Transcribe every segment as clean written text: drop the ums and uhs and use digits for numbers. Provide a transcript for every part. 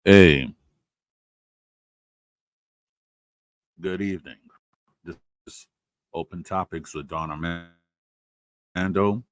Hey, good evening. This is Open Topics with Don Armando.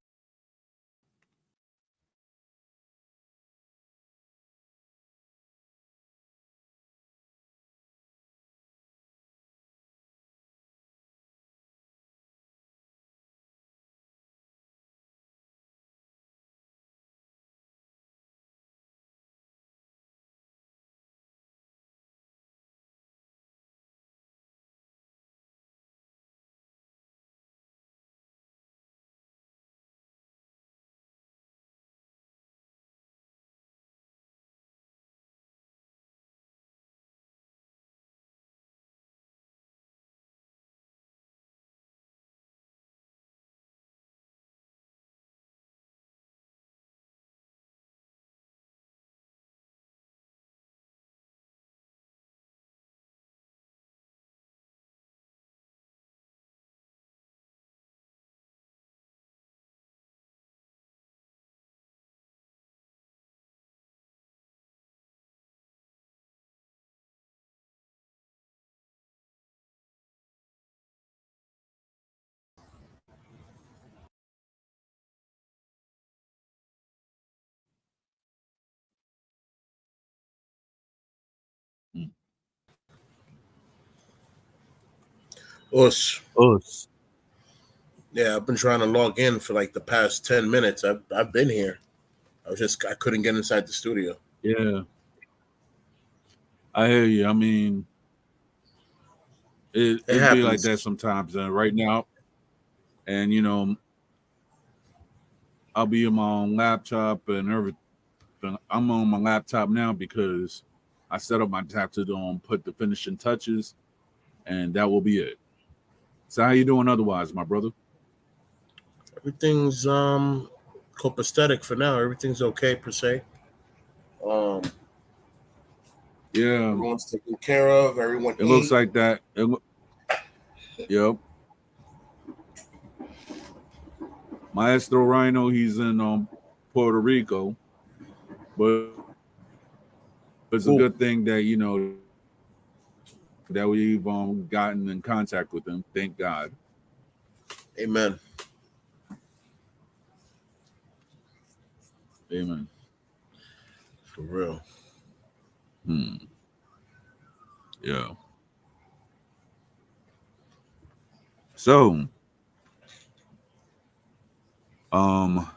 Mm. Us. Us. Yeah, I've been trying to log in for like the past 10 minutes. I've been here. I couldn't get inside the studio. Yeah, I hear you. I mean, It it be like that happens. sometimes. And right now, and I'll be on my own laptop and everything. I'm on my laptop now because I set up my tab to put the finishing touches, and that will be it. So how you doing otherwise, my brother? Everything's copacetic for now. Everything's okay per se. Um, Yeah, everyone's taken care of. Everyone it looks ate. like that. Yep. Maestro Rhino, he's in Puerto Rico, but it's a Cool. good thing that that we've gotten in contact with him. Thank God. Amen. Amen. For real. Hmm. Yeah. So, um,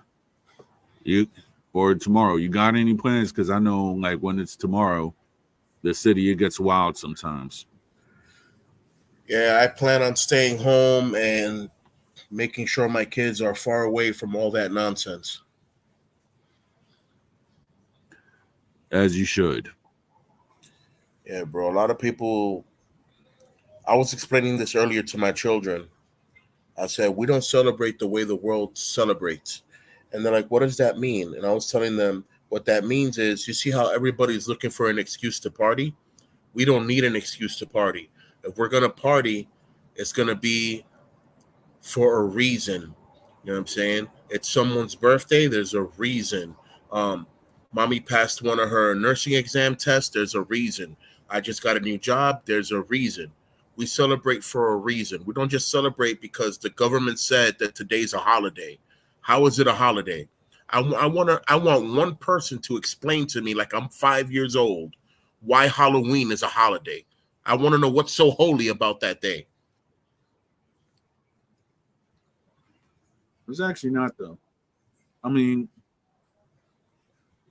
you for tomorrow, you got any plans? Because I know, like, when it's tomorrow, the city it gets wild sometimes. Yeah, I plan on staying home and making sure my kids are far away from all that nonsense. As you should. Yeah, bro. A lot of people. I was explaining this earlier to my children. I said, we don't celebrate the way the world celebrates. And they're like, what does that mean? And I was telling them, what that means is, you see how everybody's looking for an excuse to party? We don't need an excuse to party. If we're going to party, it's going to be for a reason. You know what I'm saying? It's someone's birthday. There's a reason. Mommy passed one of her nursing exam tests. There's a reason. I just got a new job. There's a reason. We celebrate for a reason. We don't just celebrate because the government said that today's a holiday. How is it a holiday? I want one person to explain to me, like I'm 5 years old, why Halloween is a holiday. I want to know what's so holy about that day. It's actually not though. I mean,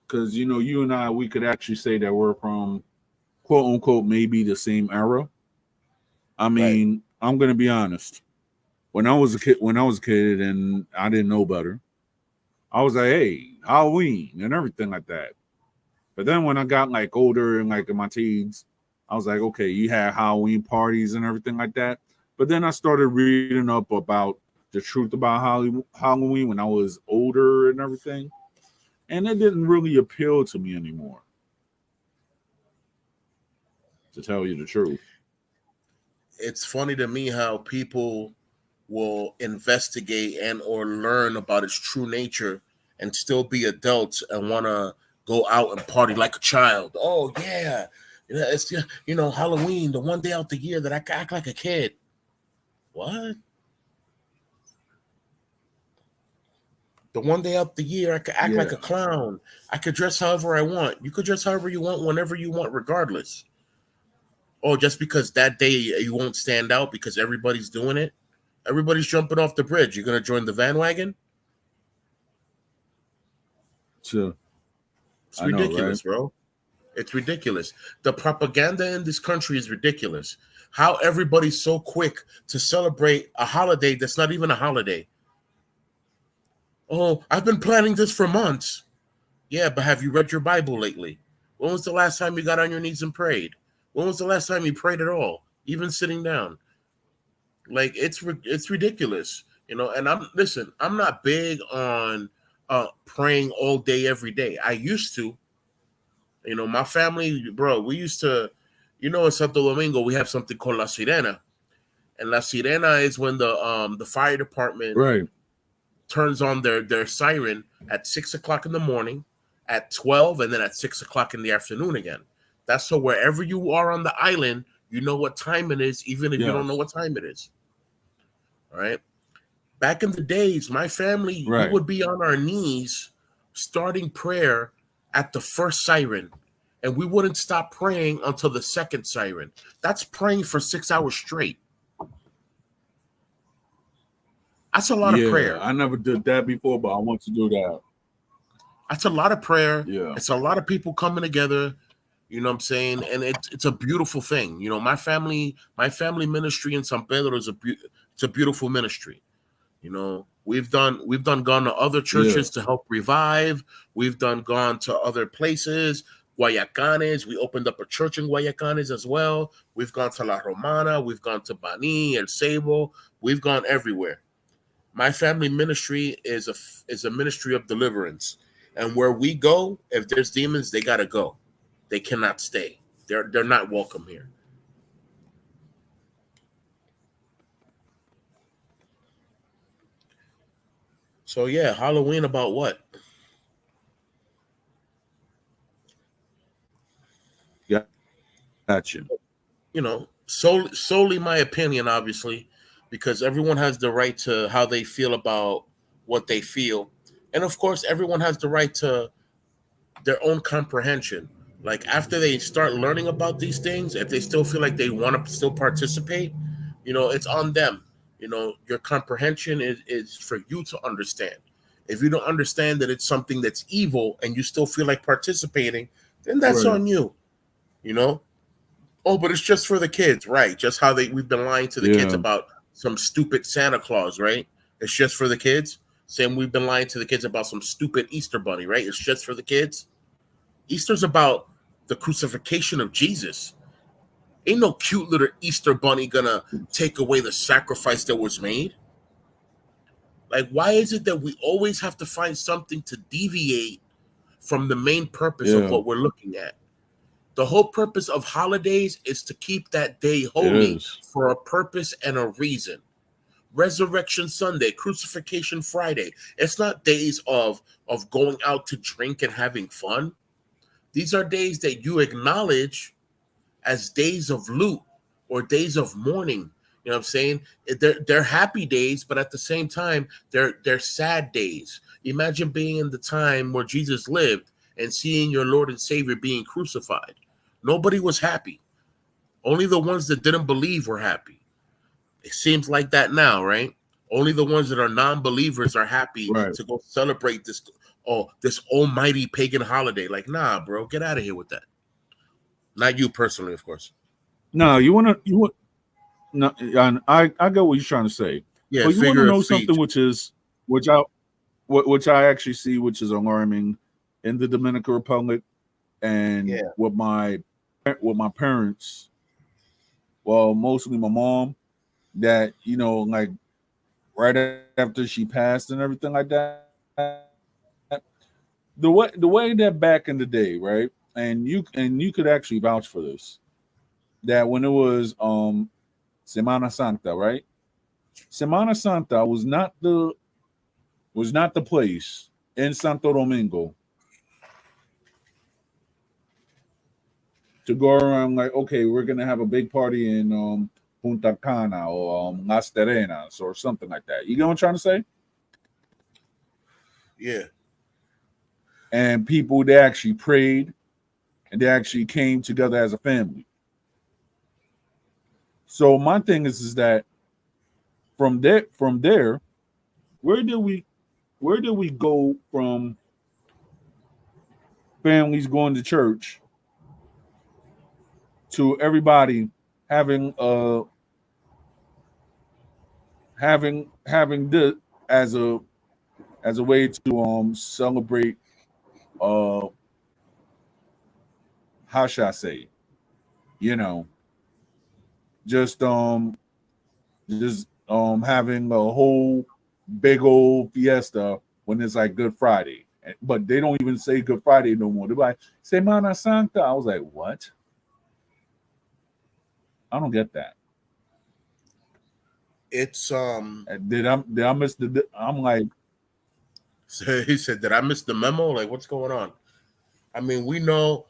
because you and I, we could actually say that we're from quote unquote maybe the same era. I Right. mean, I'm gonna be honest. When I was a kid, and I didn't know better, I was like, hey, Halloween and everything like that. But then when I got like older and like in my teens, I was like, okay, you had Halloween parties and everything like that. But then I started reading up about the truth about Halloween when I was older and everything, and it didn't really appeal to me anymore, to tell you the truth. It's funny to me how people will investigate and or learn about its true nature and still be adults and want to go out and party like a child. Oh yeah, it's Halloween, the one day out the year that I can act like a kid. What? The one day out the year I could act like Yeah. a clown. I could dress however I want. You could dress however you want, whenever you want, regardless. Oh, just because that day you won't stand out because everybody's doing it. Everybody's jumping off the bridge. You're gonna join the bandwagon? So It's I know, right? ridiculous, bro. It's ridiculous. The propaganda in this country is ridiculous. How everybody's so quick to celebrate a holiday that's not even a holiday. Oh, I've been planning this for months. Yeah, but have you read your Bible lately? When was the last time you got on your knees and prayed? When was the last time you prayed at all, even sitting down? Like it's ridiculous, And I'm not big on praying all day every day. I used to, my family, bro. We used to, in Santo Domingo we have something called La Sirena, and La Sirena is when the fire department Right. turns on their siren at 6 o'clock in the morning, at 12, and then at 6 o'clock in the afternoon again. That's so wherever you are on the island, you know what time it is, even if you don't know Yes. what time it is. All right. Back in the days, my family, we Right. would be on our knees starting prayer at the first siren, and we wouldn't stop praying until the second siren. That's praying for 6 hours straight. That's a lot of Yeah. prayer. I never did that before, but I want to do that. That's a lot of prayer. Yeah. It's a lot of people coming together. You know what I'm saying? And it's a beautiful thing. My family ministry in San Pedro it's a beautiful ministry. We've gone to other Yeah. churches to help revive. We've gone to other places. Guayacanes. We opened up a church in Guayacanes as well. We've gone to La Romana. We've gone to Bani, El Sebo. We've gone everywhere. My family ministry is a ministry of deliverance. And where we go, if there's demons, they gotta go. They cannot stay. They're not welcome here. So yeah, Halloween about what? Gotcha. Solely my opinion, obviously, because everyone has the right to how they feel about what they feel, and of course, everyone has the right to their own comprehension. Like after they start learning about these things, if they still feel like they want to still participate, it's on them. Your comprehension is for you to understand. If you don't understand that it's something that's evil and you still feel like participating, then that's Right. on you. You know, oh, but it's just for the kids, right? Just how we've been lying to the kids Yeah. about some stupid Santa Claus, right? It's just for the kids. Same, we've been lying to the kids about some stupid Easter bunny, right? It's just for the kids. Easter's about the crucifixion of Jesus. Ain't no cute little Easter bunny gonna take away the sacrifice that was made. Like, why is it that we always have to find something to deviate from the main purpose of Yeah. what we're looking at? The whole purpose of holidays is to keep that day It holy is. for a purpose and a reason. Resurrection Sunday, Crucifixion Friday. It's not days of going out to drink and having fun. These are days that you acknowledge as days of loot or days of mourning. You know what I'm saying? They're happy days, but at the same time, they're sad days. Imagine being in the time where Jesus lived and seeing your Lord and Savior being crucified. Nobody was happy. Only the ones that didn't believe were happy. It seems like that now, right? Only the ones that are non-believers are happy Right. to go celebrate this almighty pagan holiday. Like, nah, bro, get out of here with that. Not you personally, of course. No, you want no, and I get what you're trying to say, Yeah, but you want to figure of know something speech. which I which I actually see, which is alarming in the Dominican Republic and Yeah. with my parents. Well, mostly my mom. That like right after she passed and everything like that. The way that back in the day, right? And you could actually vouch for this. That when it was Semana Santa, right? Semana Santa was not the place in Santo Domingo to go around like, okay, we're gonna have a big party in Punta Cana or Las Terrenas or something like that. You know what I'm trying to say? Yeah. And people, they actually prayed and they actually came together as a family. So my thing is that from there, where did we where did we go from families going to church to everybody having having this as a way to celebrate, uh how should I say, you know, just having a whole big old fiesta when it's like Good Friday. But they don't even say Good Friday no more. They're like, Semana Santa. I was like, what? I don't get that. It's Did I miss the? I'm like, so he said, did I miss the memo? Like, what's going on? I mean, we know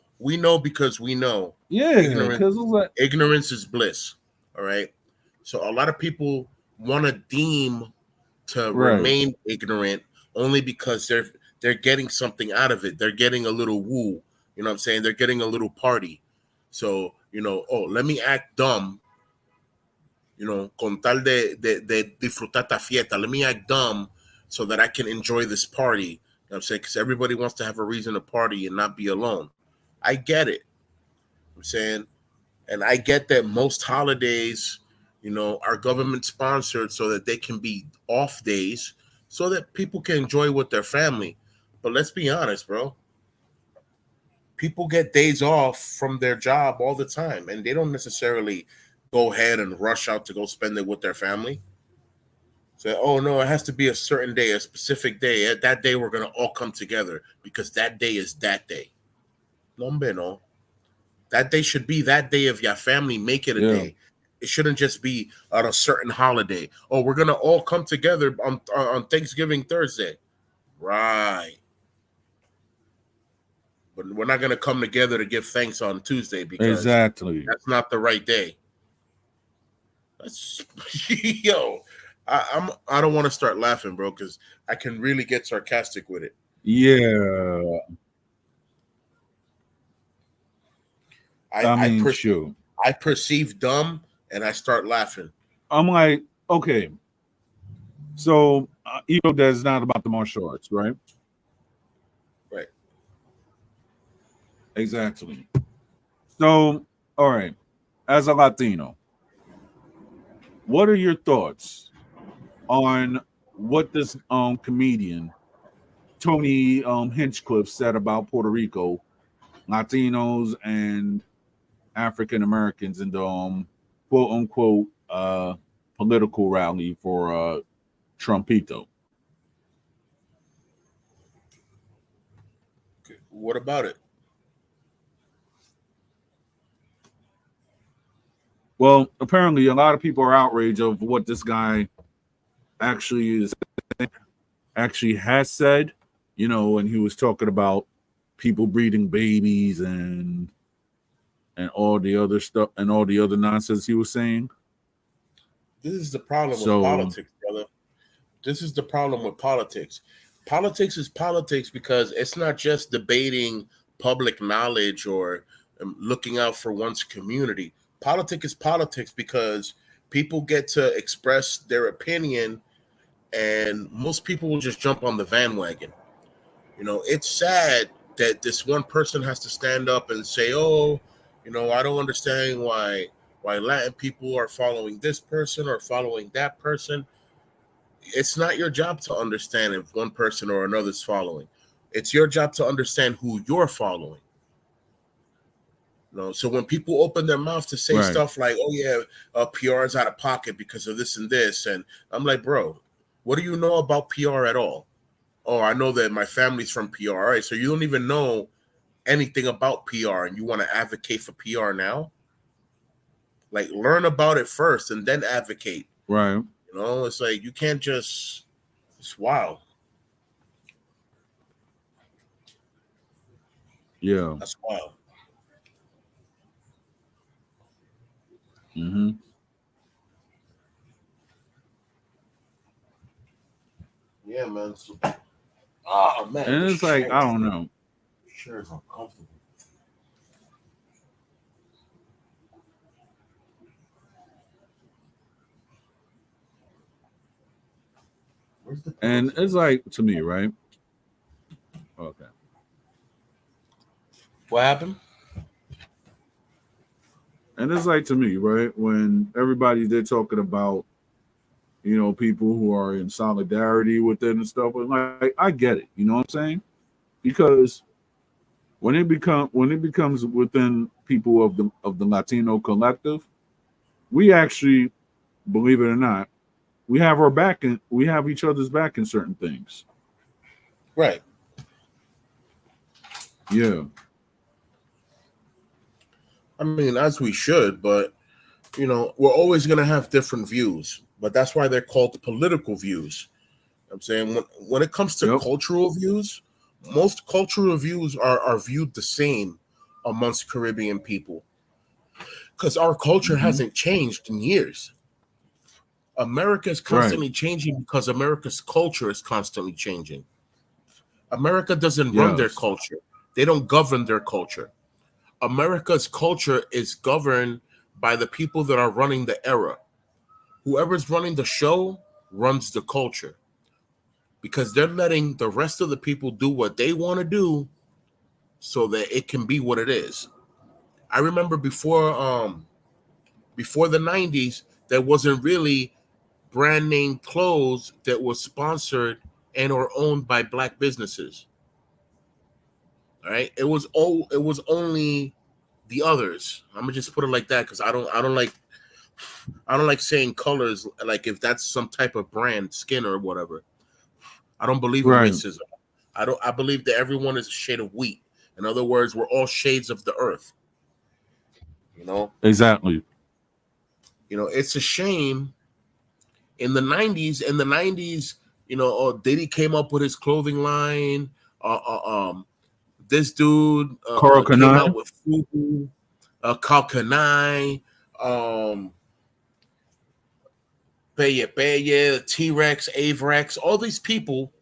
because we know. yeah, Ignorance, because it was like, ignorance is bliss. All right. So a lot of people want to deem to right, remain ignorant only because they're getting something out of it. They're getting a little woo. You know what I'm saying? They're getting a little party. So, oh, let me act dumb, con tal de disfrutar esta fiesta. Let me act dumb so that I can enjoy this party. You know what I'm saying? Because everybody wants to have a reason to party and not be alone. I get it. I'm saying, and I get that most holidays, are government sponsored so that they can be off days so that people can enjoy with their family. But let's be honest, bro. People get days off from their job all the time and they don't necessarily go ahead and rush out to go spend it with their family. Say, oh no, it has to be a certain day, a specific day. At that day, we're gonna all come together because that day is that day. No, hombre, no. That day should be that day of your family. Make it a yeah, day. It shouldn't just be on a certain holiday. Oh, we're gonna all come together on Thanksgiving Thursday, right? But we're not gonna come together to give thanks on Tuesday because exactly. that's not the right day. That's yo. I don't want to start laughing, bro, because I can really get sarcastic with it. Yeah, I I I, mean, per- sure. I perceive dumb and I start laughing. I'm like, okay, so even though that's not about the martial arts, right? Right. Exactly. So, all right, as a Latino, what are your thoughts on what this comedian Tony Hinchcliffe said about Puerto Rico, Latinos, and African Americans in the quote unquote political rally for Trumpito? Okay. What about it? Well, apparently, a lot of people are outraged of what this guy actually is actually has said. When he was talking about people breeding babies and all the other stuff and all the other nonsense he was saying. This is the problem with So, politics, brother. This is the problem with politics. Politics is politics because it's not just debating public knowledge or looking out for one's community. Politics is politics because people get to express their opinion and most people will just jump on the bandwagon. It's sad that this one person has to stand up and say, "Oh, I don't understand why Latin people are following this person or following that person." It's not your job to understand if one person or another is following. It's your job to understand who you're following. So when people open their mouth to say right, stuff like, "Oh yeah, PR is out of pocket because of this and this," and I'm like, "Bro, what do you know about PR at all?" "Oh, I know that my family's from PR." All right, so you don't even know anything about PR, and you want to advocate for PR now? Like, learn about it first and then advocate. right, It's like you can't just. It's wild. yeah. That's wild. Mm-hmm. Yeah, man. So, oh man, And this it's like chair, I don't know. chair is uncomfortable. Where's the And pillows at? it's like to me, right? Okay. What happened? And it's like to me, right? When everybody they're talking about, people who are in solidarity with it and stuff, and like I get it, you know what I'm saying? Because when it becomes within people of the Latino collective, we actually, believe it or not, we have our back and we have each other's back in certain things. Right. Yeah. I mean, as we should, but we're always going to have different views, but that's why they're called political views. I'm saying when it comes to Yep. cultural views, most cultural views are viewed the same amongst Caribbean people because our culture Hmm. hasn't changed in years. America is Right. constantly changing because America's culture is constantly changing. America doesn't run their Yes. culture. They don't govern their culture. America's culture is governed by the people that are running the era. Whoever's running the show runs the culture because they're letting the rest of the people do what they want to do so that it can be what it is. I remember before the 90s there wasn't really brand name clothes that was sponsored and or owned by black businesses. All right? It was only the others. I'm going to just put it like that cuz I don't like saying colors like if that's some type of brand skin or whatever. I don't believe in Right. racism. I believe that everyone is a shade of wheat. In other words, we're all shades of the earth. You know, Exactly. it's a shame in the '90s. In the '90s, Diddy came up with his clothing line. Uh, uh, um, this dude Coral came Kanai. out with Fubu, Kalkanai, um, Peye Peye, T Rex, Averex. All these people,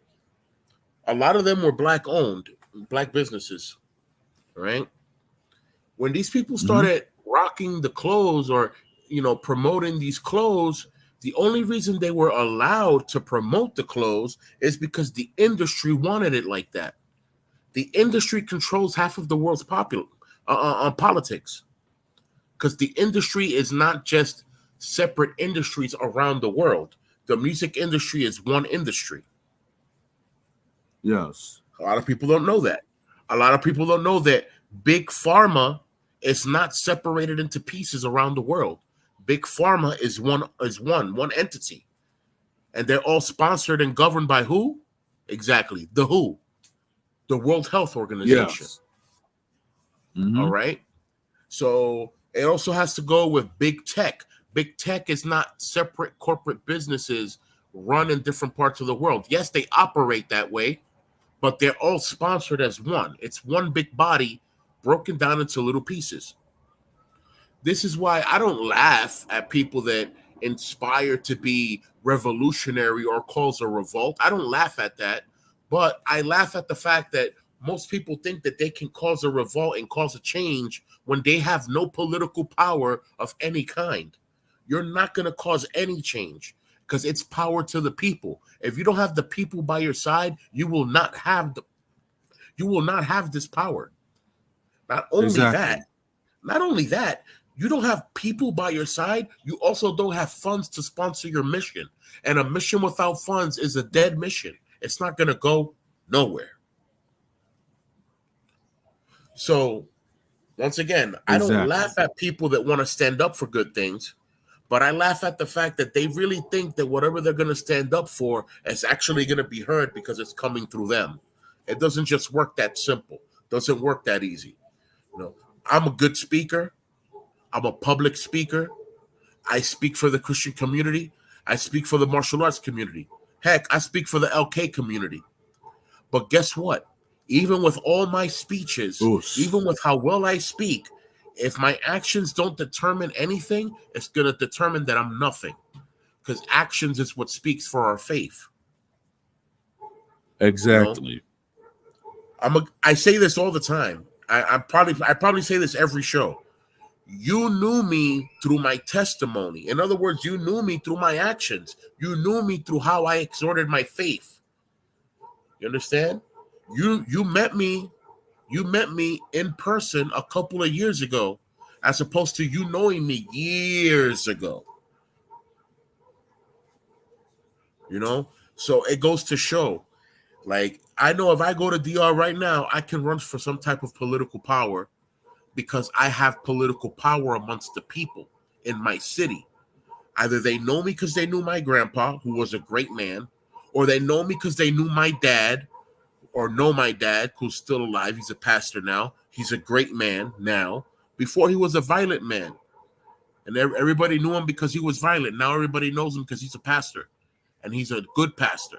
a lot of them were black owned, black businesses, right? When these people Hmm. started rocking the clothes or promoting these clothes, the only reason they were allowed to promote the clothes is because the industry wanted it like that. The industry controls half of the world's politics because the industry is not just separate industries around the world. The music industry is one industry. Yes. A lot of people don't know that. A lot of people don't know that big pharma is not separated into pieces around the world. Big pharma is one entity, and they're all sponsored and governed by who? Exactly, the WHO, the World Health Organization. Yes. All Hmm. right. So it also has to go with big tech. Big tech is not separate corporate businesses run in different parts of the world. Yes, they operate that way, but they're all sponsored as one. It's one big body broken down into little pieces. This is why I don't laugh at people that inspire to be revolutionary or cause a revolt. I don't laugh at that, but I laugh at the fact that most people think that they can cause a revolt and cause a change when they have no political power of any kind. You're not going to cause any change because it's power to the people. If you don't have the people by your side, you will not have this power. Not only that, Exactly. not only that, you don't have people by your side. You also don't have funds to sponsor your mission. And a mission without funds is a dead mission. It's not going to go nowhere. So, once again, I don't Exactly. laugh at people that want to stand up for good things, but I laugh at the fact that they really think that whatever they're going to stand up for is actually going to be heard because it's coming through them. It doesn't just work that simple. It doesn't work that easy. You know, I'm a good speaker. I'm a public speaker. I speak for the Christian community. I speak for the martial arts community. Heck, I speak for the LK community. But guess what? Even with all my speeches, Oof. even with how well I speak, If my actions don't determine anything, it's going to determine that I'm nothing. Because actions is what speaks for our faith. You know, Exactly. I say this all the time. I probably say this every show. You knew me through my testimony. In other words, you knew me through my actions. You knew me through how I exhorted my faith. You understand? You met me. You met me in person a couple of years ago, as opposed to you knowing me years ago. You know, so it goes to show. Like, I know if I go to DR right now, I can run for some type of political power because I have political power amongst the people in my city. Either they know me because they knew my grandpa, who was a great man, or they know me because they knew my dad, or know my dad, who's still alive. He's a pastor now. He's a great man now. Before he was a violent man. And everybody knew him because he was violent. Now everybody knows him because he's a pastor. And he's a good pastor.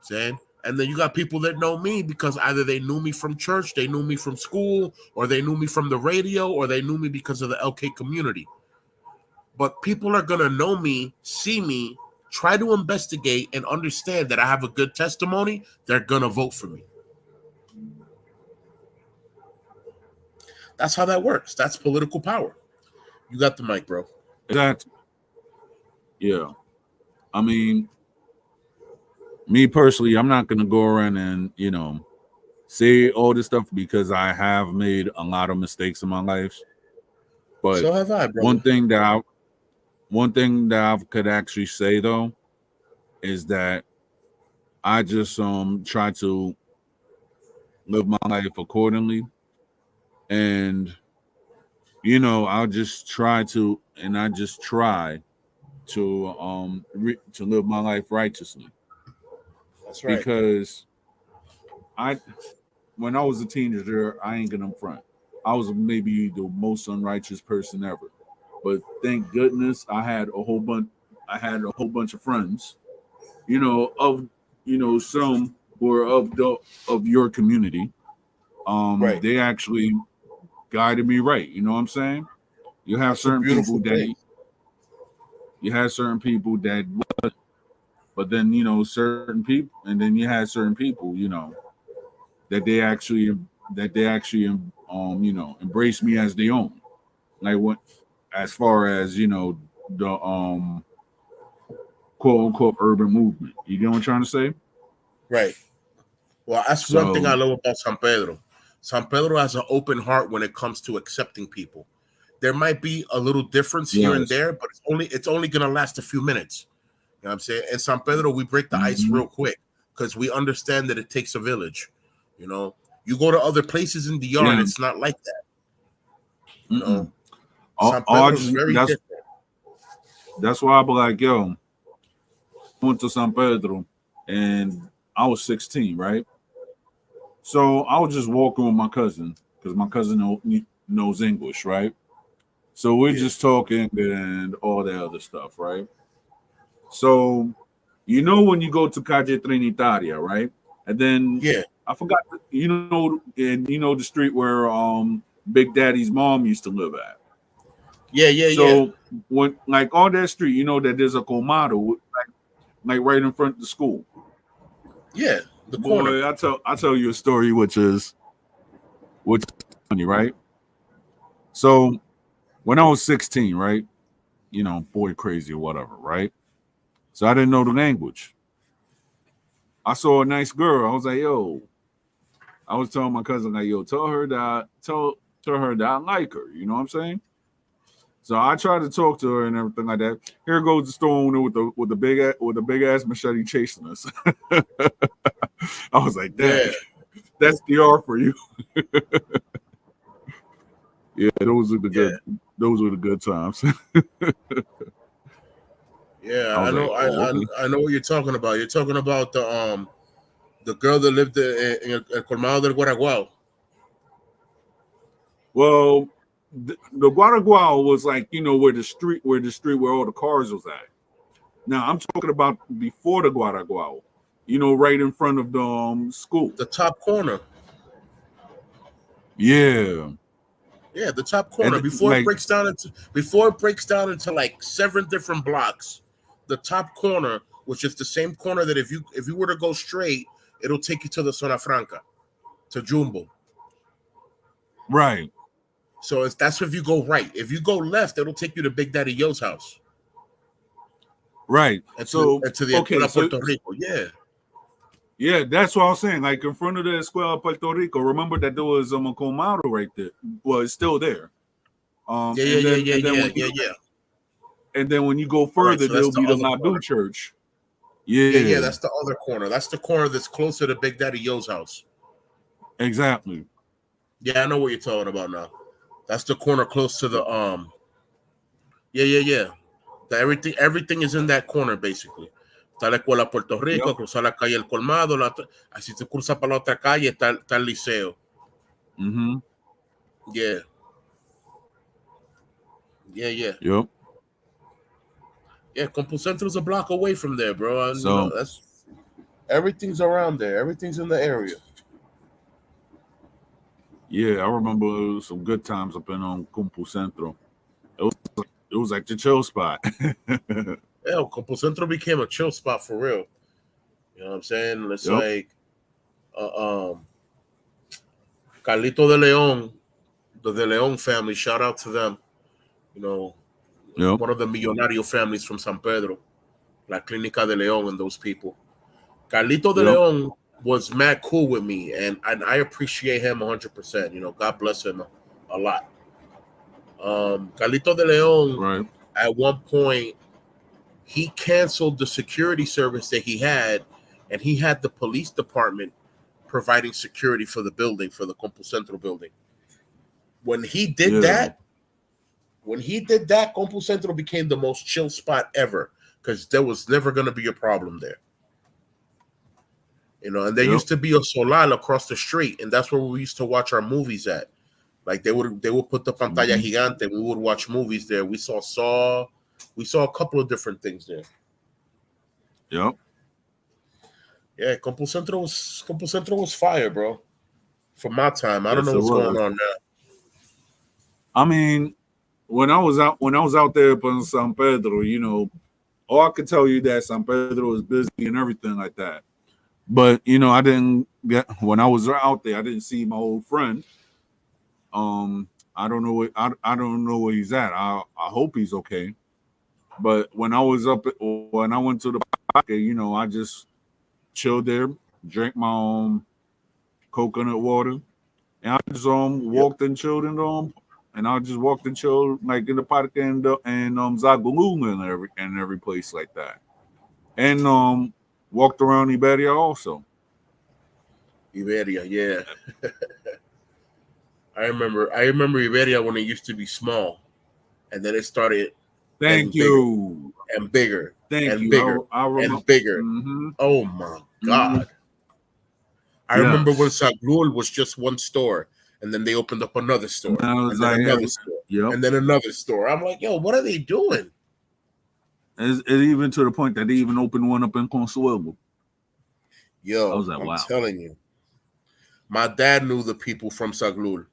Saying? And then you got people that know me because either they knew me from church, they knew me from school, or they knew me from the radio, or they knew me because of the LK community. But people are going to know me, see me, try to investigate, and understand that I have a good testimony. They're going to vote for me. That's how that works. That's political power. You got the mic, bro. Exactly. Yeah. I mean, me personally, I'm not gonna go around and say all this stuff because I have made a lot of mistakes in my life. But So have I, brother. one thing that I could actually say though is that I just try to live my life accordingly, and I just try to to live my life righteously. That's right. Because I when I was a teenager, I ain't gonna front. I was maybe the most unrighteous person ever. But thank goodness I had a whole bunch of friends, of some who are of your community. Right. They actually guided me right. You know what I'm saying? You have That's a certain people beautiful that thing. you had certain people that, but then certain people, and then you had certain people, that they actually embrace me as their own. Like what, as far as the quote unquote urban movement. You get what I'm trying to say? Right. Well, that's one thing I So love about San Pedro. San Pedro has an open heart when it comes to accepting people. There might be a little difference here and yes. there, but it's only gonna last a few minutes. You know what I'm saying? In San Pedro, we break the ice Mm-hmm. real quick because we understand that it takes a village. You know, you go to other places in DR and Yeah. it's not like that. You Mm-mm. know, San I Pedro is just very different. that's why I be like, yo, I went to San Pedro and I was 16, right? So I was just walking with my cousin because my cousin knows English, right? So we're Yeah, just talking and all that other stuff, right? So when you go to Calle Trinitaria, right? And then yeah, I forgot, and the street where Big Daddy's mom used to live at. yeah, yeah, yeah, So when like on that street, that there's a Comado like right in front of the school. yeah. The corner. Boy, I tell you a story which is funny, right? So when I was 16, right? Boy crazy or whatever, right? So I didn't know the language. I saw a nice girl. I was like, yo, I was telling my cousin, like, yo, tell her that I like her. You know what I'm saying? So I tried to talk to her and everything like that. Here goes the store owner with the big ass machete chasing us. I was like, Yeah, dang, that's DR for you. Yeah, yeah, those were the good times. yeah. I I was like, know. oh, okay. I know what you're talking about. You're talking about the girl that lived in El Colmado del Guaraguao. Well, the Guaraguao was like, where all the cars was at. Now I'm talking about before the Guaraguao, right in front of the school. The top corner. Yeah. Yeah, the top corner And before it like, breaks down into like 7 different blocks. The top corner, which is the same corner that if you were to go straight, it'll take you to the Zona Franca, to Jumbo. right, So that's if you go right. If you go left, it'll take you to Big Daddy Yo's house right. So and to the okay, Escuela so Puerto Rico. Yeah. yeah, that's what I was saying. Like in front of the Escuela Puerto Rico, remember that there was a colmado right there. Well, it's still there. Yeah, yeah, And yeah, then yeah, yeah, when yeah, you yeah. go All right, further, so that's there'll the be the other Madu corner. Church. Yeah, yeah, Yeah, that's the other corner. That's the corner that's closer to Big Daddy Yo's house. exactly. Yeah, I know what you're talking about now. That's the corner close to the Yeah, yeah, yeah. Everything is in that corner basically. Está la escuela Puerto Yep. Rico, cruzar la calle El Colmado, así te cruza para la otra calle, está el liceo. Mm-hmm. Yeah, yeah, yeah. Yep. Yeah, Compucentro's a block away from there, bro. And So that's everything's around there. Everything's in the area. yeah, I remember some good times up in Kumpu Centro. It was it was like the chill spot. Yeah, Compucentro became a chill spot for real. You know what I'm saying? It's Yep. like Carlito de Leon, the De Leon family, shout out to them. You know, Yep. one of the millonario families from San Pedro, La Clínica de Leon and those people. Carlito de Yep. Leon was mad cool with me, and I appreciate him 100%. You know, God bless him a lot. Carlito de Leon, Right. at one point, he canceled the security service that he had, and he had the police department providing security for the building, for the Compucentro building. When he did Yeah. that, Compucentro became the most chill spot ever because there was never going to be a problem there. You know, and there Yep. used to be a Solal across the street, and that's where we used to watch our movies at. Like they would put the pantalla Mm-hmm. gigante, and we would watch movies there. We saw a couple of different things there. Yep. Yeah, Compu Centro was fire, bro. For my time, I don't Yes, know it what's going was. on now. I mean, when I was out there up in San Pedro, all I could tell you that San Pedro is busy and everything like that. But I didn't get when I was out there. I didn't see my old friend. I don't know I don't know where he's at. I hope he's okay. But when I went to the pocket, I just chilled there, drank my coconut water, and I just Yep. walked and chilled and I just walked and chilled like in the park and Zaguluma and every place like that, and walked around Iberia also. Iberia, yeah. I remember Iberia when it used to be small, and then it started getting Thank bigger you, and bigger thank and you. bigger I remember. and bigger. Mm-hmm. Oh my Mm-hmm. god. I remember when Yes, Saglul was just one store, and then they opened up another and store, I was and then like, another store, yep. and then another store. I'm like, yo, what are they doing? It's even to the point that they even opened one up in Consuelo. I Yo, was like, I'm wow. telling you. My dad knew the people from Saglul.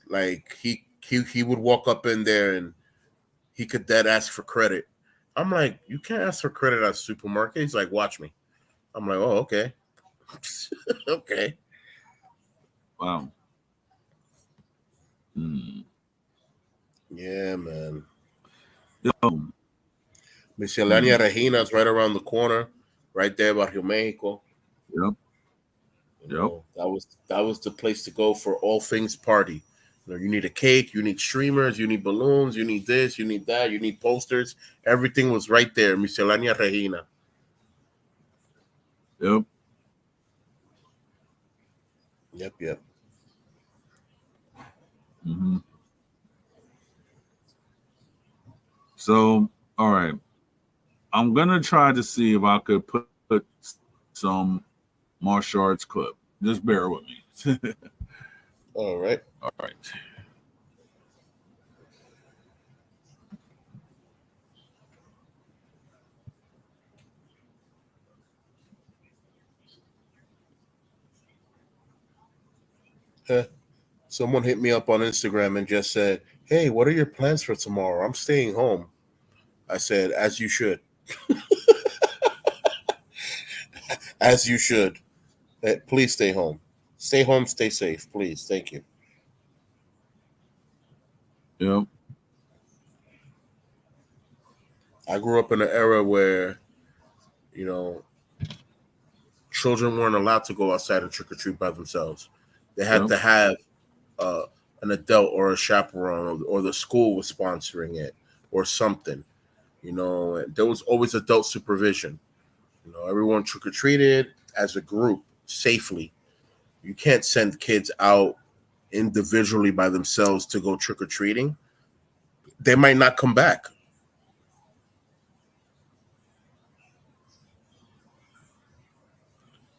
Like he would walk up in there and he could dead ask for credit. I'm like, you can't ask for credit at a supermarket. He's like, watch me. I'm like, oh, okay. Okay. Wow. Mm. Yeah, man. Yo, Miscelánea mm. Regina's right around the corner, right there, Barrio Mexico. Yep. You Yep. know, that was the place to go for all things party. You need a cake, you need streamers, you need balloons, you need this, you need that, you need posters. Everything was right there, Miscelánea Regina. Yep. Yep, yep. Mm-hmm. So, all right. I'm gonna try to see if I could put some martial arts clip. Just bear with me. All right. All right. Huh. Someone hit me up on Instagram and just said, "Hey, what are your plans for tomorrow?" I'm staying home. I said, "As you should, as you should. Please stay home. Stay home. Stay safe, please. Thank you." Yep. I grew up in an era where you know children weren't allowed to go outside and trick or treat by themselves. They had Yep. to have uh, an adult or a chaperone, or the school was sponsoring it, or something. There was always adult supervision. Everyone trick or treated as a group safely. You can't send kids out individually by themselves to go trick or treating. They might not come back.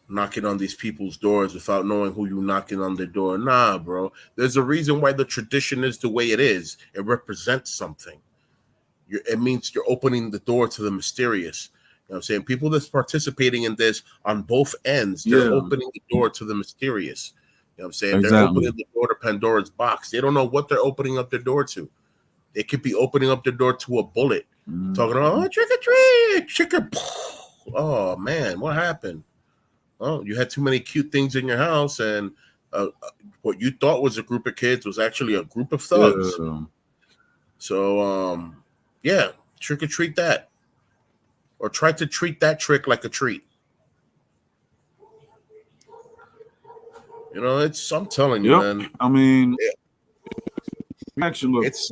Knocking on these people's doors without knowing who you knocking on their door. Nah, bro. There's a reason why the tradition is the way it is. It represents something. It means you're opening the door to the mysterious. You know what I'm saying? People that's participating in this on both ends, they're Yeah. opening the door to the mysterious. You know what I'm saying? They're Exactly. opening the door to Pandora's box. They don't know what they're opening up their door to. They could be opening up their door to a bullet. Talking about, Mhm. oh, trick or treat, trick or. Oh, man, what happened? Oh, you had too many cute things in your house, and what you thought was a group of kids was actually a group of thugs. Yeah. So, yeah, trick or treat that, or try to treat that trick like a treat. I'm telling you, Yep. man, I mean, actually, look, it's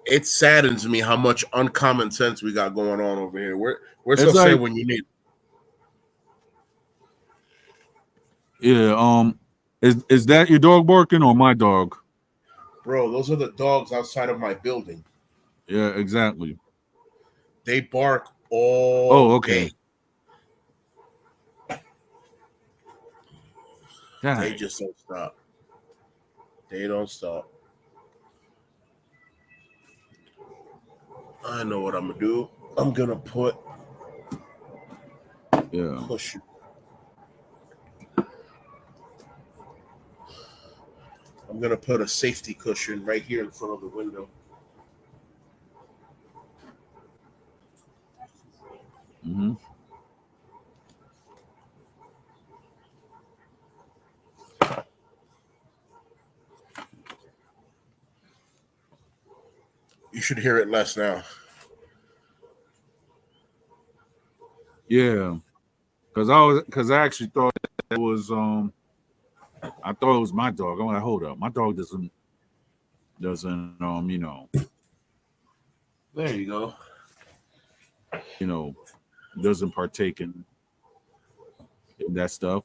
it saddens me how much uncommon sense we got going on over here. Where's it's Jose like, when you need? yeah. Is that your dog barking or my dog? Bro, those are the dogs outside of my building. Yeah. Exactly. They bark all Oh, okay. day. They Dang. just don't stop. They don't stop. I know what I'm gonna do. I'm gonna Yeah. push. I'm gonna put a safety cushion right here in front of the window. Hmm. You should hear it less now. Yeah. Because I actually thought it was I thought it was my dog. I'm like, hold up, my dog doesn't There you go. you know doesn't partake in that stuff.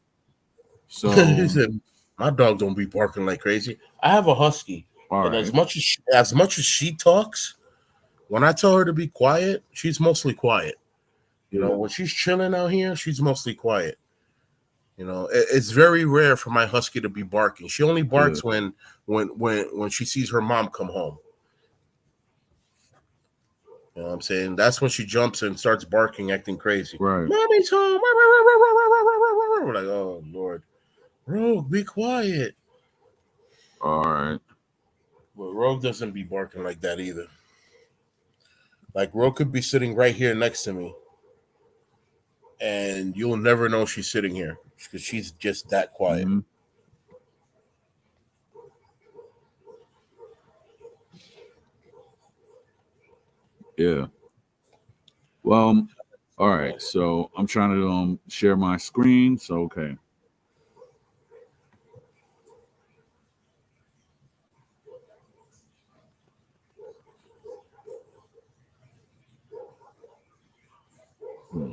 He So said, "My dog don't be barking like crazy." I have a husky, all and right. as much as she talks, when I tell her to be quiet, she's mostly quiet. Yeah. When she's chilling out here, she's mostly quiet. It's very rare for my husky to be barking. She only Yeah. barks when she sees her mom come home. You know what I'm saying? That's when she jumps and starts barking, acting crazy. Right. Mommy's home. We're like, oh Lord, Rogue, be quiet. All right. But Rogue doesn't be barking like that either. Like Rogue could be sitting right here next to me, and you'll never know she's sitting here because she's just that quiet. Hmm. Yeah. Well, all right. So I'm trying to share my screen. So okay. Hmm.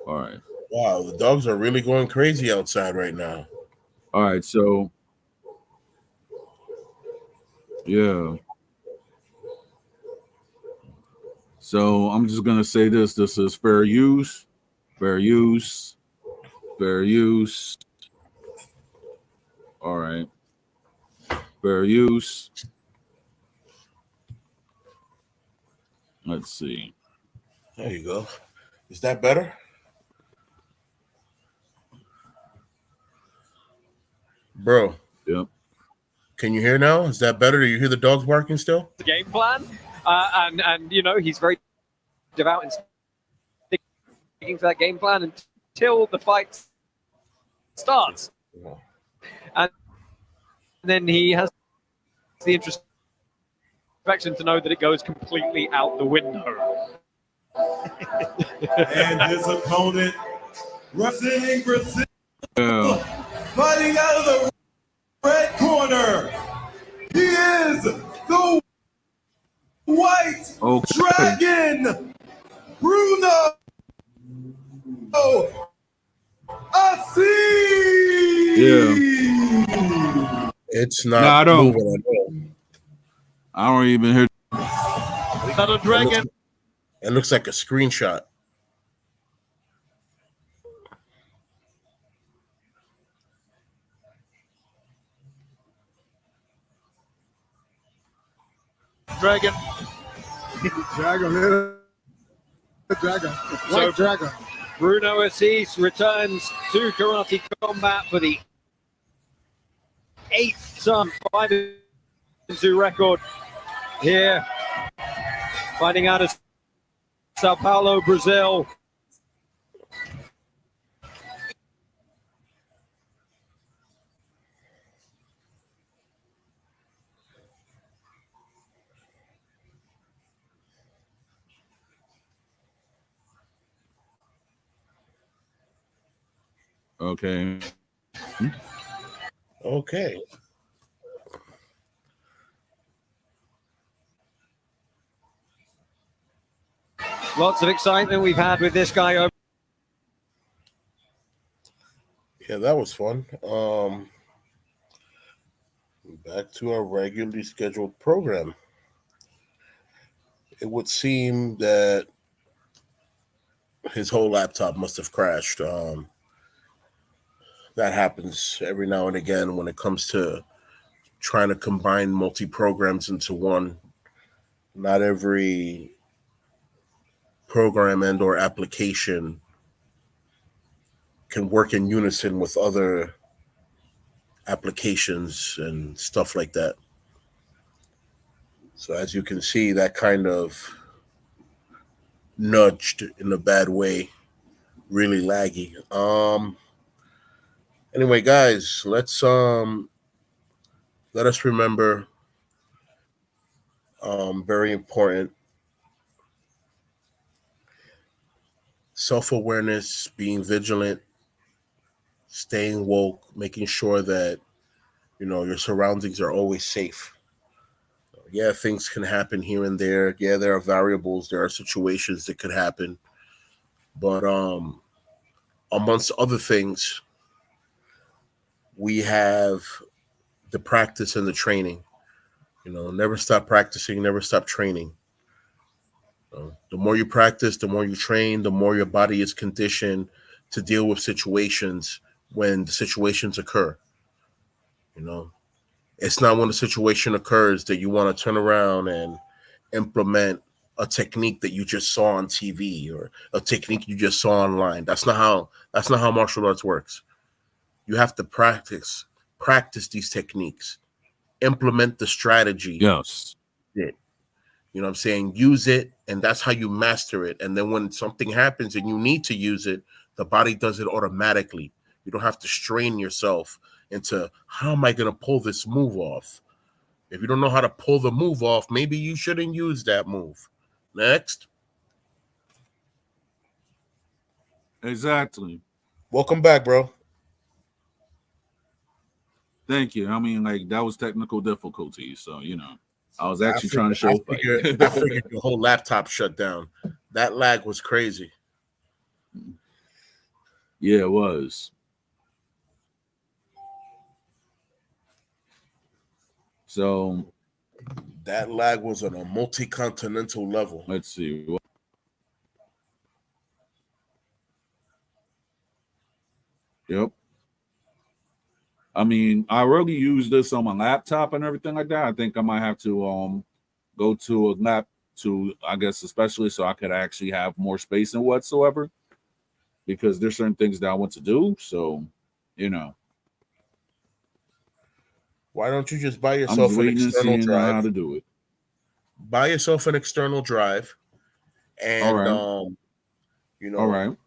All right. Wow, the dogs are really going crazy outside right now. All right. So yeah. So I'm just gonna say this. This is fair use. Fair use. Fair use. All right. Fair use. Let's see. There you go. Is that better? Bro, Yep. can you hear now? Is that better? Do you hear the dogs barking still? The game plan, and he's very devout in sticking to that game plan until the fight starts, and then he has the introspection to know that it goes completely out the window. And his opponent, representing Brazil, fighting out of the red corner, he is the White Dragon, Bruno Assis. Yeah. It's not No, I don't. moving at all. I don't even hear. Another dragon. It looks like a screenshot. Dragon. Dragon. White Dragon. Bruno Assis returns to Karate Combat for the 8th time, 5-2 record here, fighting out of Sao Paulo, Brazil. Okay. Okay. Lots of excitement we've had with this guy over. Yeah, that was fun. Back to our regularly scheduled program. It would seem that his whole laptop must have crashed. That happens every now and again when it comes to trying to combine multi-programs into one. Not every program and or application can work in unison with other applications and stuff like that. So as you can see, that kind of nudged in a bad way, really laggy. Anyway, guys, let us remember very important self-awareness, being vigilant, staying woke, making sure that your surroundings are always safe. Yeah, things can happen here and there. Yeah, there are variables, there are situations that could happen. But amongst other things, we have the practice and the training. Never stop practicing, never stop training. The more you practice, the more you train, the more your body is conditioned to deal with situations when the situations occur. It's not when the situation occurs that you want to turn around and implement a technique that you just saw on TV or a technique you just saw online. That's not how martial arts works. You have to practice these techniques, implement the strategy. Yes. You know what I'm saying? Use it, and that's how you master it. And then when something happens and you need to use it, the body does it automatically. You don't have to strain yourself into, how am I going to pull this move off? If you don't know how to pull the move off, maybe you shouldn't use that move. Next. Exactly. Welcome back, bro. Thank you. I mean, like, that was technical difficulty, so I was actually trying to show. I figured the whole laptop shut down. That lag was crazy. Yeah, it was. So that lag was on a multi-continental level. Let's see. Yep. I mean, I already use this on my laptop and everything like that. I think I might have to go to a to, I guess, especially so I could actually have more space and whatsoever, because there's certain things that I want to do. So, you know, Why don't you just buy I'm just yourself an waiting and external seeing drive? how to do it. Buy yourself an external drive, All and right. you All know, right.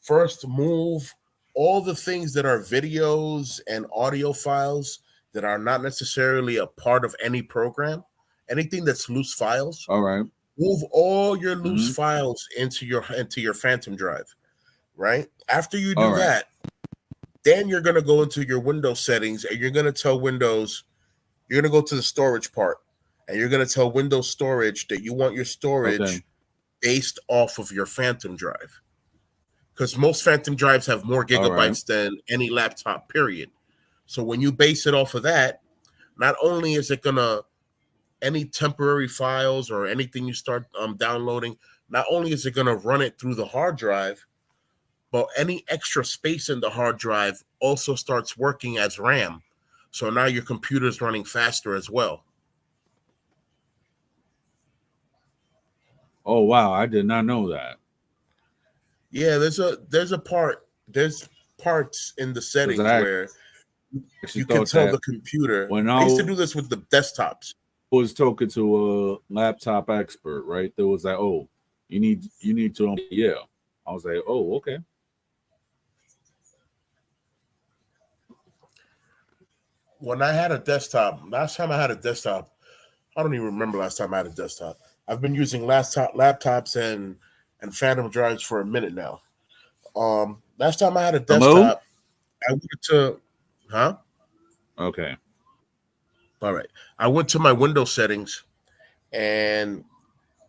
first move all the things that are videos and audio files that are not necessarily a part of any program, anything that's loose files. All right. Move all your loose Mm-hmm. files into your Phantom drive. Right after you All do right. that, then you're going to go into your Windows settings, and you're going to tell Windows, you're going to go to the storage part, and you're going to tell Windows Storage that you want your Okay. storage based off of your Phantom drive. Because most Phantom drives have more All right. gigabytes than any laptop, period. So when you base it off of that, not only is it going to, any temporary files or anything you start downloading, not only is it going to run it through the hard drive, but any extra space in the hard drive also starts working as RAM. So now your computer is running faster as well. Oh wow, I did not know that. Yeah, there's parts in the Because settings I where actually you can thought tell that the computer. when I I used to do this with the desktops. was talking to a laptop expert, right? There was like, oh, you need to, yeah. I was like, oh, okay. When I had a desktop, last time I had a desktop, I don't even remember last time I had a desktop. I've been using laptops and Phantom drives for a minute now. Last time I had a Hello? desktop, I went to, huh? Okay. All right. I went to my Windows settings, and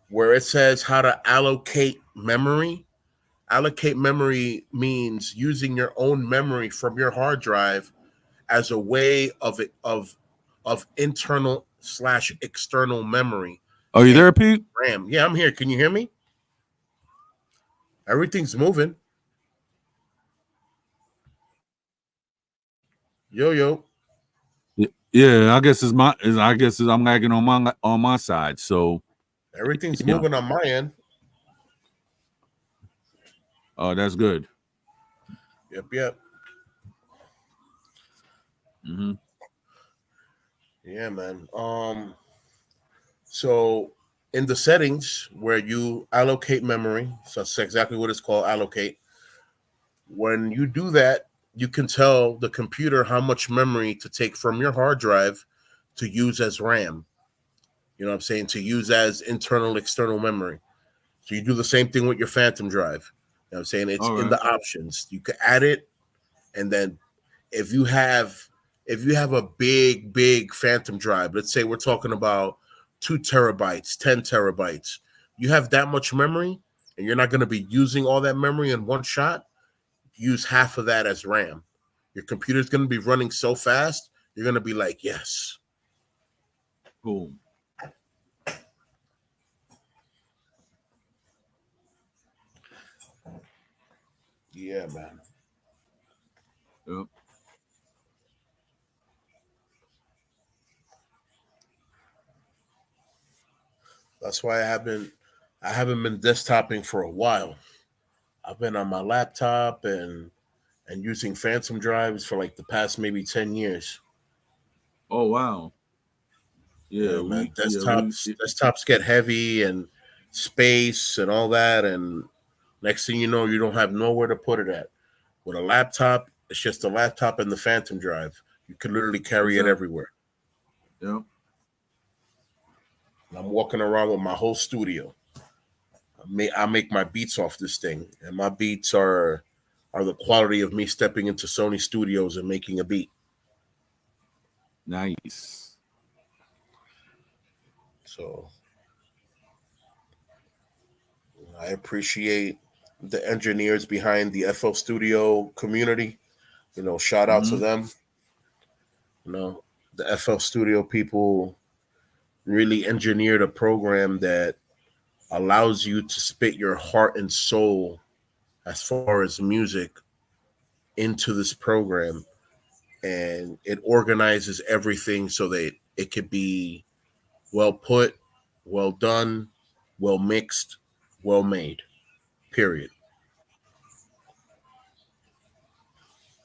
where it says how to allocate memory means using your own memory from your hard drive as a way of internal slash external memory Are you and there, Pete? RAM. Yeah, I'm here. Can you hear me? Everything's moving. Yo yo. Yeah, I guess I'm lagging on my side. So Everything's yeah. moving on my end. Oh, that's good. Yep. Mm-hmm. Yeah, man. So in the settings where you allocate memory, so that's exactly what it's called, allocate. When you do that, you can tell the computer how much memory to take from your hard drive to use as RAM. You know what I'm saying? To use as internal, external memory. So you do the same thing with your Phantom drive. You know what I'm saying? It's All in right. the options. You can add it, and then if you have a big Phantom drive, let's say we're talking about 2 terabytes, 10 terabytes, you have that much memory, and you're not going to be using all that memory in one shot. Use half of that as RAM. Your computer's going to be running so fast, you're going to be like, yes. Cool. Yeah, man. Yep. That's why I haven't been desktoping for a while. I've been on my laptop and using Phantom drives for like the past maybe 10 years. Oh wow. Yeah, Yeah, man. we yeah, we Desktops get heavy and space and all that, and next thing you know, you don't have nowhere to put it at. With a laptop, it's just a laptop and the Phantom drive. You can literally carry it exactly. everywhere. Yep. And I'm walking around with my whole studio. I make my beats off this thing, and my beats are the quality of me stepping into Sony Studios and making a beat. Nice. So I appreciate the engineers behind the FL Studio community. Shout out to Mm-hmm. them. The FL Studio people really engineered a program that allows you to spit your heart and soul as far as music into this program, and it organizes everything so that it could be well put, well done, well mixed, well made. Period.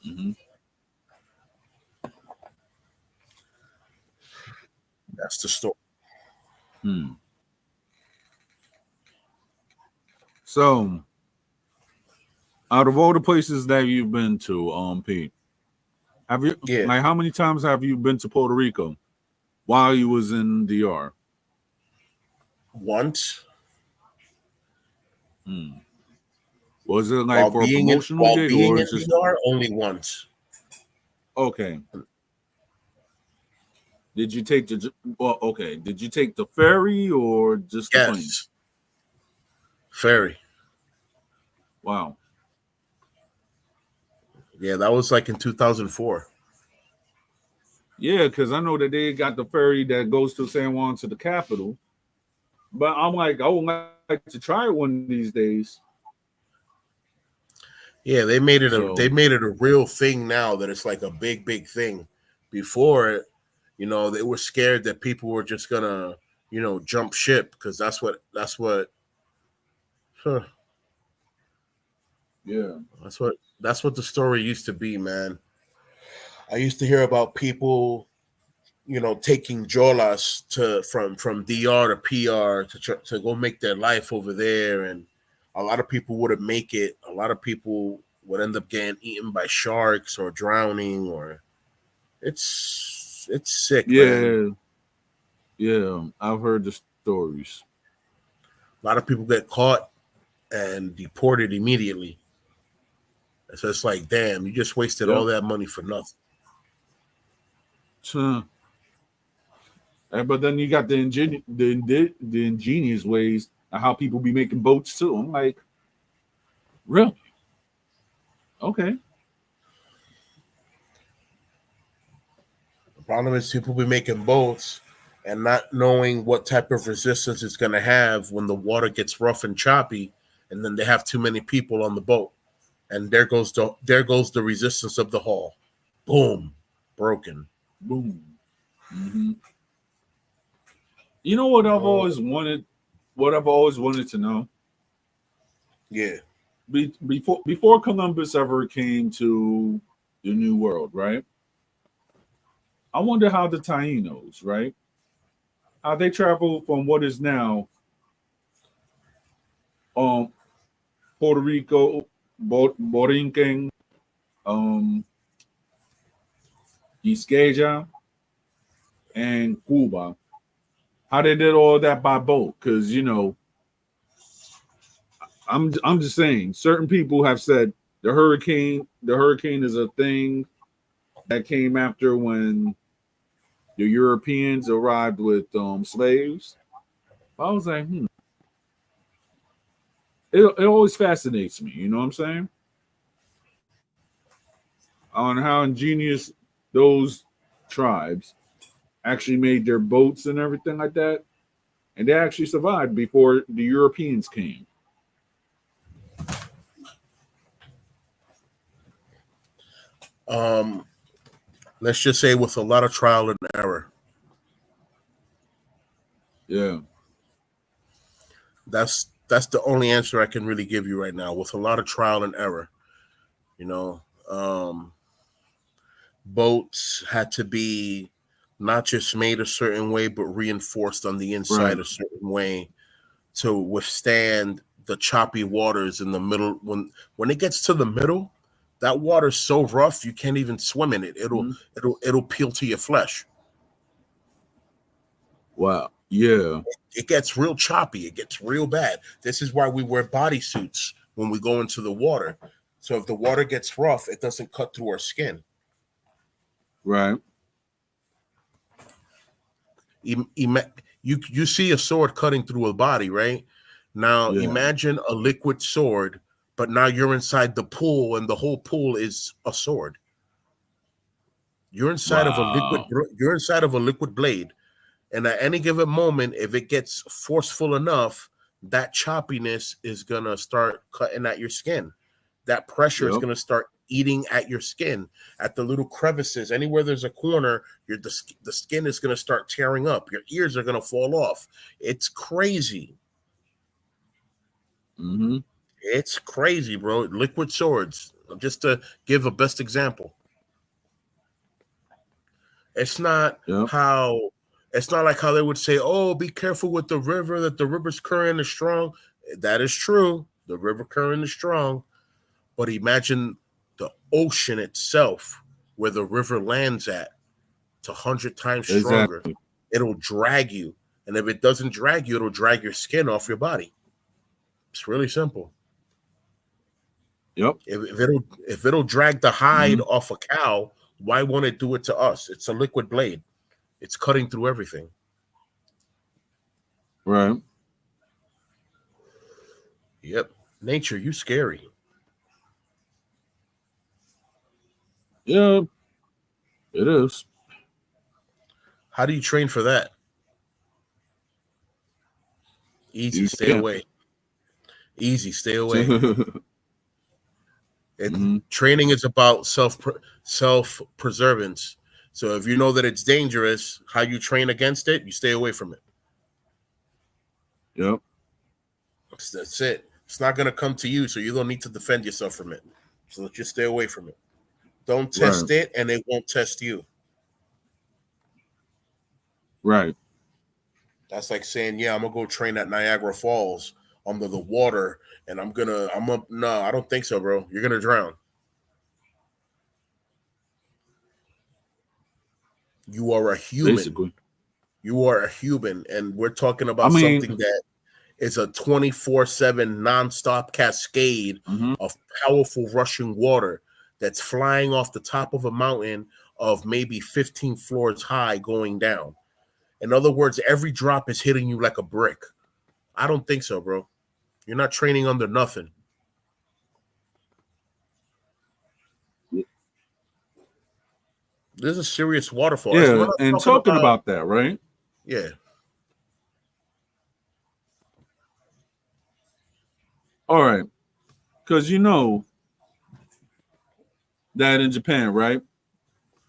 Mm-hmm. That's the story. Hmm. So, out of all the places that you've been to, Pete, have you Yeah. like how many times have you been to Puerto Rico while you was in DR? Once, Hmm. Was it like for a promotional while gig being or in just DR, only once. okay? Did you take the well? Okay, did you take the ferry or just the plane? Yes. Ferry. Wow. Yeah, that was like in 2004. Yeah, because I know that they got the ferry that goes to San Juan to the capital, but I'm like, I would like to try it one of these days. Yeah, So they made it a real thing now that it's like a big thing. Before, they were scared that people were just gonna, jump ship because huh, yeah, that's what the story used to be, man. I used to hear about people, taking jolas from DR to PR to go make their life over there, and a lot of people wouldn't make it. A lot of people would end up getting eaten by sharks or drowning, or it's sick, man. yeah, yeah. I've heard the stories. A lot of people get caught and deported immediately. So it's like, damn, you just wasted all Yep. that money for nothing. Huh. But then you got the ingenious ways of how people be making boats too. I'm like, really? Okay. The problem is people be making boats and not knowing what type of resistance it's going to have when the water gets rough and choppy, and then they have too many people on the boat, and there goes the resistance of the hull. Boom, broken. Boom. Hmm. You know what I've Oh always wanted? What I've always wanted to know yeah, before Columbus ever came to the New World, right? I wonder how the Tainos, right? How they traveled from what is now um Puerto Rico, Borinquen, um Quisqueya, and Cuba. How they did all that by boat? Because I'm just saying, certain people have said the hurricane is a thing that came after when the Europeans arrived with slaves. I was like, it always fascinates me. You know what I'm saying? On how ingenious those tribes actually made their boats and everything like that, and they actually survived before the Europeans came. um, let's just say with a lot of trial and error. Yeah, That's the only answer I can really give you right now. With a lot of trial and error, you know, um, boats had to be not just made a certain way, but reinforced on the inside right. a certain way to withstand the choppy waters in the middle. When it gets to the middle, that water's so rough you can't even swim in it. It'll Hmm. it'll peel to your flesh. Wow. Yeah. It gets real choppy. It gets real bad. This is why we wear bodysuits when we go into the water. So if the water gets rough, it doesn't cut through our skin. Right. You see a sword cutting through a body, right? Now Yeah. imagine a liquid sword, but now you're inside the pool, and the whole pool is a sword. You're inside of a liquid. Wow. You're inside of a liquid blade, and at any given moment, if it gets forceful enough, that choppiness is gonna start cutting at your skin. That pressure is Yep. gonna start eating at your skin, at the little crevices. Anywhere there's a corner, the skin is gonna start tearing up. Your ears are gonna fall off. It's crazy. Mm-hmm. It's crazy, bro. Liquid swords, just to give a best example. It's not Yep. how it's not like how they would say, "Oh, be careful with the river, that the river's current is strong." That is true. The river current is strong, but imagine the ocean itself, where the river lands at. It's 100 times stronger. Exactly. It'll drag you, and if it doesn't drag you, it'll drag your skin off your body. It's really simple. Yep. If it'll drag the hide Mm-hmm. off a cow, why won't it do it to us? It's a liquid blade. It's cutting through everything. Right. Yep. Nature, you scary. Yeah, it is. How do you train for that? Easy, You stay can. away. Easy, stay away. Mm-hmm. Training is about self preservance. So if you know that it's dangerous, how you train against it, you stay away from it. Yep. That's it. It's not gonna come to you, so you don't need to defend yourself from it. So just stay away from it. Don't Right. test it, and it won't test you. Right. That's like saying, "Yeah, I'm gonna go train at Niagara Falls under the water, and I'm up." No, I don't think so, bro. You're gonna drown. You are a human. Basically. You are a human, and we're talking I about something mean, that is a 24/7 nonstop cascade mm-hmm. of powerful rushing water that's flying off the top of a mountain of maybe 15 floors high going down. In other words, every drop is hitting you like a brick. I don't think so, bro. You're not training under nothing. This is a serious waterfall. We're Yeah, not and talking talking about, about that, right? yeah. All right. Because you know that in Japan, right?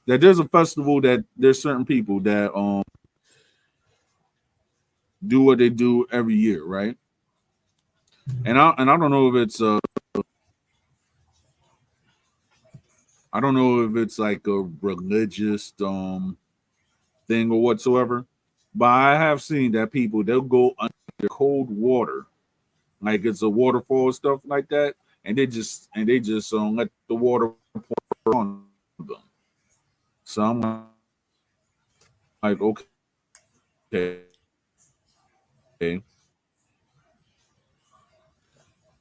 That there's a festival that there's certain people that do what they do every year, right? And I don't know if it's I don't know if it's like a religious thing or whatsoever, but I have seen that people they'll go under cold water, like it's a waterfall stuff like that, and they just let the water pour on them. So I'm like, okay,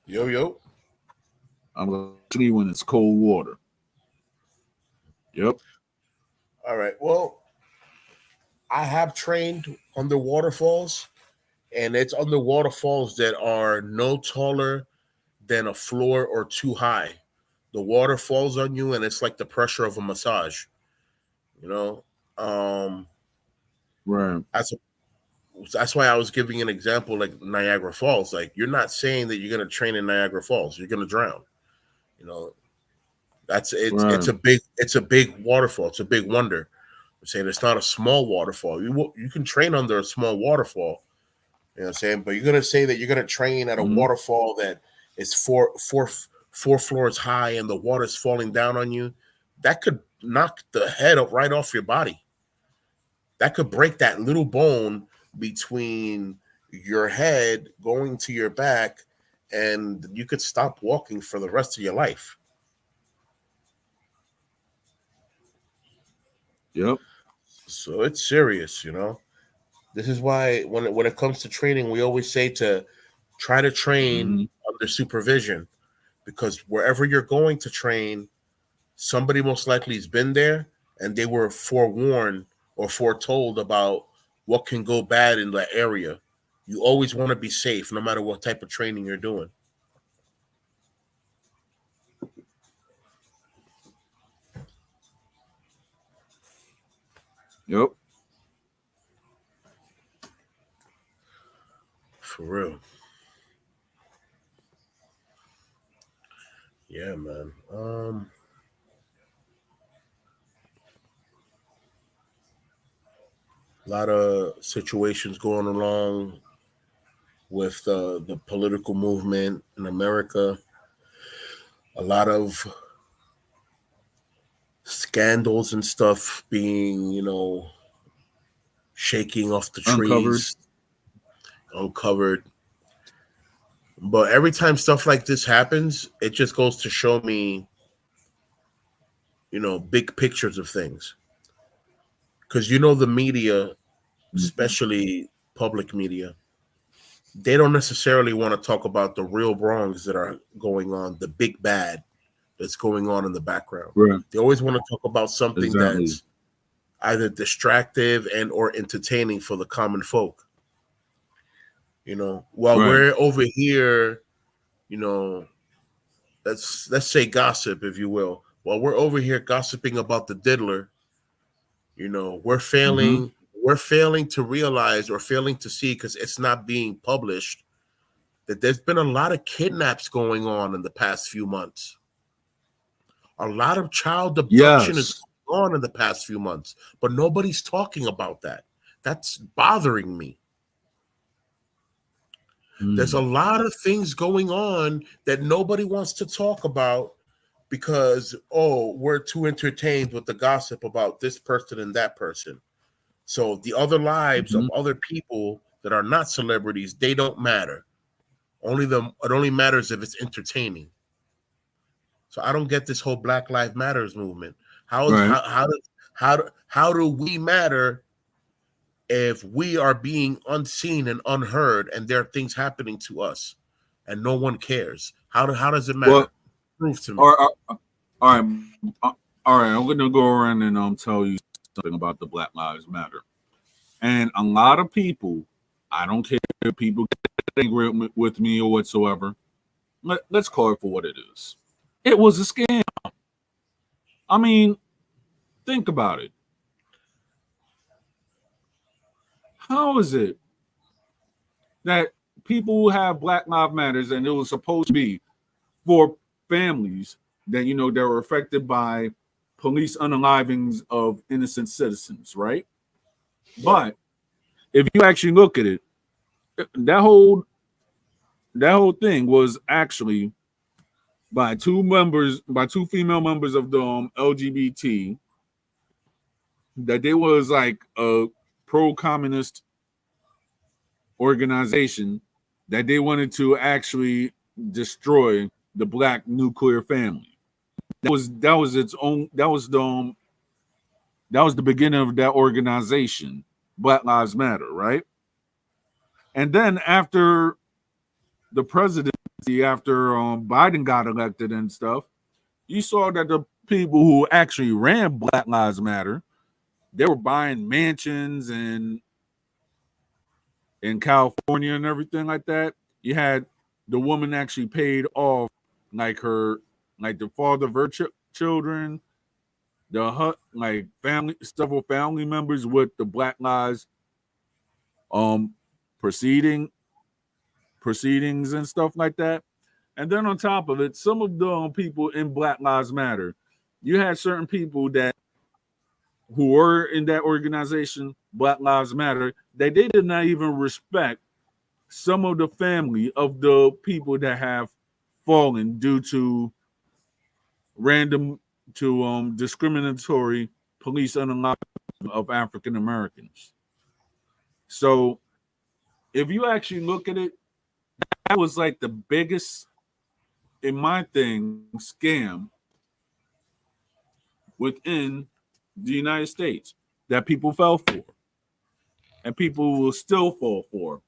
Yo, yo. I'm gonna see when it's cold water. Yep. All right. Well, I have trained under waterfalls, and it's under waterfalls that are no taller than a floor or too high. The water falls on you, and it's like the pressure of a massage. You know, um, Right. that's that's why I was giving an example like Niagara Falls. Like you're not saying that you're going to train in Niagara Falls. You're going to drown. You know, that's it. Right. It's a big waterfall. It's a big wonder. I'm saying it's not a small waterfall. You can train under a small waterfall. You know what I'm saying? But you're gonna say that you're gonna train at a Mm-hmm. waterfall that is four floors high and the water's falling down on you. That could knock the head up right off your body. That could break that little bone between your head going to your back, and you could stop walking for the rest of your life. Yep. So it's serious, you know. This is why when it comes to training, we always say to try to train Mm-hmm. under supervision, because wherever you're going to train, somebody most likely has been there and they were forewarned or foretold about what can go bad in that area. You always want to be safe no matter what type of training you're doing. Yep. For real. Yeah, man. A lot of situations going along with the political movement in America. A lot of scandals and stuff being, shaking off the Uncovered. trees, uncovered. But every time stuff like this happens, it just goes to show me, big pictures of things. Because the media, especially public media, they don't necessarily want to talk about the real wrongs that are going on, the big bad that's going on in the background. Right. They always want to talk about something Exactly. that's either distractive and or entertaining for the common folk. While Right. we're over here, let's say gossip, if you will. While we're over here gossiping about the diddler, we're Mm-hmm. failing to realize or failing to see, because it's not being published, that there's been a lot of kidnaps going on in the past few months. A lot of child abduction is Yes. going on in the past few months, but nobody's talking about that. That's bothering me. There's a lot of things going on that nobody wants to talk about because, we're too entertained with the gossip about this person and that person. So the other lives Mm-hmm. of other people that are not celebrities, they don't matter. It only matters if it's entertaining. So I don't get this whole Black Lives Matters movement. Right. How do we matter if we are being unseen and unheard, and there are things happening to us, and no one cares? How does it matter? Well, Prove to me. all right. All right. I'm gonna go around and tell you something about the Black Lives Matter. And a lot of people, I don't care if people get angry with me or whatsoever. Let's call it for what it is. It was a scam. I mean, think about it. How is it that people who have Black Lives Matters and it was supposed to be for families that that were affected by police unalivings of innocent citizens, right? Yeah. But if you actually look at it, that whole thing was actually by two female members of the LGBT, that they was like a pro-communist organization that they wanted to actually destroy the Black nuclear family. That was its own. That was the beginning of that organization, Black Lives Matter, right? And then after the presidency, after Biden got elected and stuff, you saw that the people who actually ran Black Lives Matter, they were buying mansions and in California and everything like that. You had the woman actually paid off like the father of her children, like several family members with the Black Lives um proceedings and stuff like that. And then on top of it, some of the people in Black Lives Matter, you had certain people that who were in that organization, Black Lives Matter, that they did not even respect some of the family of the people that have fallen due to random discriminatory police unaliving of African Americans. So if you actually look at it, that was like the biggest, in my thing, scam within the United States that people fell for, and people will still fall for.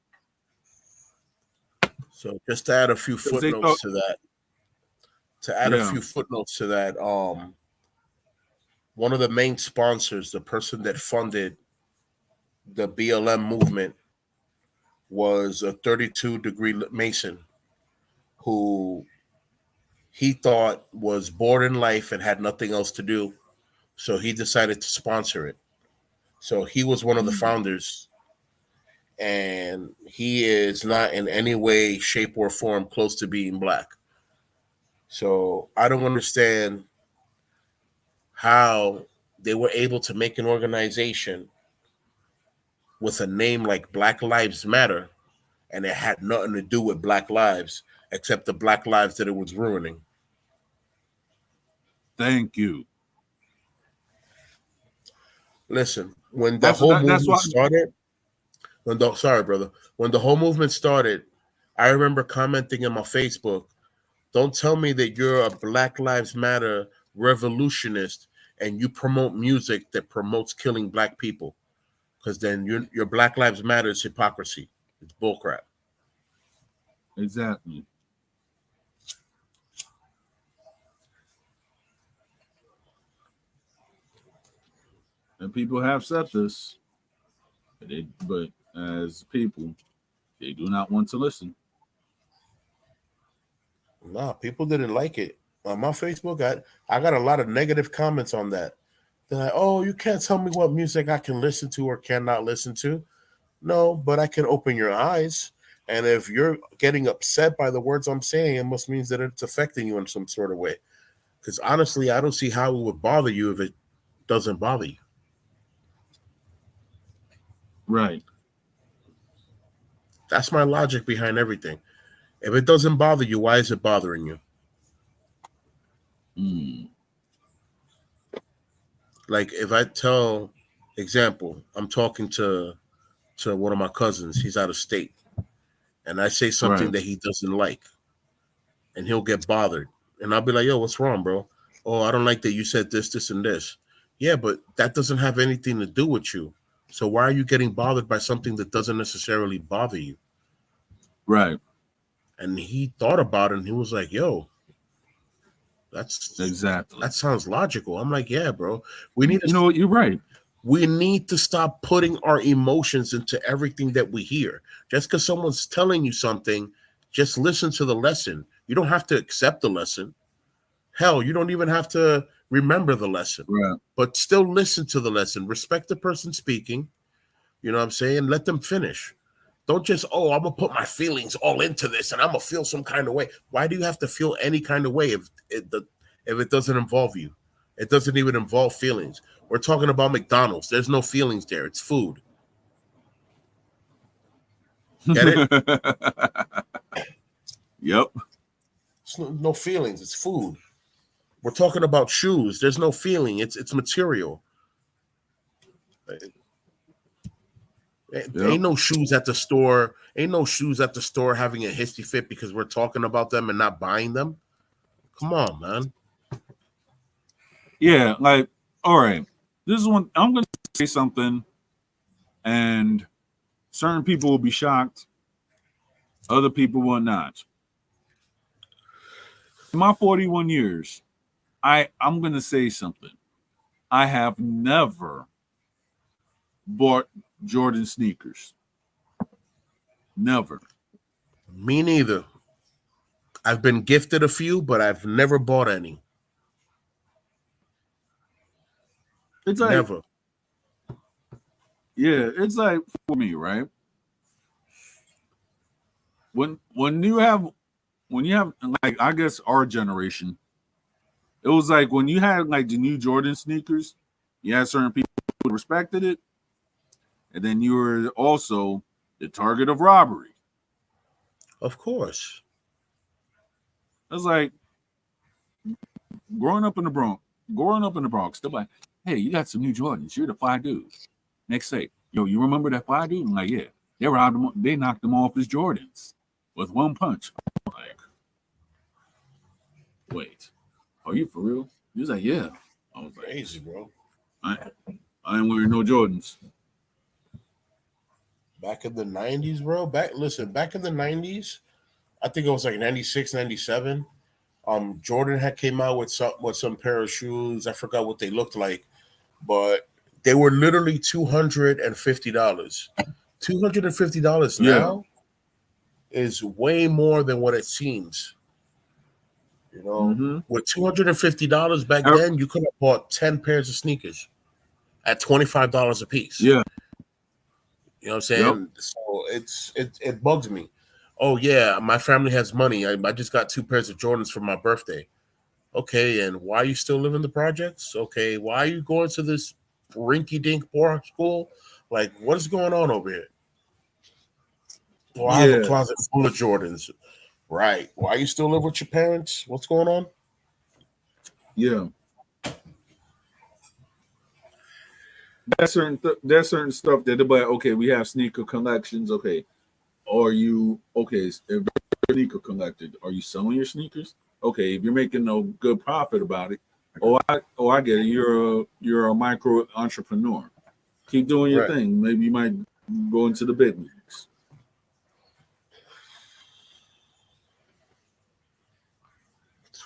So just to add a few Because they footnotes thought, to that. One of the main sponsors, the person that funded the BLM movement, was a 32-degree Mason who he thought was bored in life and had nothing else to do. So he decided to sponsor it. So he was one of the founders, and he is not in any way, shape, or form close to being Black. So I don't understand how they were able to make an organization with a name like Black Lives Matter and it had nothing to do with Black lives except the Black lives that it was ruining. Thank you. Listen, when the whole movement started, when the whole movement started, I remember commenting in my Facebook, don't tell me that you're a Black Lives Matter revolutionist and you promote music that promotes killing Black people. Because then your Black Lives Matter is hypocrisy. It's bullcrap. Exactly. And people have said this, but as people, they do not want to listen. Nah, people didn't like it. On my Facebook, I got a lot of negative comments on that. They're like, oh, you can't tell me what music I can listen to or cannot listen to. No, but I can open your eyes. And if you're getting upset by the words I'm saying, it must mean that it's affecting you in some sort of way. Because honestly, I don't see how it would bother you if it doesn't bother you. Right. That's my logic behind everything. If it doesn't bother you, why is it bothering you? Like if I tell, example, I'm talking to one of my cousins, he's out of state, and I say something that he doesn't like, and he'll get bothered. And I'll be like, yo, what's wrong, bro? Oh, I don't like that you said this, this, and this. Yeah, but that doesn't have anything to do with you. So why are you getting bothered by something that doesn't necessarily bother you? Right. And he thought about it and he was like, yo, that's exactly. That sounds logical. I'm like, yeah, bro. We need to, you know what, you're right. We need to stop putting our emotions into everything that we hear. Just because someone's telling you something, just listen to the lesson. You don't have to accept the lesson. Hell, you don't even have to remember the lesson. Right. But still listen to the lesson. Respect the person speaking. You know what I'm saying? Let them finish. Don't just, oh, I'm going to put my feelings all into this and I'm going to feel some kind of way. Why do you have to feel any kind of way if it doesn't involve you? It doesn't even involve feelings. We're talking about McDonald's. There's no feelings there. It's food. Get it? Yep. It's no feelings. It's food. We're talking about shoes. There's no feeling. It's material. Ain't no shoes at the store. Ain't no shoes at the store having a hissy fit because we're talking about them and not buying them. Come on, man. Yeah, like, all right. This is when I'm going to say something, and certain people will be shocked. Other people will not. In my 41 years, I'm going to say something. I have never bought Jordan sneakers. Never. Me neither. I've been gifted a few, but I've never bought any. It's like, never. Yeah, it's like for me, right? When you have like, I guess our generation, it was like when you had like the new Jordan sneakers, you had certain people who respected it, and then you were also the target of robbery. Of course. It's like growing up in the Bronx, they're like, hey, you got some new Jordans. You're the fly dude. Next day, yo, you remember that fly dude? I'm like, yeah. They knocked him off his Jordans with one punch. I'm like, wait, are you for real? He was like, yeah. I was like, crazy, bro. I ain't wearing no Jordans. Back in the 90s, bro. Back in the 90s, I think it was like 96, 97. Jordan had came out with some pair of shoes. I forgot what they looked like, but they were literally $250. $250 now is way more than what it seems. You know, with $250 back then, you could have bought 10 pairs of sneakers at $25 a piece. Yeah. You know what I'm saying? Yep. So it bugs me. Oh yeah, my family has money. I just got 2 pairs of Jordans for my birthday. Okay, and why are you still living the projects? Okay, why are you going to this rinky-dink poor school? Like, what is going on over here? Well, I have a closet full of Jordans. Right. Why you still live with your parents? What's going on? Yeah. There's certain stuff that they're like, okay, we have sneaker collections. Okay. Are you okay? If you're a sneaker collector, are you selling your sneakers? Okay, if you're making a good profit about it, I get it. You're a micro entrepreneur. Keep doing your Right. thing. Maybe you might go into the big leagues.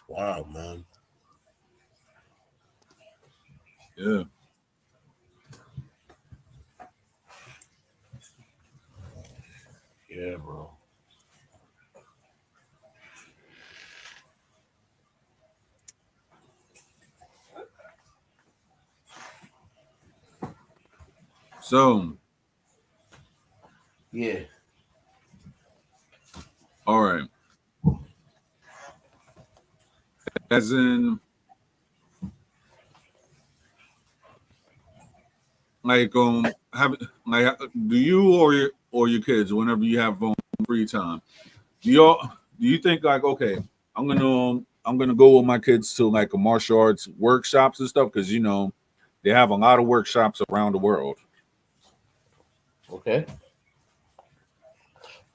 Wow, man. Yeah. Yeah, bro. So, yeah. All right. As in, like, have like, do you or your kids, whenever you have free time, do you think like, okay, I'm gonna go with my kids to like a martial arts workshops and stuff because they have a lot of workshops around the world. Okay.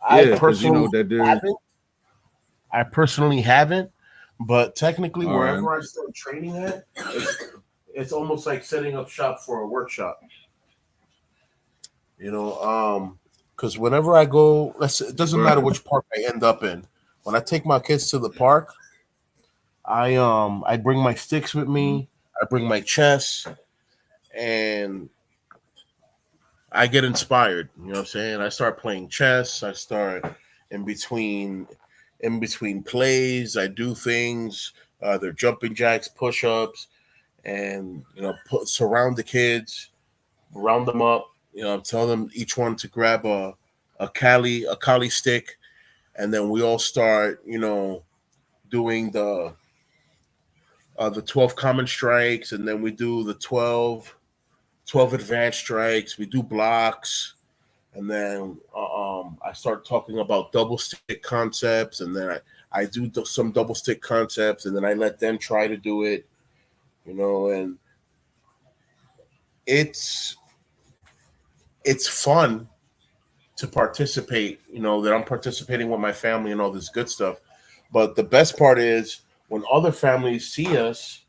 Yeah, because that there's I personally haven't, but technically, all wherever right. I start training at, it's almost like setting up shop for a workshop. Because whenever I go, it doesn't matter which park I end up in. When I take my kids to the park, I bring my sticks with me. I bring my chess, and I get inspired. You know what I'm saying? I start playing chess. I start in between plays. I do things. They're jumping jacks, push-ups, and surround the kids, round them up. Tell them each one to grab a Kali stick, and then we all start doing the 12 common strikes, and then we do the 12 advanced strikes. We do blocks, and then I start talking about double stick concepts, and then I do some double stick concepts, and then I let them try to do it, and it's fun to participate, that I'm participating with my family and all this good stuff. But the best part is when other families see us,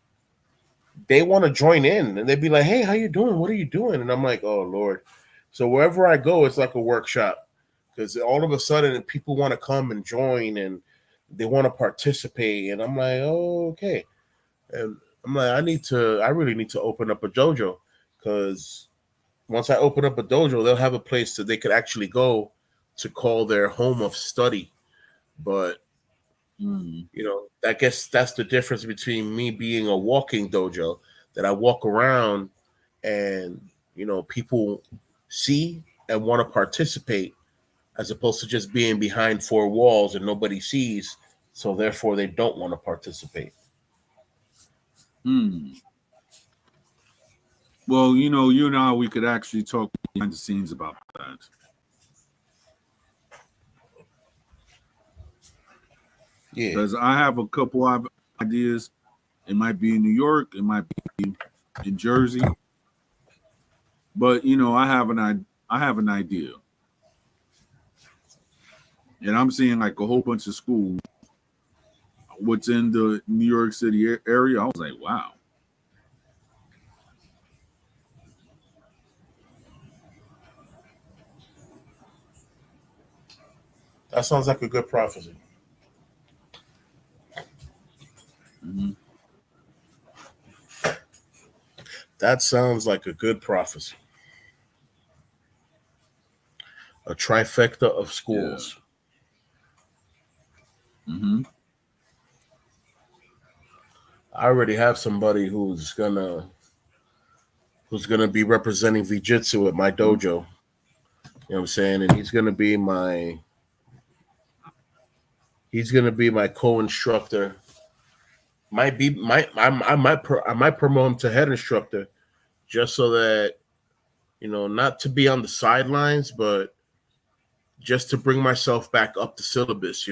they want to join in and they'd be like, "Hey, how you doing? What are you doing?" And I'm like, "Oh Lord." So wherever I go, it's like a workshop because all of a sudden people want to come and join and they want to participate. And I'm like, "Oh, okay." And I'm like, I really need to open up a dojo because once I open up a dojo, they'll have a place that they could actually go to call their home of study. But I guess that's the difference between me being a walking dojo that I walk around and people see and want to participate as opposed to just being behind four walls and nobody sees, so therefore they don't want to participate. Well, you and I, we could actually talk behind the scenes about that. Yeah. Because I have a couple of ideas. It might be in New York, it might be in Jersey, but I have an idea, and I'm seeing like a whole bunch of schools. What's in the New York City area? I was like, wow. That sounds like a good prophecy. That sounds like a good prophecy. A trifecta of schools. Yeah. I already have somebody who's gonna be representing Vijitsu at my dojo. You know what I'm saying? And he's gonna be my co-instructor. I might promote him to head instructor just so that not to be on the sidelines, but just to bring myself back up to syllabus.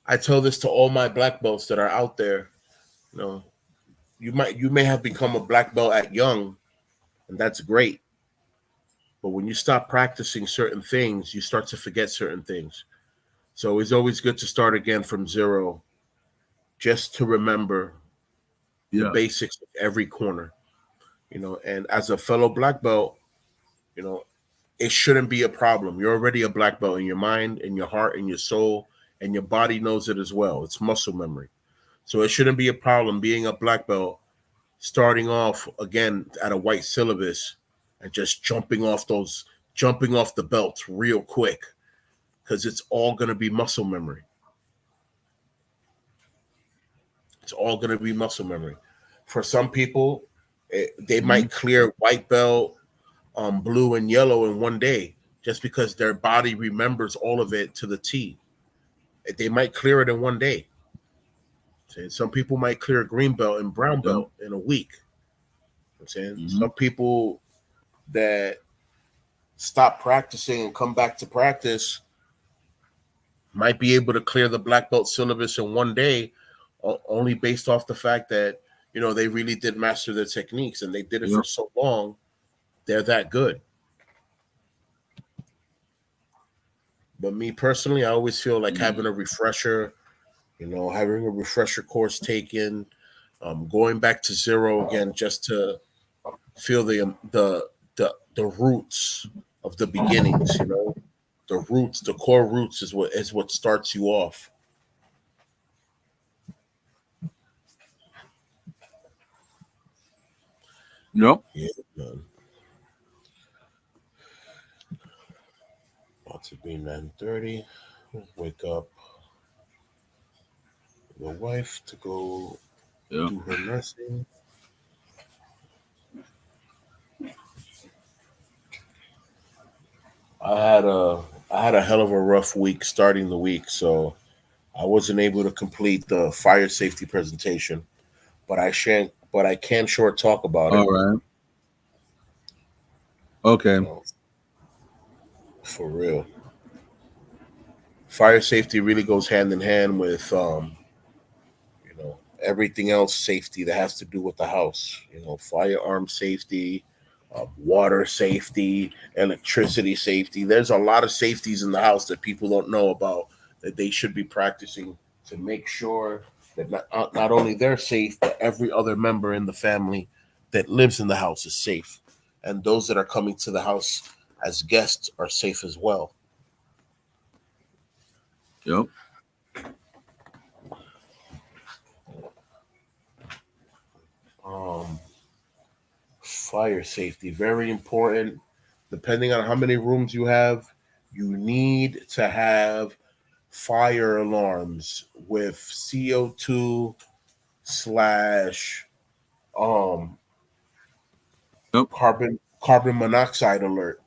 I tell this to all my black belts that are out there. You know, you may have become a black belt at young, and that's great. But when you stop practicing certain things, you start to forget certain things. So it's always good to start again from zero, just to remember the basics of every corner. And as a fellow black belt, you know, it shouldn't be a problem. You're already a black belt in your mind, in your heart, in your soul, and your body knows it as well. It's muscle memory. So it shouldn't be a problem being a black belt, starting off again at a white syllabus and just jumping off the belts real quick, because it's all going to be muscle memory. It's all going to be muscle memory. For some people, they might clear white belt, blue and yellow in one day, just because their body remembers all of it to the T. They might clear it in one day. Some people might clear green belt and brown belt in a week. I'm saying some people that stop practicing and come back to practice might be able to clear the black belt syllabus in one day, only based off the fact that they really did master their techniques, and they did it for so long. They're that good. But me personally, I always feel like having a refresher, having a refresher course taken, going back to zero again, just to feel the roots of the beginnings. The roots, the core roots is what starts you off. Yep. Yeah, man. About to be 9:30. Wake up the wife to go do her nursing. I had a hell of a rough week starting the week, so I wasn't able to complete the fire safety presentation, but I can short talk about it. All right. Okay. For real. Fire safety really goes hand in hand with everything else safety that has to do with the house. Firearm safety, water safety, electricity safety. There's a lot of safeties in the house that people don't know about, that they should be practicing to make sure that not only they're safe, but every other member in the family that lives in the house is safe. And those that are coming to the house as guests are safe as well. Yep. Fire safety, very important. Depending on how many rooms you have, you need to have fire alarms with CO2 slash carbon monoxide alert.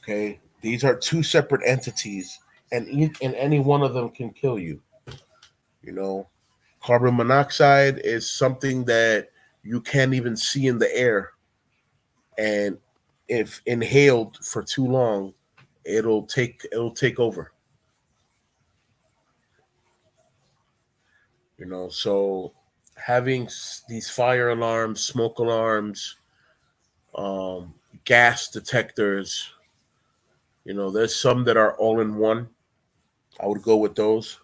Okay, these are two separate entities, and any one of them can kill you. Carbon monoxide is something that you can't even see in the air, and if inhaled for too long, it'll take over. So having these fire alarms, smoke alarms, gas detectors, there's some that are all in one. I would go with those.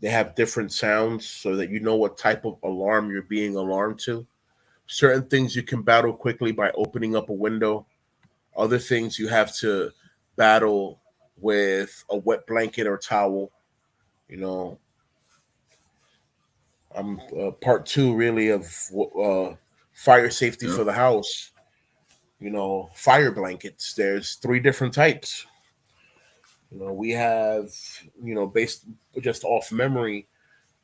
They have different sounds so that you know what type of alarm you're being alarmed to. Certain things you can battle quickly by opening up a window. Other things you have to battle with a wet blanket or towel. I'm part two really of fire safety for the house. Fire blankets. There's 3 different types. We have, based just off memory,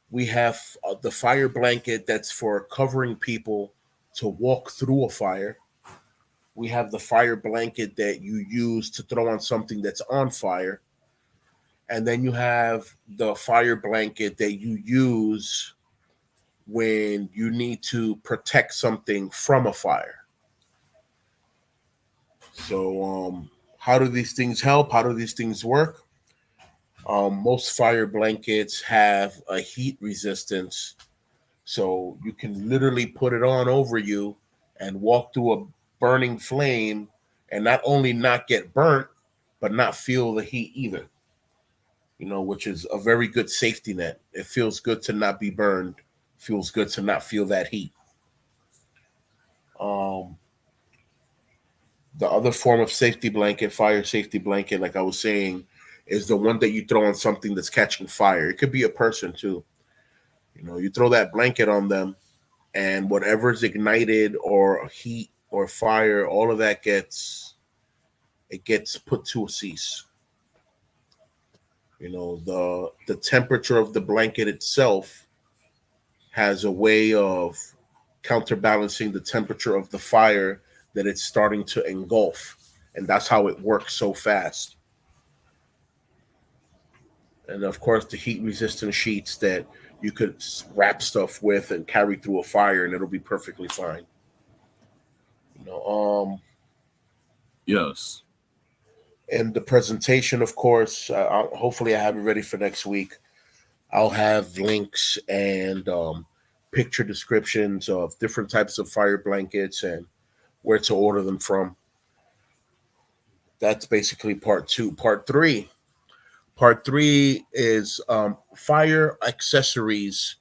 we have the fire blanket that's for covering people to walk through a fire. We have the fire blanket that you use to throw on something that's on fire. And then you have the fire blanket that you use when you need to protect something from a fire. So, how do these things help? How do these things work? Most fire blankets have a heat resistance, so you can literally put it on over you and walk through a burning flame and not only not get burnt, but not feel the heat either. Which is a very good safety net. It feels good to not be burned. Feels good to not feel that heat. Um, the other form of safety blanket, fire safety blanket, like I was saying, is the one that you throw on something that's catching fire. It could be a person too. You throw that blanket on them, and whatever's ignited or heat or fire, all of that gets put to a cease. The temperature of the blanket itself has a way of counterbalancing the temperature of the fire that it's starting to engulf, and that's how it works so fast. And of course, the heat resistant sheets that you could wrap stuff with and carry through a fire, and it'll be perfectly fine. You know, Yes. and the presentation, of course, hopefully I have it ready for next week. I'll have links and picture descriptions of different types of fire blankets and where to order them from. That's basically part two. Part three is fire accessories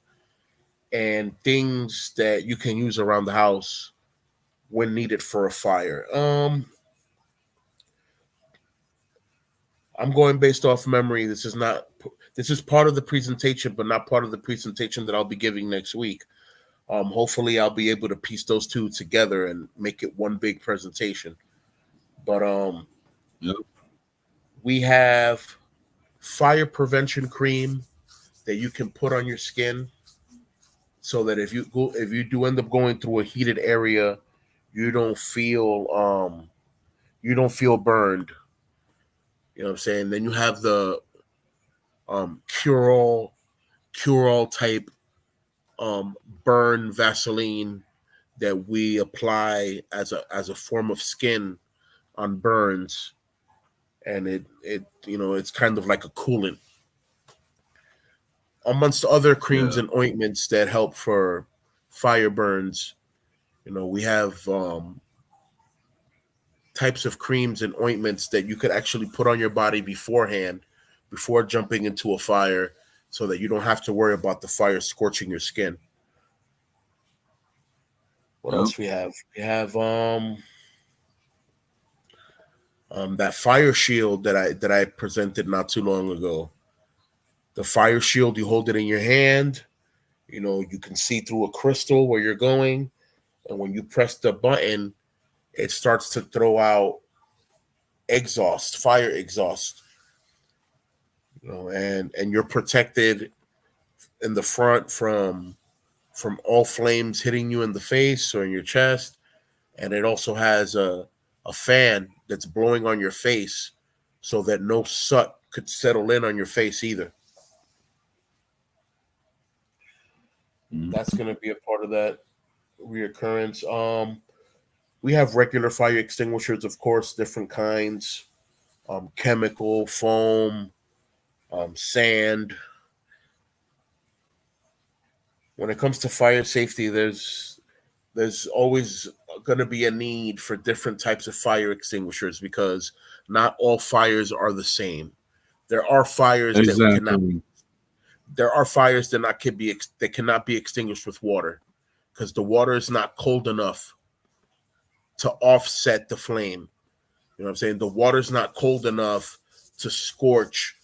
and things that you can use around the house when needed for a fire. I'm going based off memory. This is part of the presentation, but not part of the presentation that I'll be giving next week. Hopefully I'll be able to piece those two together and make it one big presentation. But Yep. we have fire prevention cream that you can put on your skin so that if you do end up going through a heated area, you don't feel burned. You know what I'm saying? Then you have the cure all type burn Vaseline that we apply as a form of skin on burns, and it it's kind of like a coolant, amongst other creams Yeah. and ointments that help for fire burns. We have types of creams and ointments that you could actually put on your body beforehand, before jumping into a fire, so that you don't have to worry about the fire scorching your skin. What Yep. else we have? We have that fire shield that I presented not too long ago. The fire shield, you hold it in your hand. You can see through a crystal where you're going, and when you press the button, it starts to throw out fire exhaust. And you're protected in the front from all flames hitting you in the face or in your chest. And it also has a fan that's blowing on your face so that no soot could settle in on your face either. Mhm. That's going to be a part of that reoccurrence. We have regular fire extinguishers, of course, different kinds, chemical, foam, sand. When it comes to fire safety, there's always going to be a need for different types of fire extinguishers, because not all fires are the same. There are fires Exactly. that cannot be extinguished with water, because the water is not cold enough to offset the flame. You know what I'm saying? The water's not cold enough to scorch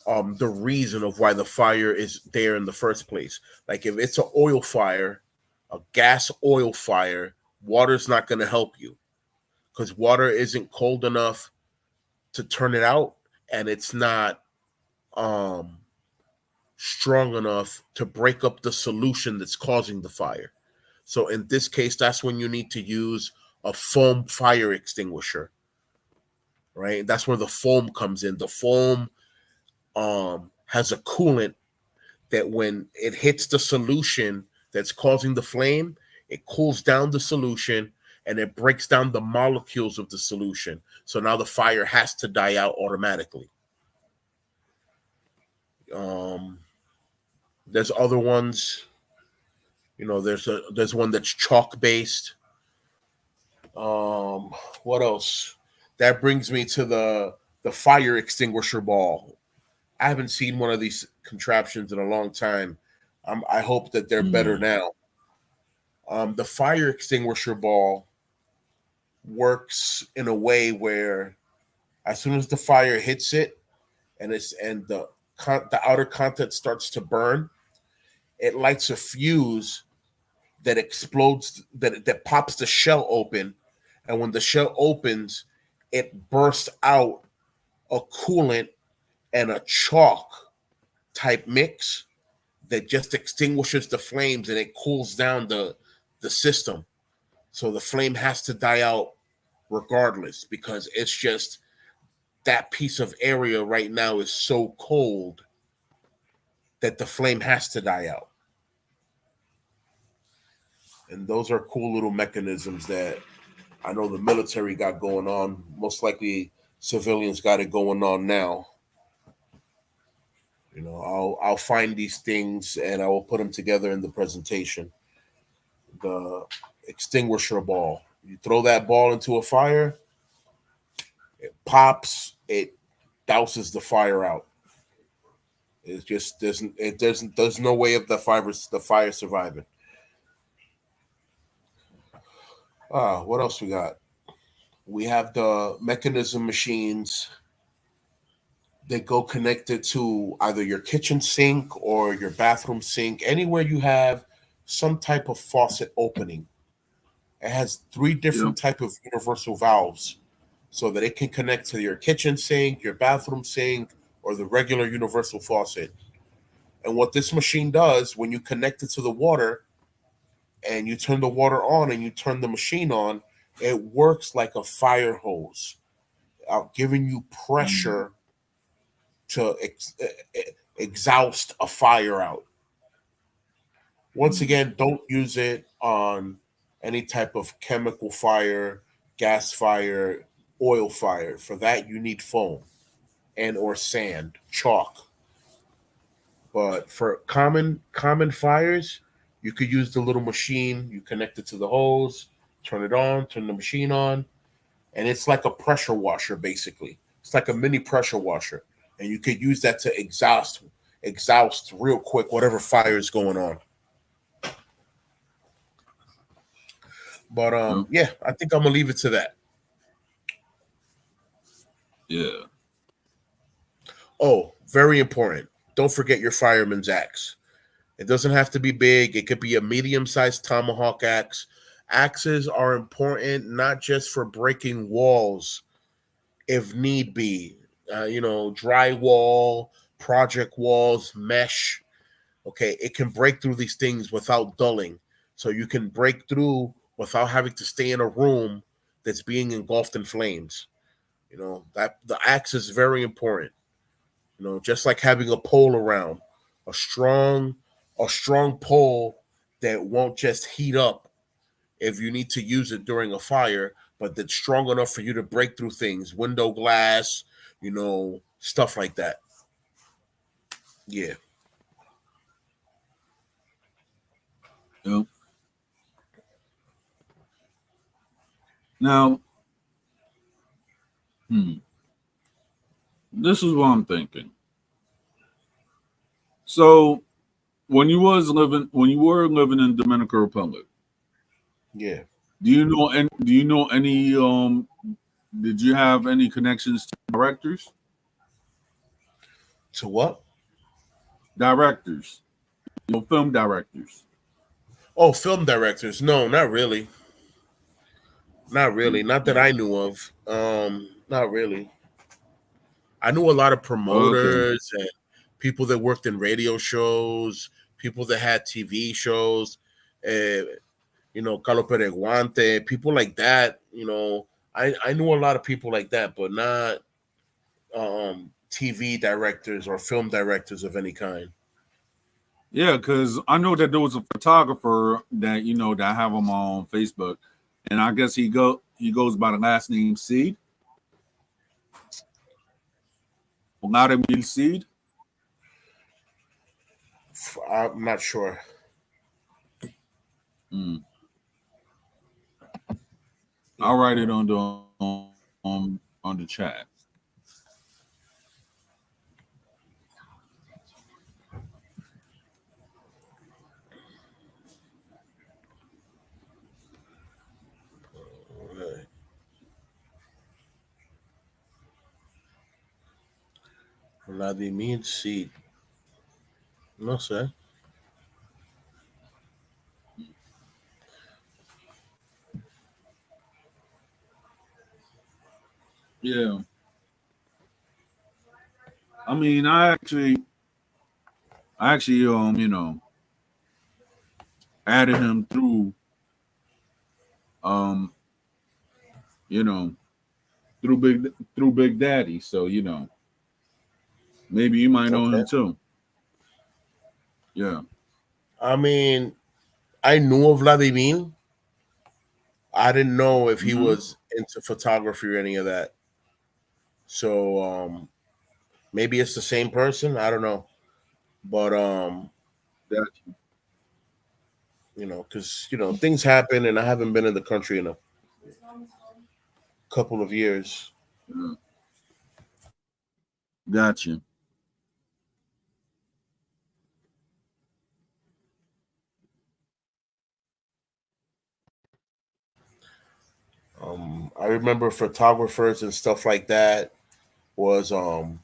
the reason of why the fire is there in the first place. Like if it's an oil fire, a gas oil fire, water's not going to help you, because water isn't cold enough to turn it out, and it's not strong enough to break up the solution that's causing the fire. So in this case, that's when you need to use a foam fire extinguisher, right? That's where the foam comes in. The foam has a coolant that when it hits the solution that's causing the flame, it cools down the solution, and it breaks down the molecules of the solution. So now the fire has to die out automatically. There's other ones. There's one that's chalk based. What else? That brings me to the fire extinguisher ball. I haven't seen one of these contraptions in a long time. I hope that they're better now. The fire extinguisher ball works in a way where, as soon as the fire hits it, and the outer content starts to burn, it lights a fuse that explodes, that pops the shell open, and when the shell opens, it bursts out a coolant and a chalk type mix that just extinguishes the flames, and it cools down the system. So the flame has to die out regardless, because it's just that piece of area right now is so cold that the flame has to die out. And those are cool little mechanisms that I know the military got going on. Most likely civilians got it going on now. I'll find these things and I will put them together in the presentation. The extinguisher ball. You throw that ball into a fire, it pops, it douses the fire out. It just there's no way of the fire surviving. What else we got? We have the mechanism machines that go connected to either your kitchen sink or your bathroom sink, anywhere you have some type of faucet opening. It has 3 different type of universal valves so that it can connect to your kitchen sink, your bathroom sink, or the regular universal faucet. And what this machine does, when you connect it to the water and you turn the water on and you turn the machine on, it works like a fire hose, giving you pressure to exhaust a fire out. Once again, don't use it on any type of chemical fire, gas fire, oil fire. For that, you need foam and or sand, chalk. But for common fires, you could use the little machine. You connect it to the hose, turn it on, turn the machine on, and it's like a pressure washer, basically. It's like a mini pressure washer. And you could use that to exhaust real quick whatever fire is going on. But yeah, I think I'm gonna leave it to that. Yeah. Oh, very important. Don't forget your fireman's axe. It doesn't have to be big. It could be a medium-sized tomahawk axe. Axes are important not just for breaking walls, if need be. Drywall, project walls, mesh. Okay, it can break through these things without dulling. So you can break through without having to stay in a room that's being engulfed in flames. That the axe is very important. Just like having a pole around, a strong pole that won't just heat up if you need to use it during a fire, but that's strong enough for you to break through things, window glass, stuff like that. Yeah. Yep. Now, this is what I'm thinking. So, when you were living in Dominican Republic, yeah. Do you know any? Did you have any connections to directors? To what? Directors, film directors. Oh, film directors? No, not really. Not really. Not that I knew of. Not really. I knew a lot of promoters and people that worked in radio shows, people that had TV shows. Carlos Pereguante, people like that. I knew a lot of people like that, but not TV directors or film directors of any kind. Yeah, because I know that there was a photographer that that I have him on Facebook, and I guess he goes by the last name Seed. Vladimir Seed. I'm not sure. I'll write it on the chat. Right. Vladimir Seed. No sé. Yeah. I mean, I actually added him through you know, through Big Daddy. So, maybe you might know Okay. him too. Yeah. I mean, I knew of Vladimir. I didn't know if he Mm-hmm. was into photography or any of that. So maybe it's the same person. I don't know. But Gotcha. because things happen, and I haven't been in the country in a couple of years. Yeah. Gotcha. I remember photographers and stuff like that was Foto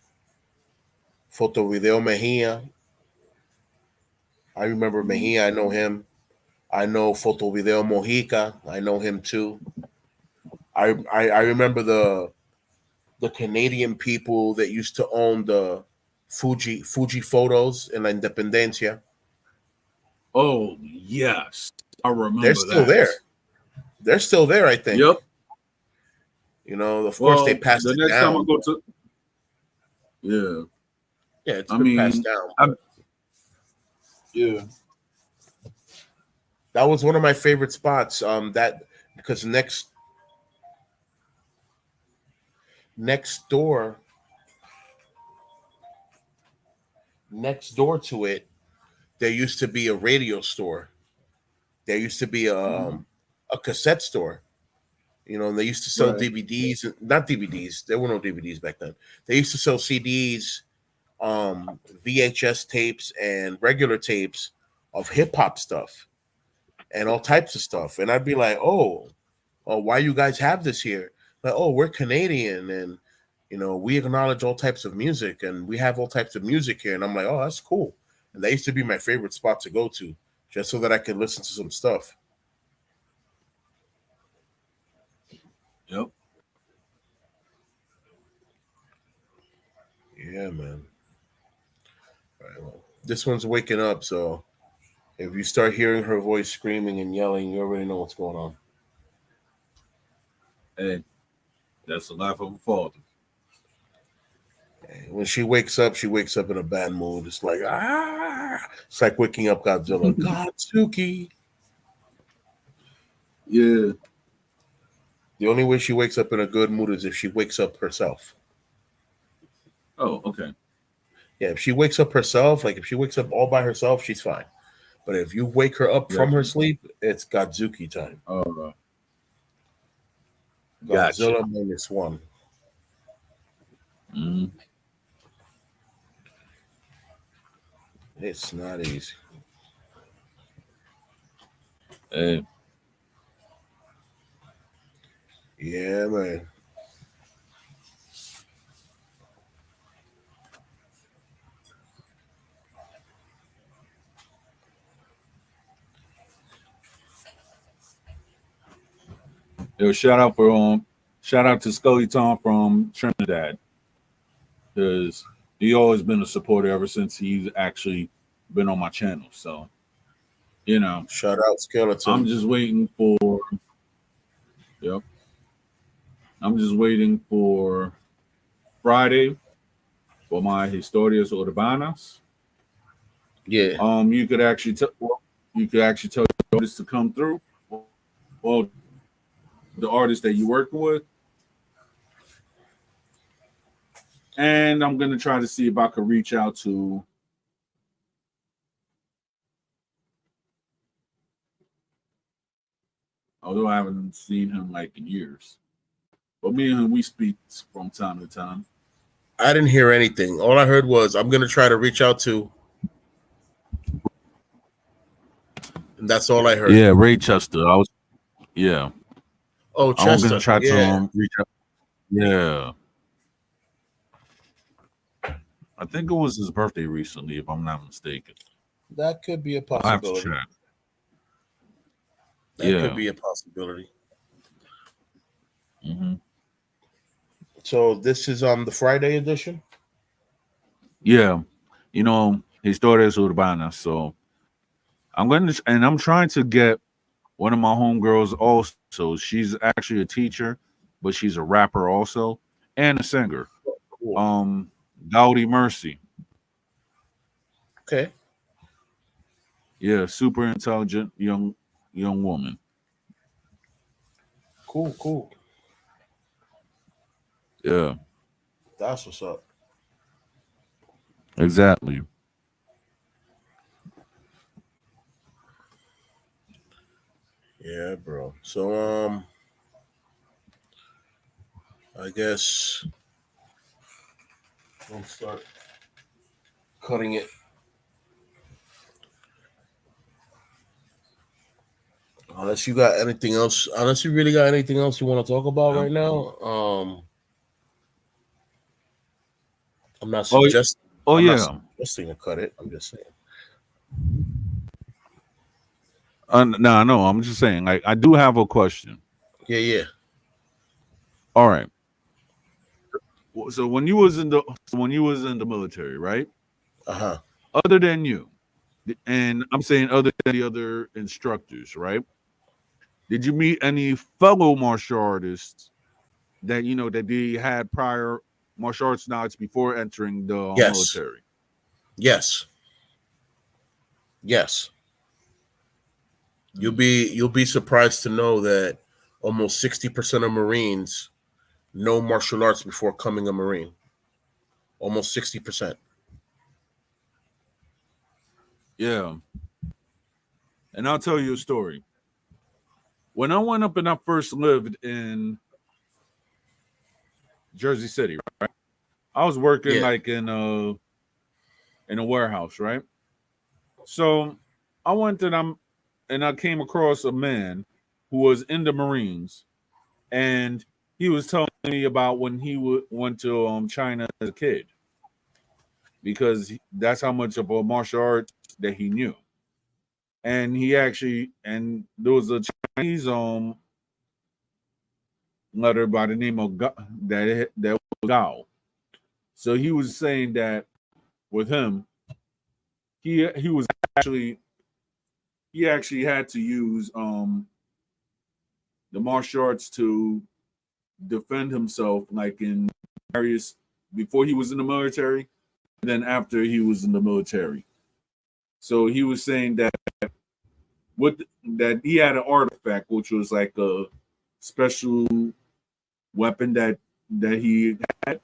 Video Mejia. I remember Mejia. I know him. I know Foto Video Mojica. I know him too. I remember the Canadian people that used to own the Fuji photos in La Independencia. Oh yes, I They're remember still that. there. They're still there, I think. Yep. Of course they Well, passed the it next time I down. go to, yeah, Yeah, it's I been passed mean, down. yeah, That was one of my favorite spots. That because next door to it, there used to be a radio store. There used to be a cassette store. And they used to sell right. DVDs, not DVDs. There were no DVDs back then. They used to sell CDs, VHS tapes, and regular tapes of hip hop stuff and all types of stuff. And I'd be like, oh, why you guys have this here? Like, oh, we're Canadian, and we acknowledge all types of music, and we have all types of music here. And I'm like, oh, that's cool. And that used to be my favorite spot to go to, just so that I could listen to some stuff. Yep. Yeah, man. All right, well, this one's waking up, so if you start hearing her voice screaming and yelling, you already know what's going on. Hey, that's the life of a father. When she wakes up in a bad mood. It's like, it's like waking up Godzilla. Godzuki. Yeah. The only way she wakes up in a good mood is if she wakes up herself. Oh, okay. Yeah, if she wakes up herself, like if she wakes up all by herself, she's fine. But if you wake her up from her sleep, it's Godzuki time. Gotcha. Godzilla -1. Mm. It's not easy. Hey. Yeah, man. Yo, shout out to Scully Tom from Trinidad, because he always been a supporter ever since he's actually been on my channel. So, Shout out Skeleton. I'm just waiting for. Yep. I'm just waiting for Friday for my Historias Urbanas. Yeah. You could actually tell this to come through. Well, the artist that you're working with. And I'm gonna try to see if I could reach out to although I haven't seen him like in years. But me and him we speak from time to time. I didn't hear anything. All I heard was I'm gonna try to reach out to, and that's all I heard. Yeah, Ray Chester. Yeah. Oh, I'm gonna Chester. try to Yeah, reach out. Yeah. I think it was his birthday recently, if I'm not mistaken. that could be a I have to possibility. check. That could Yeah. be a possibility. Hmm. So this is on the Friday edition. Yeah. His daughter is Urbana, so I'm trying to get one of my homegirls also. She's actually a teacher, but she's a rapper also and a singer. Cool. Gaudi Mercy. Okay. Yeah, super intelligent young woman. Cool. Yeah, That's what's up. exactly. Yeah, bro. So I guess we'll start cutting it. Unless you got anything else, unless you really got anything else you want to talk about right now, I'm not Oh, suggesting. oh I'm not yeah. suggesting to cut it. I'm just saying. No, I'm just saying. Like, I do have a question. Yeah. All right. So when you was in the military, right? Uh-huh. Other than you, and I'm saying other than the other instructors, right? Did you meet any fellow martial artists that that they had prior martial arts knowledge before entering the Yes. military? Yes. You'll be surprised to know that almost 60% of Marines know martial arts before coming a Marine. Almost 60%. Yeah. And I'll tell you a story. When I went up and I first lived in Jersey City, right? I was working like in a warehouse, right? So I went and I came across a man who was in the Marines, and he was telling me about when he went to China as a kid, because that's how much of a martial art that he knew. And there was a Chinese letter by the name of that was Gao. So he was saying that with him, he was actually he actually had to use the martial arts to defend himself, like in various before he was in the military, and then after he was in the military. So he was saying that that he had an artifact, which was like a special weapon that he had,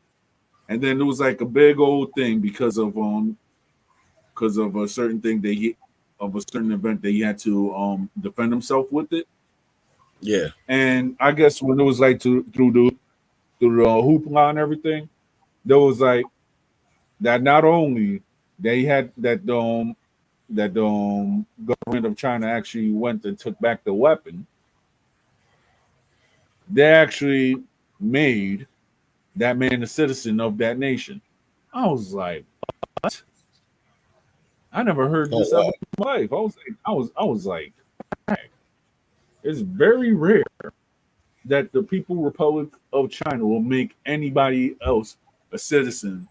and then it was like a big old thing because of a certain thing of a certain event that he had to defend himself with it. Yeah. And I guess when it was like through the hoopla and everything, there was like that not only they had that the government of China actually went and took back the weapon, they actually made that man a citizen of that nation. I was like, what? I never heard Oh, this wow. ever in my life. I was like, dang. It's very rare that the People Republic of China will make anybody else a citizen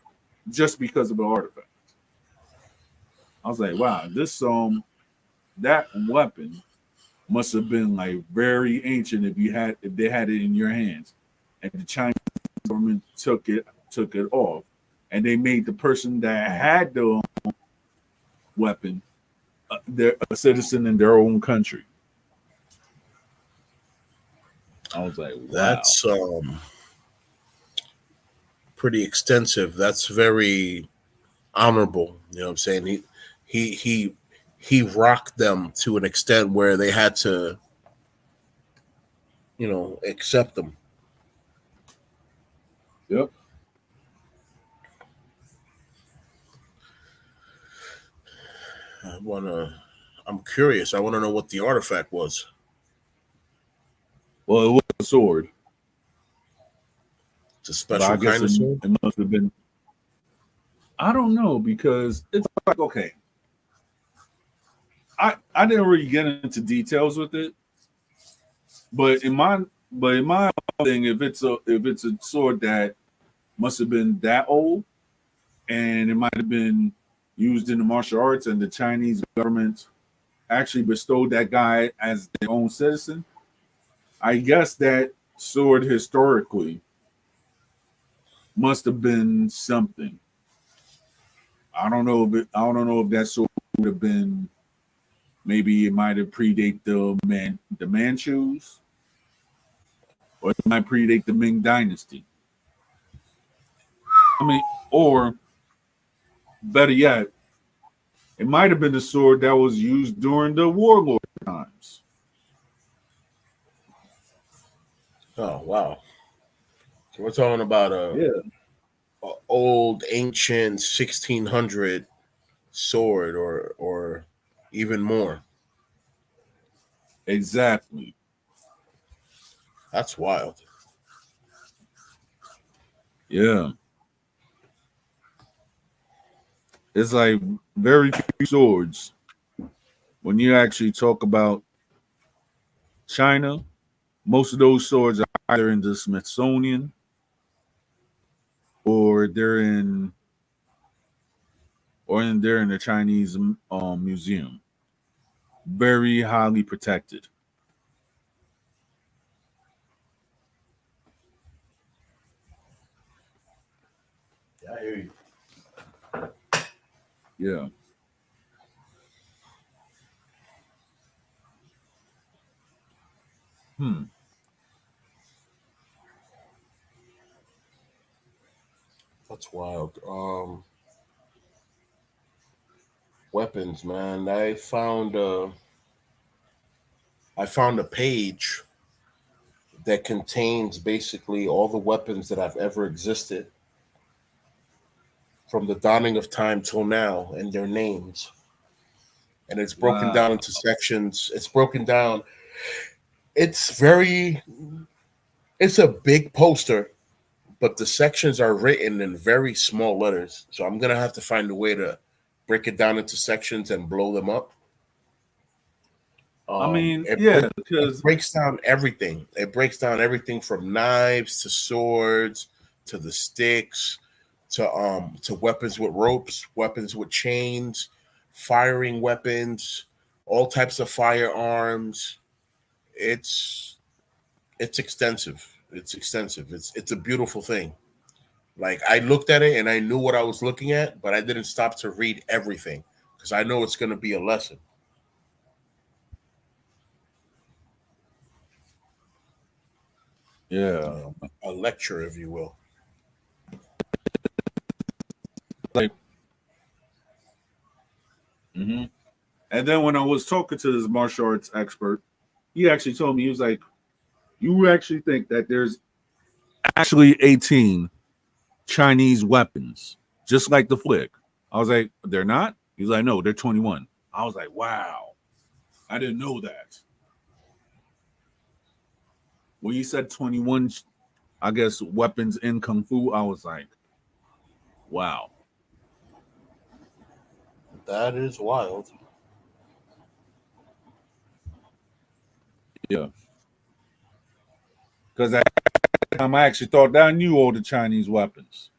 just because of an artifact. I was like, wow, that weapon must have been like very ancient if they had it in your hands, and the Chinese government took it off, and they made the person that had the weapon a citizen in their own country. I was like, wow. That's pretty extensive. That's very honorable. You know what I'm saying? He he he rocked them to an extent where they had to, accept them. Yep. I wanna. I'm curious. I want to know what the artifact was. Well, it was a sword, It's a but I special guess kind of sword. it must have been. I don't know because it's like okay. I didn't really get into details with it, but in my thing, if it's a sword that must have been that old, and it might have been used in the martial arts, and the Chinese government actually bestowed that guy as their own citizen. I guess that sword historically must have been something. I don't know if that sword would have been maybe it might have predate the Manchus or it might predate the Ming Dynasty. I mean, or better yet, it might have been the sword that was used during the warlord times. Oh wow! So we're talking about Yeah, a old ancient 1600 sword, or even more. exactly. That's wild. Yeah, it's like very few swords. When you actually talk about China, most of those swords are either in the Smithsonian or they're in the Chinese museum. Very highly protected. Yeah, I hear you. Yeah. Hmm. That's wild. Weapons, man. I found a page that contains basically all the weapons that have ever existed from the dawning of time till now and their names. And it's broken down Wow. into sections. It's broken down. It's very it's a big poster, but the sections are written in very small letters. So I'm gonna have to find a way to break it down into sections and blow them up. I mean, It yeah, it because breaks down everything. It breaks down everything from knives to swords to the sticks to weapons with ropes, weapons with chains, firing weapons, all types of firearms. It's it's extensive. It's extensive. It's a beautiful thing. Like I looked at it and I knew what I was looking at, but I didn't stop to read everything because I know it's going to be a lesson, yeah, a lecture, if you will. like, hmm and then when I was talking to this martial arts expert, he actually told me he was like, "You actually think that there's actually 18 Chinese weapons, just like the flick?" I was like, "They're not." He's like, "No, they're 21." I was like, "Wow, I didn't know that." When you said 21, I guess weapons in kung fu, I was like, "Wow." That is wild. Yeah, because at the time I actually thought that I knew all the Chinese weapons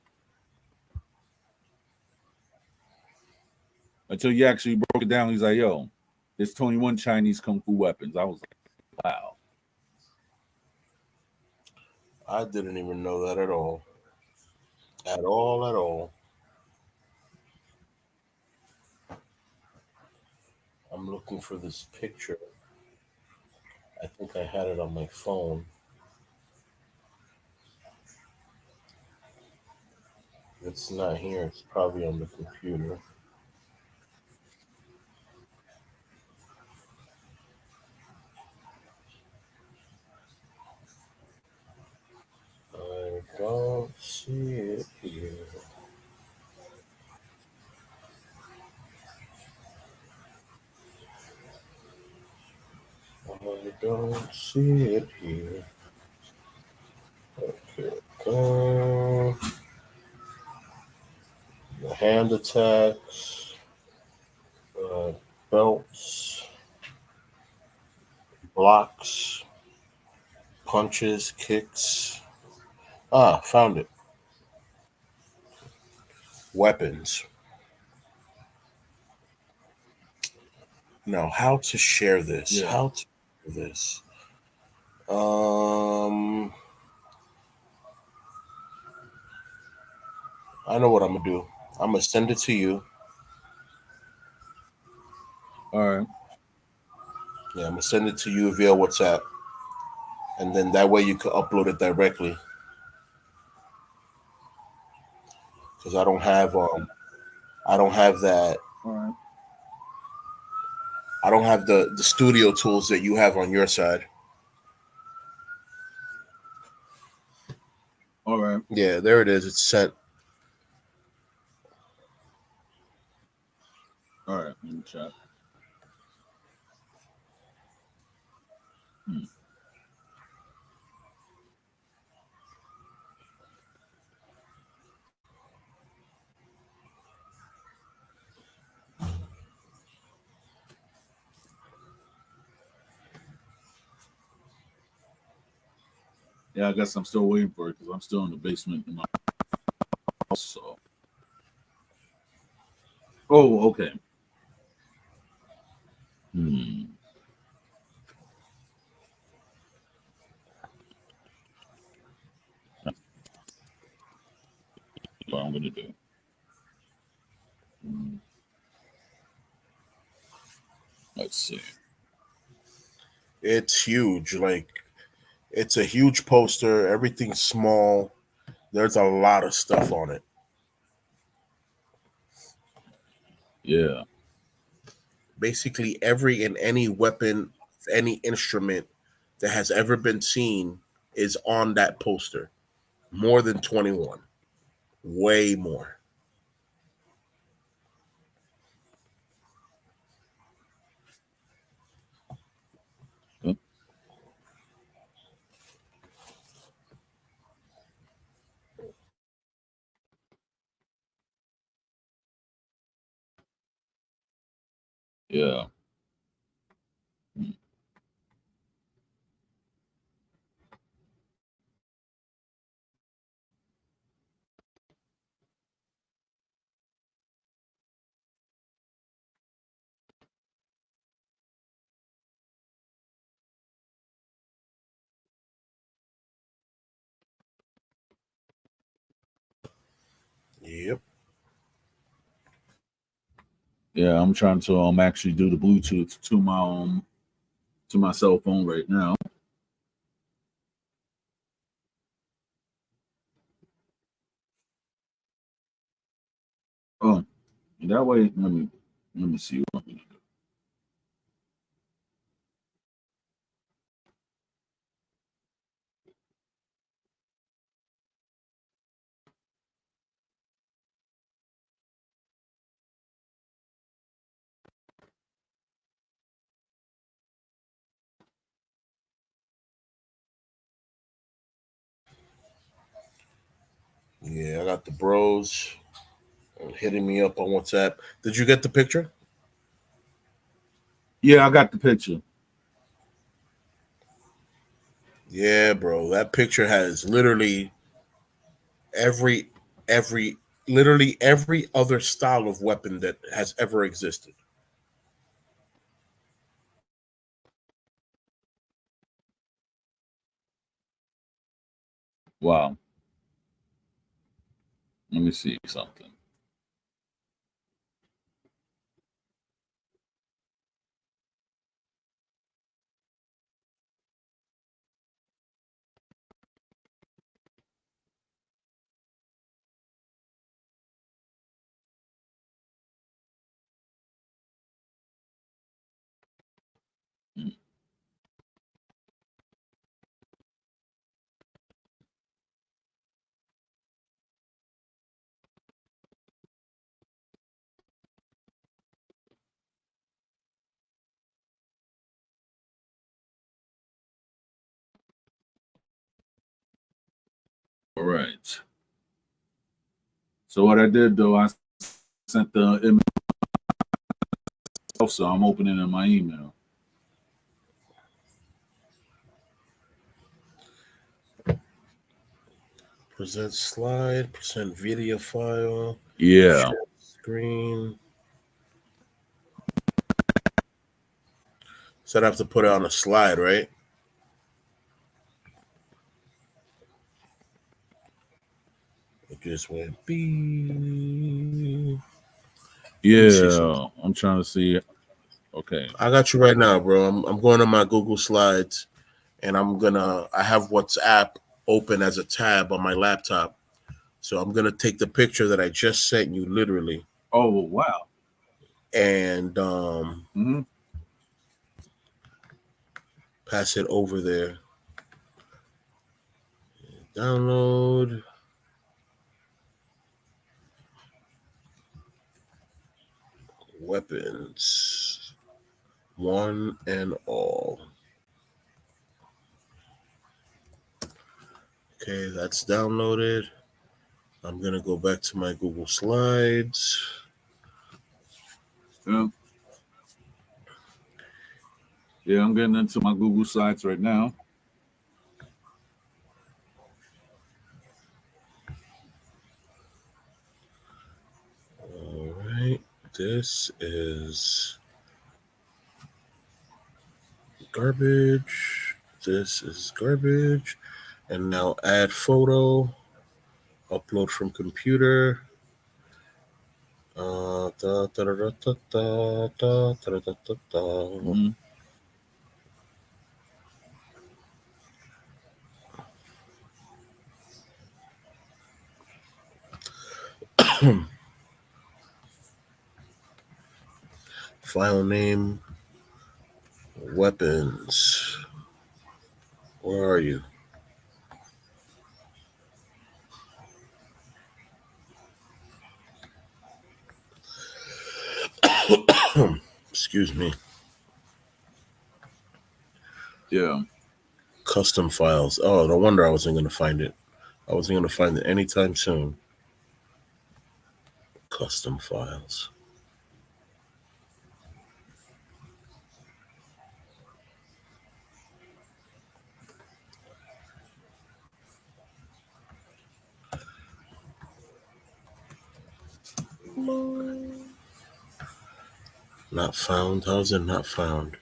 until you actually broke it down. He's like, "Yo, there's 21 Chinese kung fu weapons." I was like, "Wow." I didn't even know that at all. At all, at all. I'm looking for this picture. I think I had it on my phone. It's not here. It's probably on the computer. I don't see it here. I don't see it here. Okay. The hand attacks, uh, belts, blocks, punches, kicks. Ah, found it. Weapons. Now, how to share this? Yeah. How to share this? Um, I know what I'm gonna do. I'm gonna send it to you. All right. Yeah, I'm gonna send it to you via WhatsApp, and then that way you can upload it directly. Because I don't have that. All right. I don't have the studio tools that you have on your side. All right. Yeah, there it is. It's sent. All right. Let me check. Hmm. Yeah, I guess I'm still waiting for it because I'm still in the basement in my house. So. Oh, okay. Hmm. That's what I'm gonna do. Hmm. Let's see. It's huge. Like it's a huge poster. Everything's small. There's a lot of stuff on it. Yeah. Basically, every and any weapon, any instrument that has ever been seen is on that poster. More than 21. Way more. Yep. Yeah. Hmm. Yep. Yeah. I'm trying to actually do the Bluetooth to my cell phone right now. Oh, that way. Let me see what I'm gonna do. Yeah, I got the bros hitting me up on WhatsApp. Did you get the picture? Yeah, I got the picture. Yeah, bro. That picture has every every literally every other style of weapon that has ever existed. Wow. Let me see something. right. So what I did though, I sent the image, so I'm opening in my email. Present slide, present video file, Yeah. share screen. So I'd have to put it on a slide, right? It just went beep. Yeah. I'm trying to see. Okay. I got you right now, bro. I'm going to my Google Slides, and I have WhatsApp open as a tab on my laptop. So I'm gonna take the picture that I just sent you, literally, Oh wow. and Mm-hmm. pass it over there. Download. Weapons. One and all. Okay, that's downloaded. I'm gonna go back to my Google Slides. Yeah. Yeah, I'm getting into my Google Sites right now. All right, this is garbage. This is garbage. And now add photo. Upload from computer. Mm-hmm. File name, weapons. Where are you? Excuse me. Yeah. Custom files. Oh, no wonder I wasn't going to find it. I wasn't going to find it anytime soon. Custom files. Not found. How is it not found?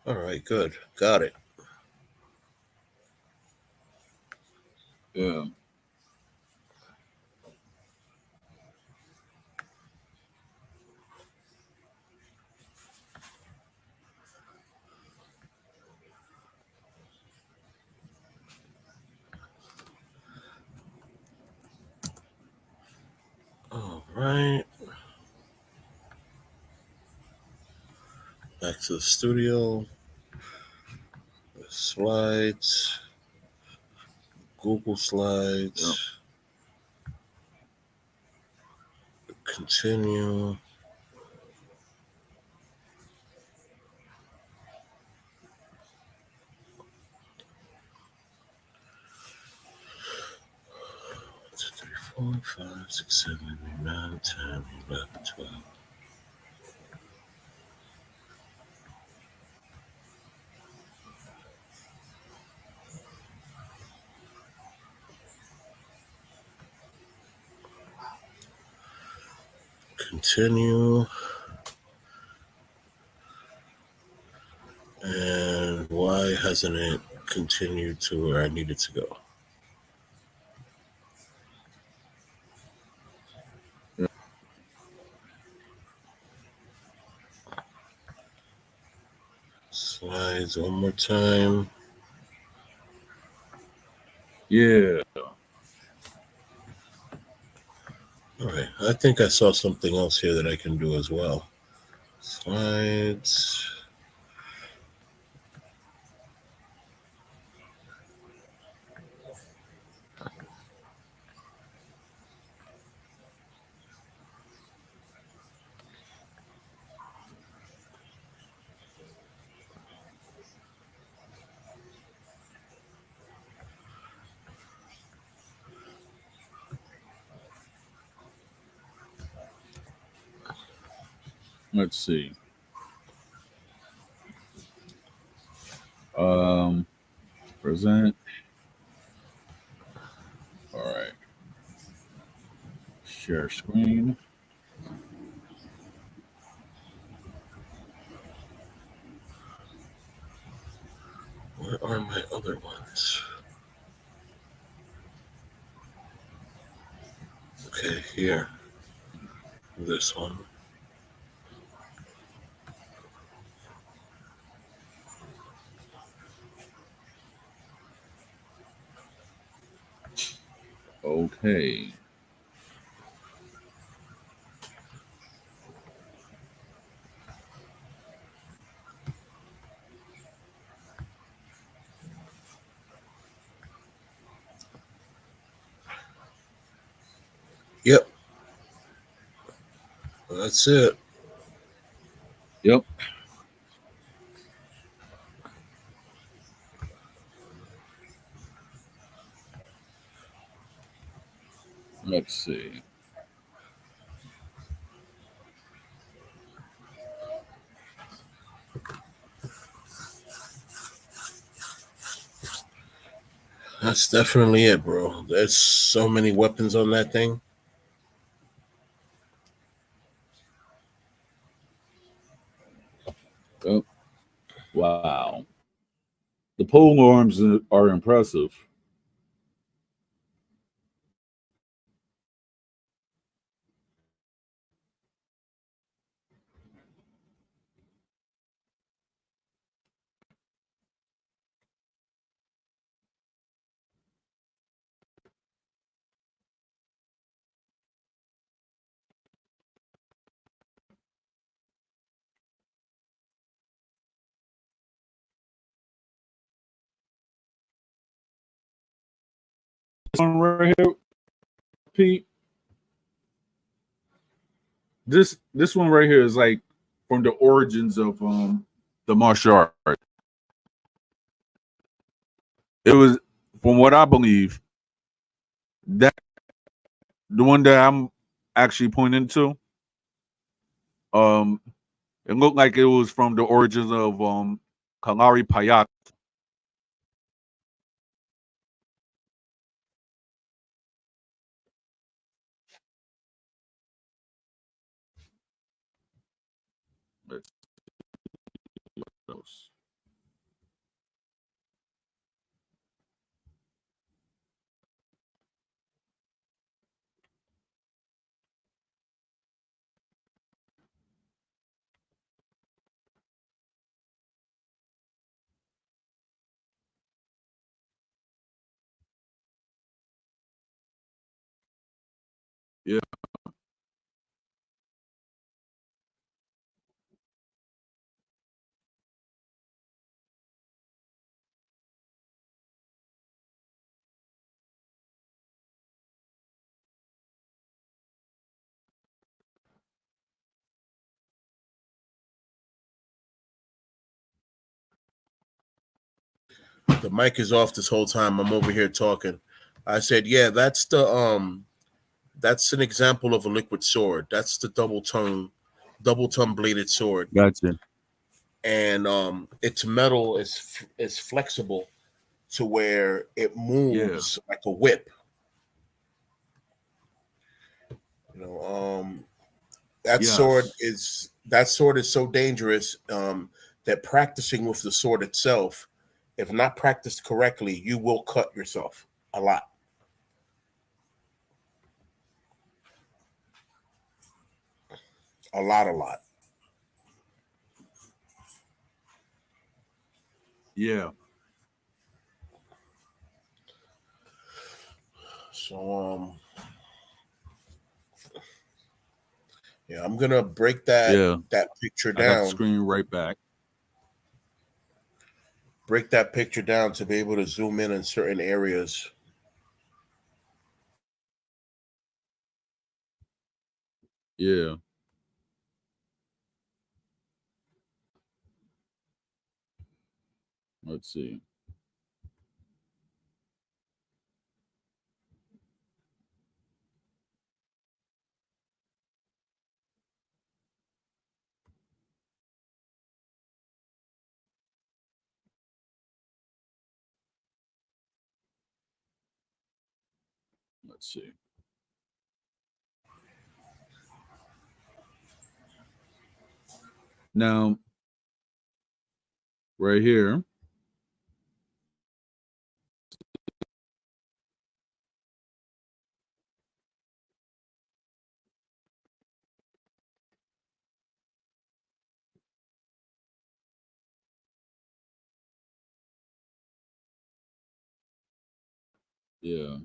All right, good. Got it. Yeah. All right. Back to the studio. Slides. Google Slides. Yep. Continue. Two, 3, 4, 5, 6, 7, 8, 9, 10, 11, 12. Continue. And why hasn't it continued to where I need it to go? Slides one more time. Yeah. All right. I think I saw something else here that I can do as well. Slides. Let's see. Um, present. All right. Share screen. Where are my other ones? Okay, here. This one. Okay. Yep, that's it. Yep. Let's see. That's definitely it, bro. There's so many weapons on that thing. Yep. Wow. The pole arms are impressive. This one right here, Pete. This one right here is like from the origins of the martial art. It was, from what I believe, that the one that I'm actually pointing to. Um, it looked like it was from the origins of Kalari Payat. Let's see what else. Yeah, The mic is off this whole time. I'm over here talking. I said, yeah, that's an example of a liquid sword. That's the double tongue bladed sword, gotcha. and its metal is flexible to where it Yeah. moves like a whip. You know, Yes. that sword is so dangerous that practicing with the sword itself, if not practiced correctly, you will cut yourself a lot. A lot. Yeah. So yeah, I'm gonna break Yeah. that picture I got the down, screen right back. to be able to zoom in certain areas. Yeah. Let's see. Let's see. Now, right here. Yeah.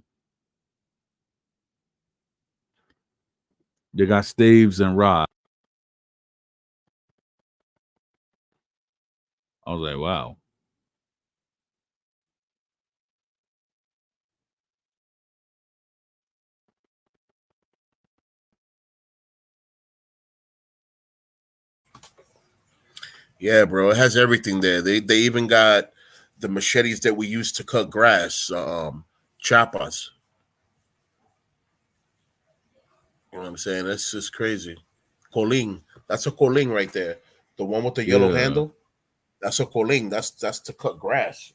They got staves and rods. I was like, wow. Yeah, bro, it has everything there. They even got the machetes that we use to cut grass, chapas. You know what I'm saying? That's just crazy. Coling, that's a coling right there. The one with the yellow Yeah. handle, that's a coling. That's to cut grass.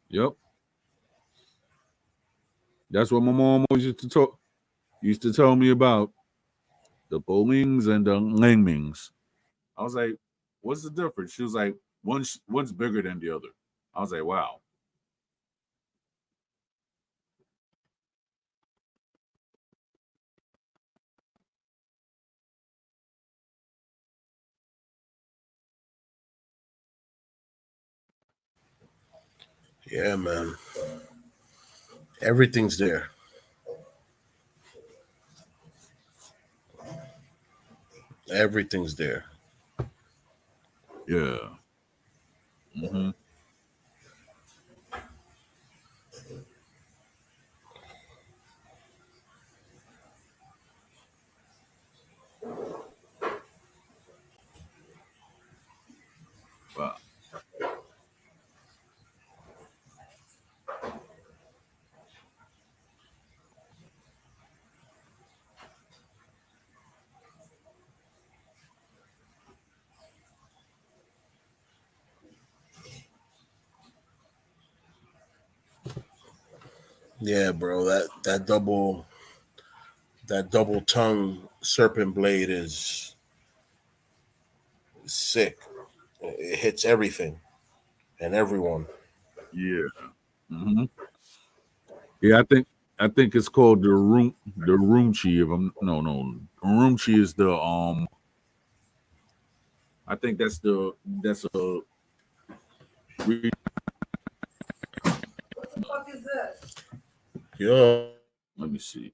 Yep. That's what my mom always used to tell me about the Polings and the Langmings. I was like, what's the difference? She was like, one's bigger than the other. I was like, wow. Yeah, man. Everything's there. Everything's there. Yeah. Mm-hmm. Wow. Yeah, bro. That double tongue serpent blade is sick. It hits everything and everyone. Yeah. Mm-hmm. Yeah, I think it's called the Roomchi. If I'm no Roomchi is the I think that's a What is this? Yeah. let me see.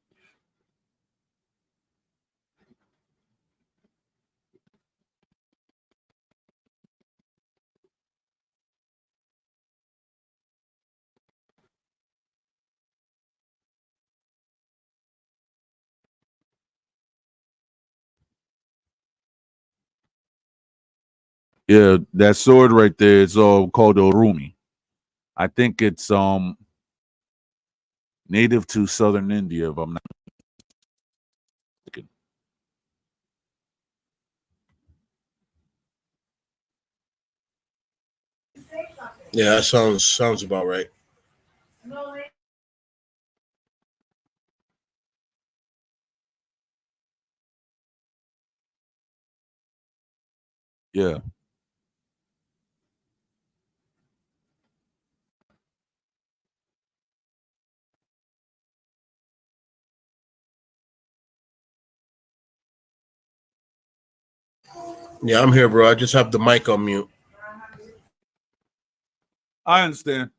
Yeah, that sword right there is all called a Rumi. I think it's native to southern India, if I'm not mistaken. Yeah, that sounds about right. Yeah. Yeah, I'm here, bro. I just have the mic on mute. I understand.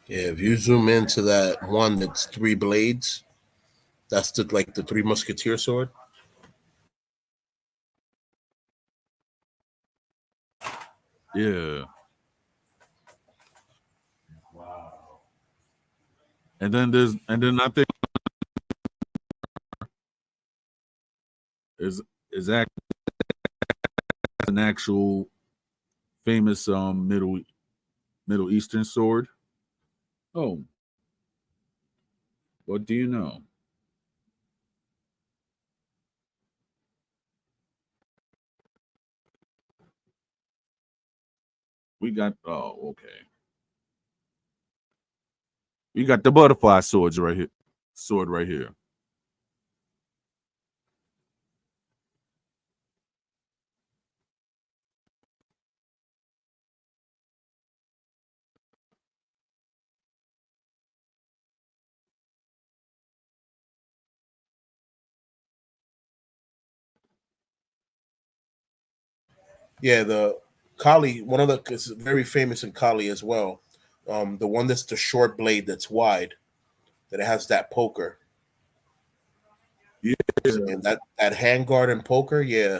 Yeah, if you zoom into that one that's three blades, that's the Three Musketeer sword. Yeah. Wow. And then I think is exactly an actual famous Middle Eastern sword? Oh, what do you know? We got okay. We got the butterfly swords right here. Sword right here. Yeah, the Kali, one of the is very famous in Kali as well. The one that's the short blade that's wide, that it has that poker. Yeah. And that handguard and poker, yeah,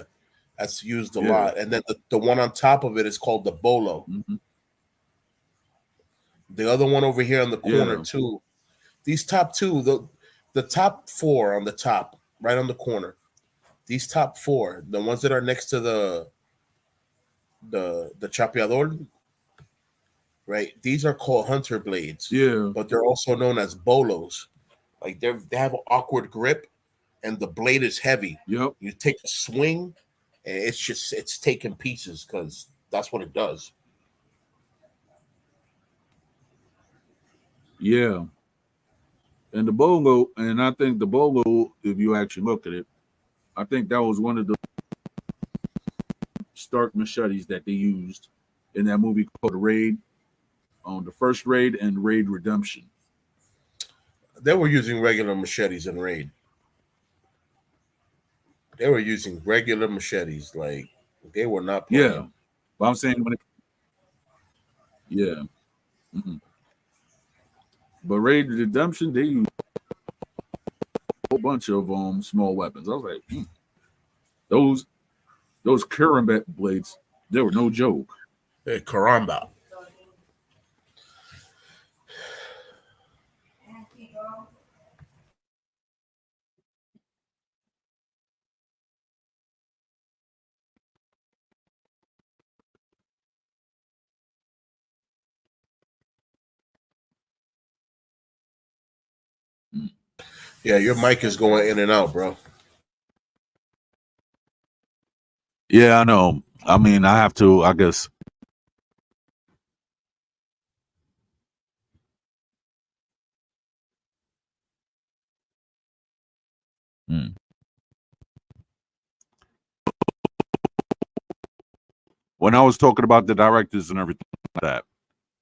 that's used a Yeah. lot. And then the one on top of it is called the bolo. Mm-hmm. The other one over here on the corner Yeah. too. These top two, the top four on the top, right on the corner. These top four, the ones that are next to the chapeador, right? These are called hunter blades, Yeah. but they're also known as bolos. Like they have an awkward grip, and the blade is heavy. Yep. You take a swing, and it's taking pieces because that's what it does. Yeah. And the bolo, and I think the bolo, if you actually look at it, I think that was one of the Stark machetes that they used in that movie called Raid, on the first Raid and Raid Redemption. They were using regular machetes in Raid. They were using regular machetes, like they were not Yeah. playing. But I'm saying yeah. Mm-hmm. But Raid Redemption, they used a whole bunch of small weapons. I was like, those Karambit blades, they were no joke. Hey, caramba. Mm. Yeah, your mic is going in and out, bro. Yeah, I know. I mean, I have to, I guess. Mm. When I was talking about the directors and everything like that,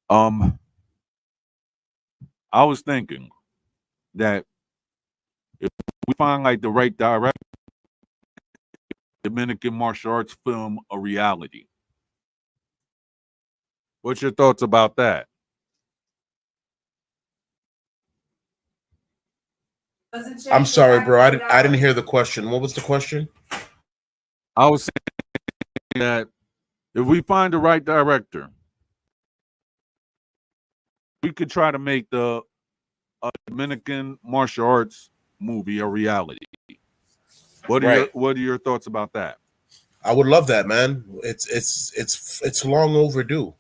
I was thinking that if we find like the right director, Dominican martial arts film a reality. What's your thoughts about that? I'm sorry, bro. I didn't hear the question. What was the question? I was saying that if we find the right director, we could try to make the Dominican martial arts movie a reality. Right. What are your thoughts about that? I would love that, man. It's long overdue.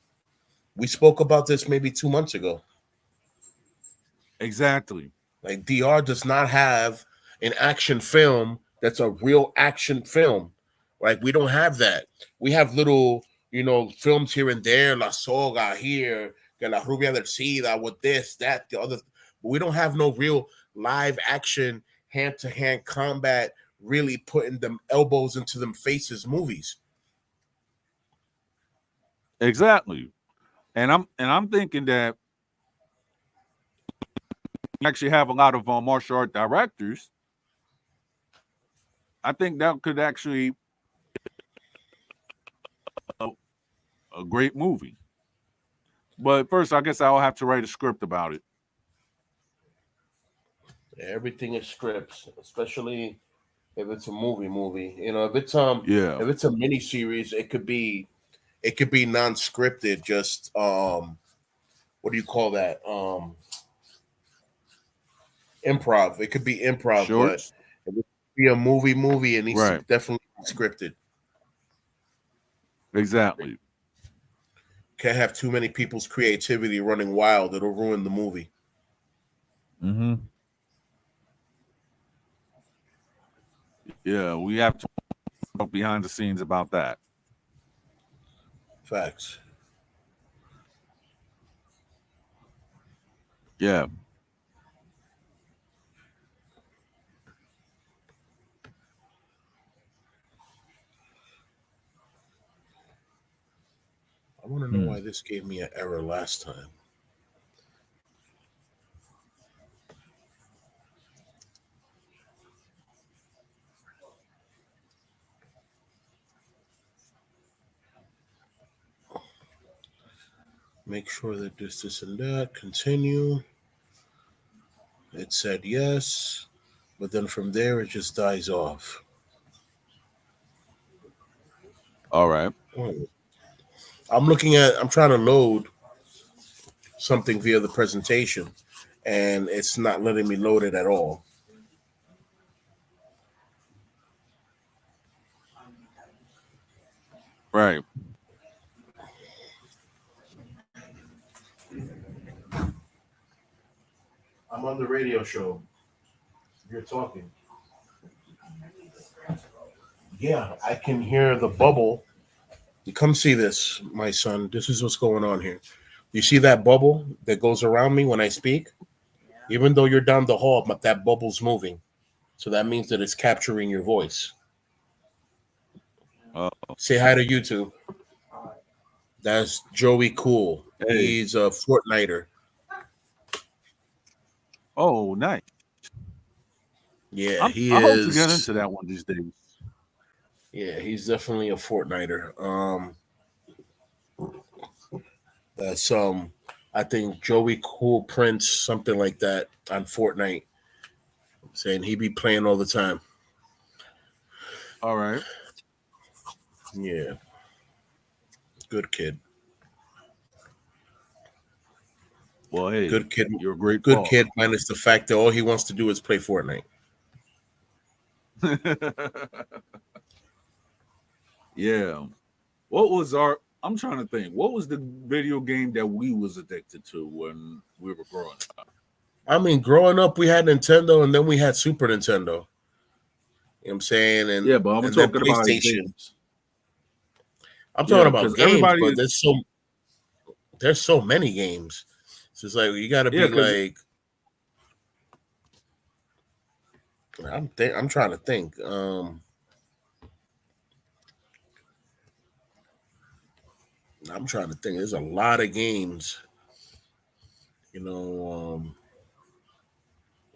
We spoke about this maybe 2 months ago. Exactly. Like DR does not have an action film that's a real action film. Like we don't have that. We have little, films here and there, La Soga here, que La Rubia del Sida with this, that, the other. But we don't have no real live action, hand to hand combat, really putting them elbows into them faces movies. Exactly. And I'm thinking that we actually have a lot of martial art directors. I think that could actually a, a great movie. But first, I guess I'll have to write a script about it. Everything is scripts, especially if it's a movie. If it's Yeah. if it's a mini series, it could be non-scripted, just what do you call that? Improv. It could be improv, but Shorts. if it be a movie, it needs to Right. definitely be scripted. Exactly. Can't have too many people's creativity running wild. It'll ruin the movie. Mm-hmm. Yeah, we have to talk behind the scenes about that. Facts. Yeah. I want to know why this gave me an error last time. Make sure that this, and that. Continue. It said yes, but then from there it just dies off. All right. I'm trying to load something via the presentation, and it's not letting me load it at all. Right. I'm on the radio show. You're talking. Yeah, I can hear the bubble. You come see this, my son. This is what's going on here. You see that bubble that goes around me when I speak? Even though you're down the hall, but that bubble's moving. So that means that it's capturing your voice. Uh, Say hi to YouTube. That's Joey Cool. hey. He's a Fortniter. Oh, nice. Yeah, he I hope to get is. into that one these days. Yeah, he's definitely a Fortniter. That's I think Joey Cool Prince, something like that, on Fortnite. Saying he be playing all the time. All right. Yeah, good kid. Well, hey, Good kid. you're a great Good father. kid. Minus the fact that all he wants to do is play Fortnite. Yeah. What was our? I'm trying to think. What was the video game that we was addicted to when we were growing up? I mean, growing up, we had Nintendo, and then we had Super Nintendo. You know what I'm saying? Yeah, but I'm And then talking about like PlayStation. games. I'm Yeah, talking because about games, everybody. but there's so many games. So it's like you got to Yeah, be because like. I'm trying to think. I'm trying to think. There's a lot of games, you know,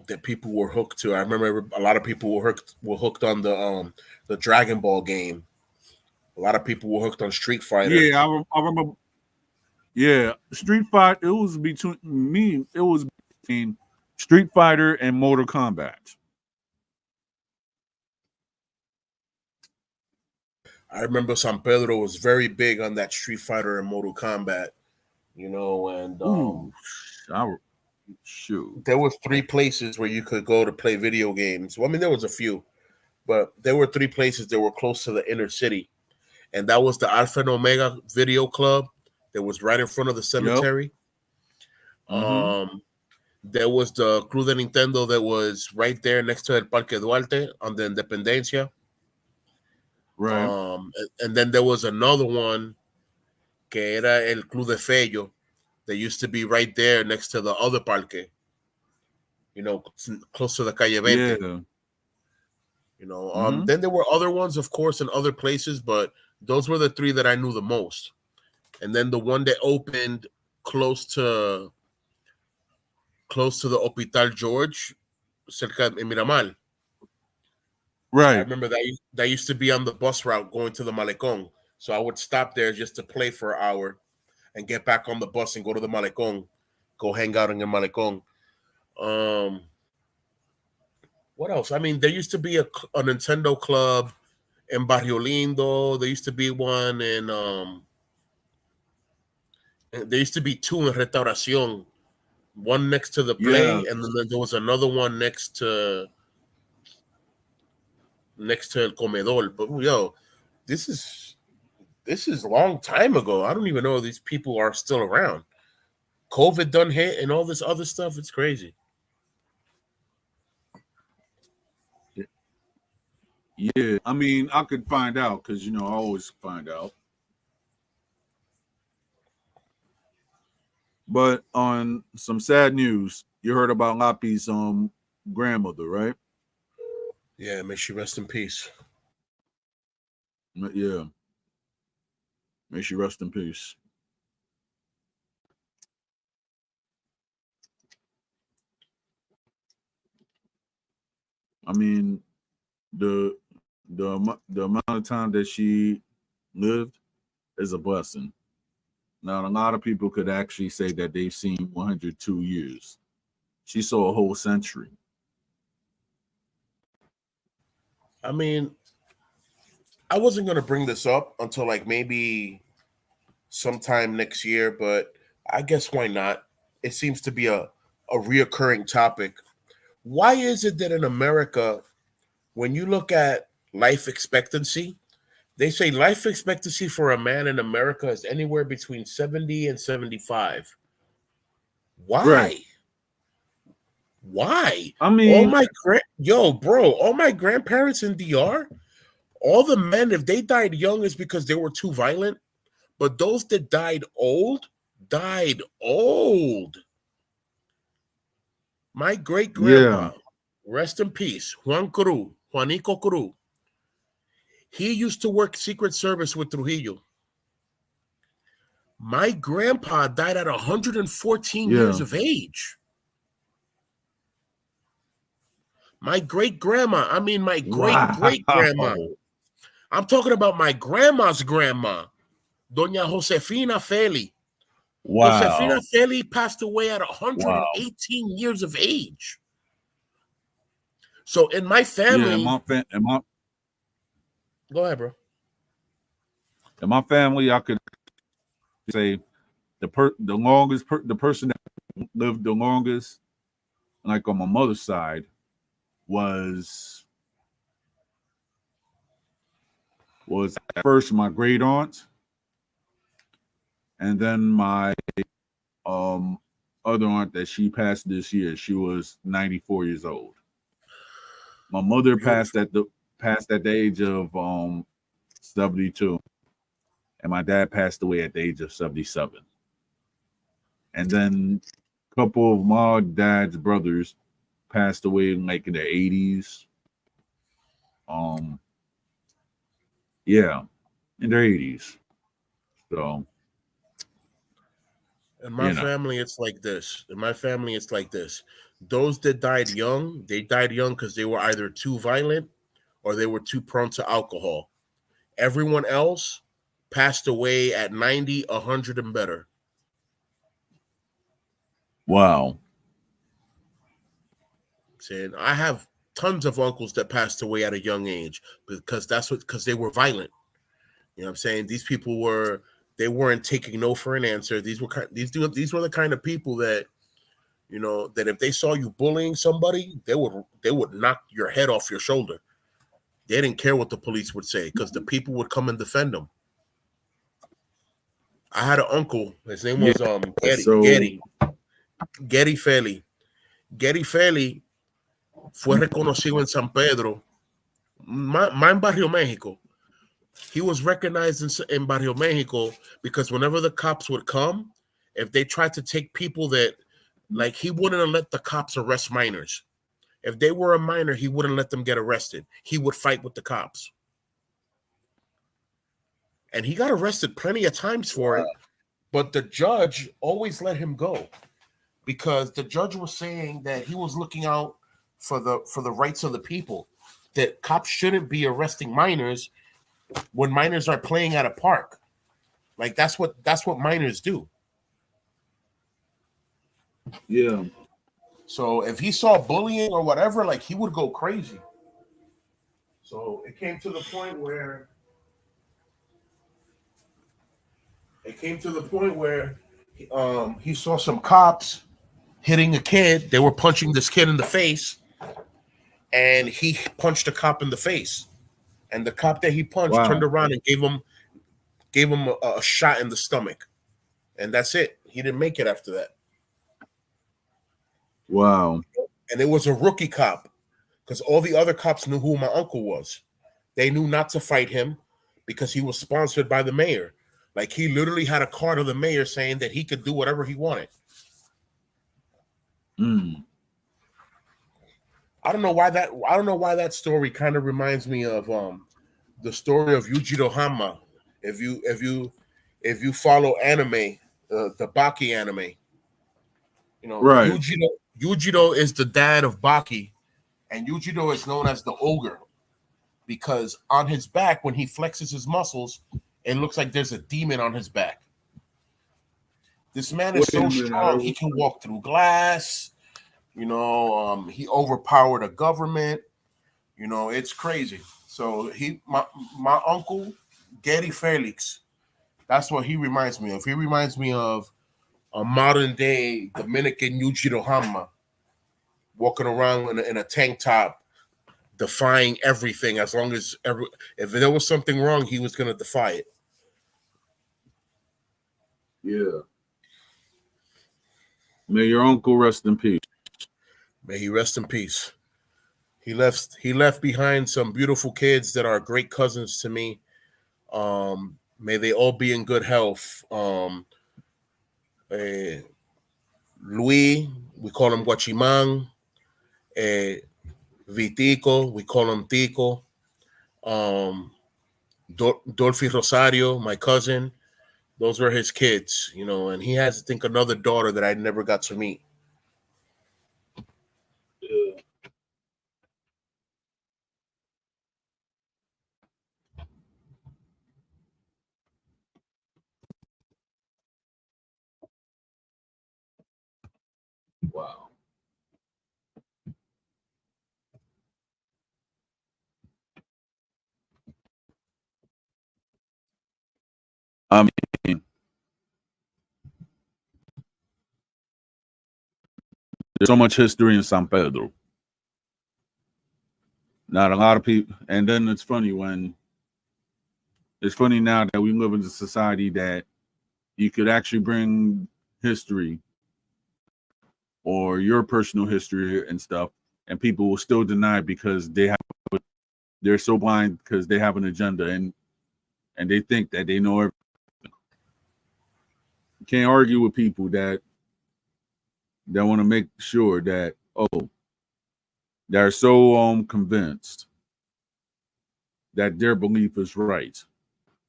that people were hooked to. I remember a lot of people were hooked on the Dragon Ball game. A lot of people were hooked on Street Fighter. yeah, I remember. Yeah, Street Fighter. It was between me. It was between Street Fighter and Mortal Kombat. I remember San Pedro was very big on that Street Fighter and Mortal Kombat, and Ooh, shoot. there was 3 places where you could go to play video games. Well, I mean, there was a few, but there were 3 places that were close to the inner city, and that was the Alpha and Omega Video Club that was right in front of the Yep. cemetery. Mm-hmm. There was the Club de Nintendo that was right there next to El Parque Duarte on the Independencia. Right. And then there was another one, que era El Club de Fello, that used to be right there next to the other parque, close to the Calle 20. Yeah. Mm-hmm. Then there were other ones, of course, in other places, but those were the 3 that I knew the most. And then the one that opened close to the Hospital George, cerca de Miramar. I Right. remember that used to be on the bus route going to the Malecón. So I would stop there just to play for an hour and get back on the bus and go to the Malecón, go hang out in the Malecón. What else? I mean, there used to be a Nintendo club in Barrio Lindo. There used to be one in there used to be 2 in Restauración. One next to the Play, Yeah. and then there was another one next to El Comedor. But this is This is a long time ago. I don't even know if these people are still around. COVID done hit and all this other stuff. It's crazy. Yeah, I mean, I could find out because I always find out. But on some sad news, you heard about Lapi's grandmother, right? Yeah, may she rest in peace. Yeah, may she rest in peace. I mean, the the amount of time that she lived is a blessing. Now, a lot of people could actually say that they've seen 102 years. She saw a whole century. I mean, I wasn't gonna bring this up until like maybe sometime next year, but I guess why not? It seems to be a reoccurring topic. Why is it that in America, when you look at life expectancy, they say life expectancy for a man in America is anywhere between 70 and 75. Right. Why? Why? I All mean, my all my grandparents in DR, all the men, if they died young, is because they were too violent. But those that died old. My great yeah, grandpa, rest in peace, Juanico Cru. He used to work Secret Service with Trujillo. My grandpa died at 114 yeah. years of age. My great grandma, I mean, my great great grandma. Wow. I'm talking about my grandma's grandma, Doña Josefina Feli. Josefina Wow. Feli passed away at Wow. 118 years of age. So in my Yeah, family, go ahead, bro. in my family, I could say the person that lived the longest, like on my mother's side, was at first my great aunt, and then my um other aunt that she passed this year. She was 94 years old. My mother Beautiful. passed at the age of 72, and my dad passed away at the age of 77. And then a couple of my dad's brothers passed away like in the 80s. Um, yeah, in their 80s. So, In my you know, family, it's like this. In my family, it's like this. Those that died young, they died young because they were either too violent or they were too prone to alcohol. Everyone else passed away at 90, 100, and better. wow. Saying I have tons of uncles that passed away at a young age because they were violent. You know what I'm saying? These people they weren't taking no for an answer. These were the kind of people that that if they saw you bullying somebody, they would knock your head off your shoulder. They didn't care what the police would say because the people would come and defend them. I had an uncle. His name Yeah. was So, Getty Feli. Getty Feli fue reconocido en San Pedro, más en Barrio México. He was recognized in Barrio Mexico because whenever the cops would come, if they tried to take people that, like, he wouldn't let the cops arrest minors. If they were a minor, he wouldn't let them get arrested. He would fight with the cops. And he got arrested plenty of times for it, but the judge always let him go because the judge was saying that he was looking out for the rights of the people, that cops shouldn't be arresting minors when minors are playing at a park. Like that's what minors do. yeah. So if he saw bullying or whatever, like he would go crazy. So it came to the point where he saw some cops hitting a kid. They were punching this kid in the face, and he punched a cop in the face. And the cop that he punched turned Wow. around and gave him a shot in the stomach, and that's it. He didn't make it after that. Wow. And it was a rookie cop because all the other cops knew who my uncle was. They knew not to fight him because he was sponsored by the mayor. Like he literally had a card of the mayor saying that he could do whatever he wanted. Mm. I don't know why that story kind of reminds me of the story of Yujiro Hama. If you follow anime, the Baki anime, you know Right. Yujiro is the dad of Baki, and Yujiro is known as the ogre because on his back when he flexes his muscles, it looks like there's a demon on his back. This man is Wait a so minute, strong he can walk through glass. He overpowered a government. It's crazy. So my uncle Gary Felix, that's what he reminds me of. He reminds me of a modern day Dominican Yujiro Hama walking around in a tank top, defying everything. As long as if there was something wrong, he was going to defy it. Yeah. May your uncle rest in peace. May he rest in peace. He left behind some beautiful kids that are great cousins to me. May they all be in good health. Luis, we call him Guachimang. Vitico, we call him Tico. Dolphy Rosario, my cousin. Those were his kids, and he has, I think, another daughter that I never got to meet. Yeah. Wow. I mean, there's so much history in San Pedro. Not a lot of people, and then it's funny now that we live in a society that you could actually bring history or your personal history and stuff, and people will still deny it because they're so blind because they have an agenda and they think that they know everything. You can't argue with people that want to make sure that they're so convinced that their belief is right.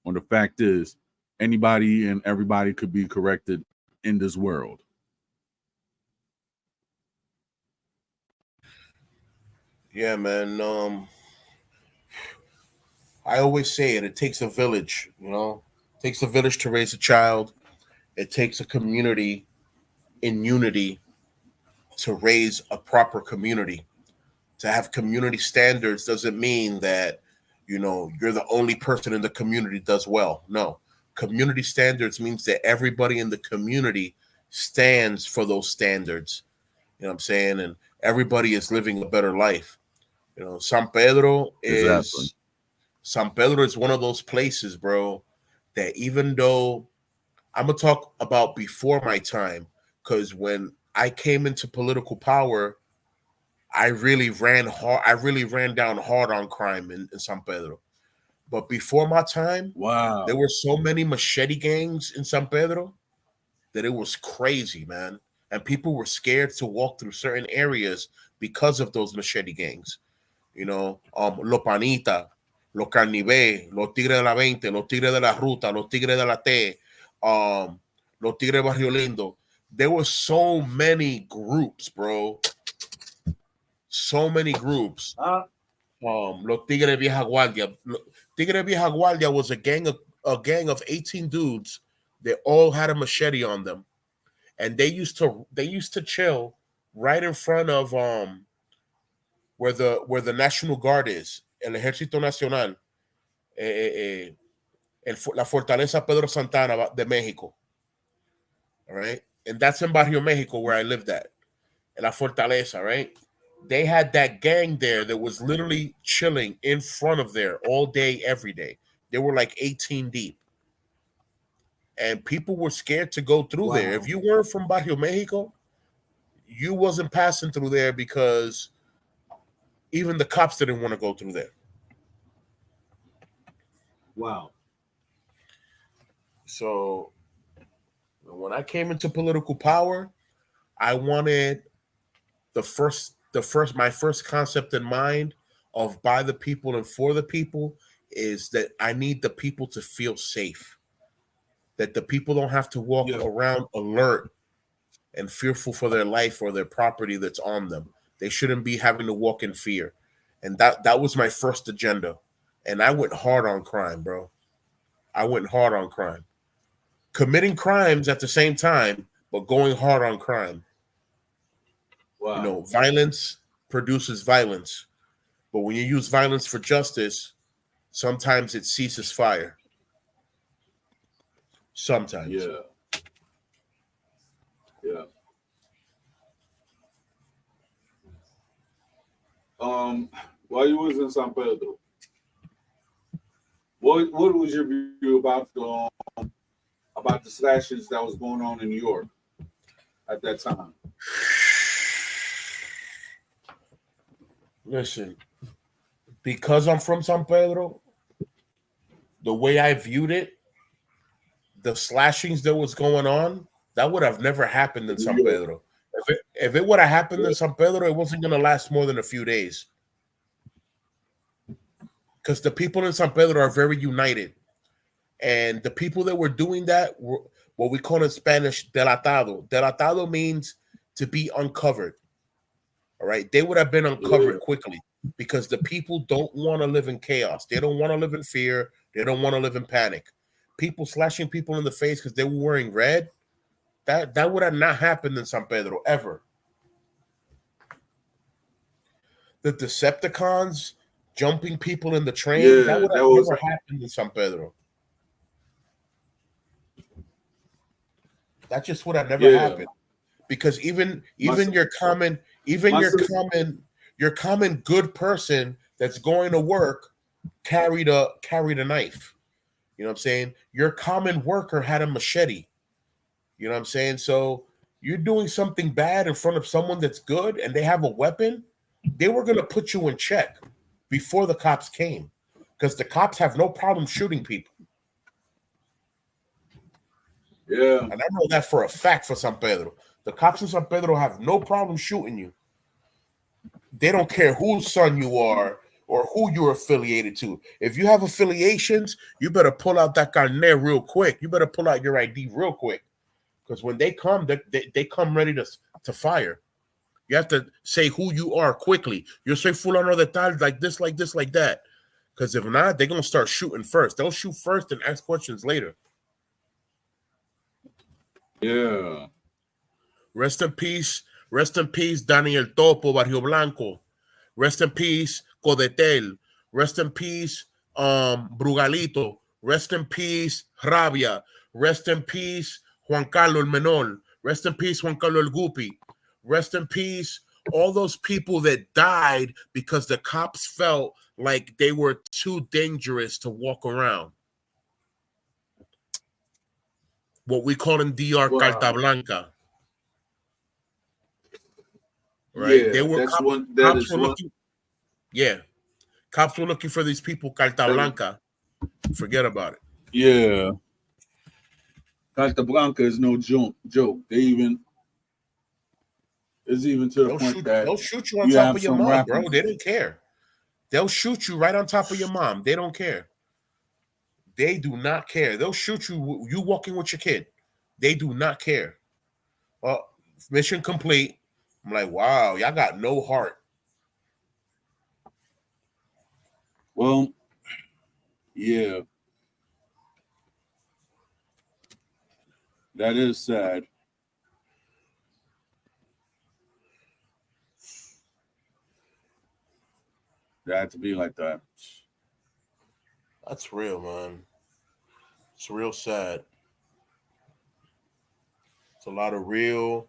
When the fact is, anybody and everybody could be corrected in this world. Yeah, man. I always say it. It takes a village. It takes a village to raise a child. It takes a community in unity to raise a proper community. To have community standards doesn't mean that you're the only person in the community does well. No, community standards means that everybody in the community stands for those standards. You know what I'm saying? And everybody is living a better life. San Pedro Exactly. is one of those places, bro, that even though I'm gonna talk about before my time, because when I came into political power, I really ran hard. I really ran down hard on crime in San Pedro. But before my time, there Wow. were so many machete gangs in San Pedro that it was crazy, man. And people were scared to walk through certain areas because of those machete gangs. Lo Panita, Los Carnibé, Los Tigres de la 20, Los Tigres de la Ruta, Los Tigres de la T, Los Tigres de Barrio Lindo. There were so many groups, bro. So many groups. Los Tigres Vieja Guardia. Tigre Vieja Guardia was a gang of 18 dudes that all had a machete on them. And they used to chill right in front of where the National Guard is, el Ejército Nacional, la Fortaleza Pedro Santana de Mexico. All right. And that's in Barrio Mexico where I lived at. In La Fortaleza, right? They had that gang there that was literally chilling in front of there all day, every day. They were like 18 deep. and people were scared to go through there. If you weren't from Barrio Mexico, you wasn't passing through there because even the cops didn't want to go through there. Wow. So when I came into political power, I wanted my first concept in mind of by the people and for the people is that I need the people to feel safe. That the people don't have to walk around alert and fearful for their life or their property that's on them. They shouldn't be having to walk in fear. And that was my first agenda. And I went hard on crime, bro. I went hard on crime. Committing crimes at the same time, but going hard on crime. Wow. You know, violence produces violence. But when you use violence for justice, sometimes it ceases fire. Sometimes. Yeah. Yeah. While you was in San Pedro, what was your view about the slashes that was going on in New York at that time? Listen, because I'm from San Pedro, the way I viewed it, the slashings that was going on, that would have never happened in San Pedro. If it would have happened in San Pedro, it wasn't going to last more than a few days. Because the people in San Pedro are very united. And the people that were doing that were what we call in Spanish, delatado. Delatado means to be uncovered. All right. They would have been uncovered quickly because the people don't want to live in chaos. They don't want to live in fear. They don't want to live in panic. People slashing people in the face because they were wearing red, that would have not happened in San Pedro ever. The Decepticons jumping people in the train, that would have never happened in San Pedro. That just would have never happened. Because even your common good person that's going to work carried a knife. You know what I'm saying? Your common worker had a machete. You know what I'm saying? So you're doing something bad in front of someone that's good and they have a weapon, they were going to put you in check before the cops came because the cops have no problem shooting people. Yeah. And I know that for a fact for San Pedro. The cops in San Pedro have no problem shooting you. They don't care whose son you are or who you're affiliated to. If you have affiliations, you better pull out that carnet real quick. You better pull out your ID real quick. Because when they come, they come ready to fire. You have to say who you are quickly. You'll say fulano de tal, like this, like this, like that. Because if not, they're going to start shooting first. They'll shoot first and ask questions later. Yeah. Rest in peace, Daniel Topo, Barrio Blanco. Rest in peace, Codetel. Rest in peace, Brugalito. Rest in peace, Rabia. Rest in peace, Juan Carlos el Menor. Rest in peace, Juan Carlos el Gupi. Rest in peace, all those people that died because the cops felt like they were too dangerous to walk around. What we call in DR Carta Blanca. Right? Yeah, They were that's cops, one. That is one. Yeah. Cops were looking for these people, Carta Blanca. Forget about it. Yeah. Carta Blanca is no joke. It's even to the point that they'll shoot you on top of your mom, bro. They don't care. They'll shoot you right on top of your mom. They don't care. They do not care. They'll shoot you walking with your kid. They do not care. Well, mission complete. I'm like, wow, y'all got no heart. Well, yeah. That is sad. That had to be like that. That's real, man. It's real sad. It's a lot of real.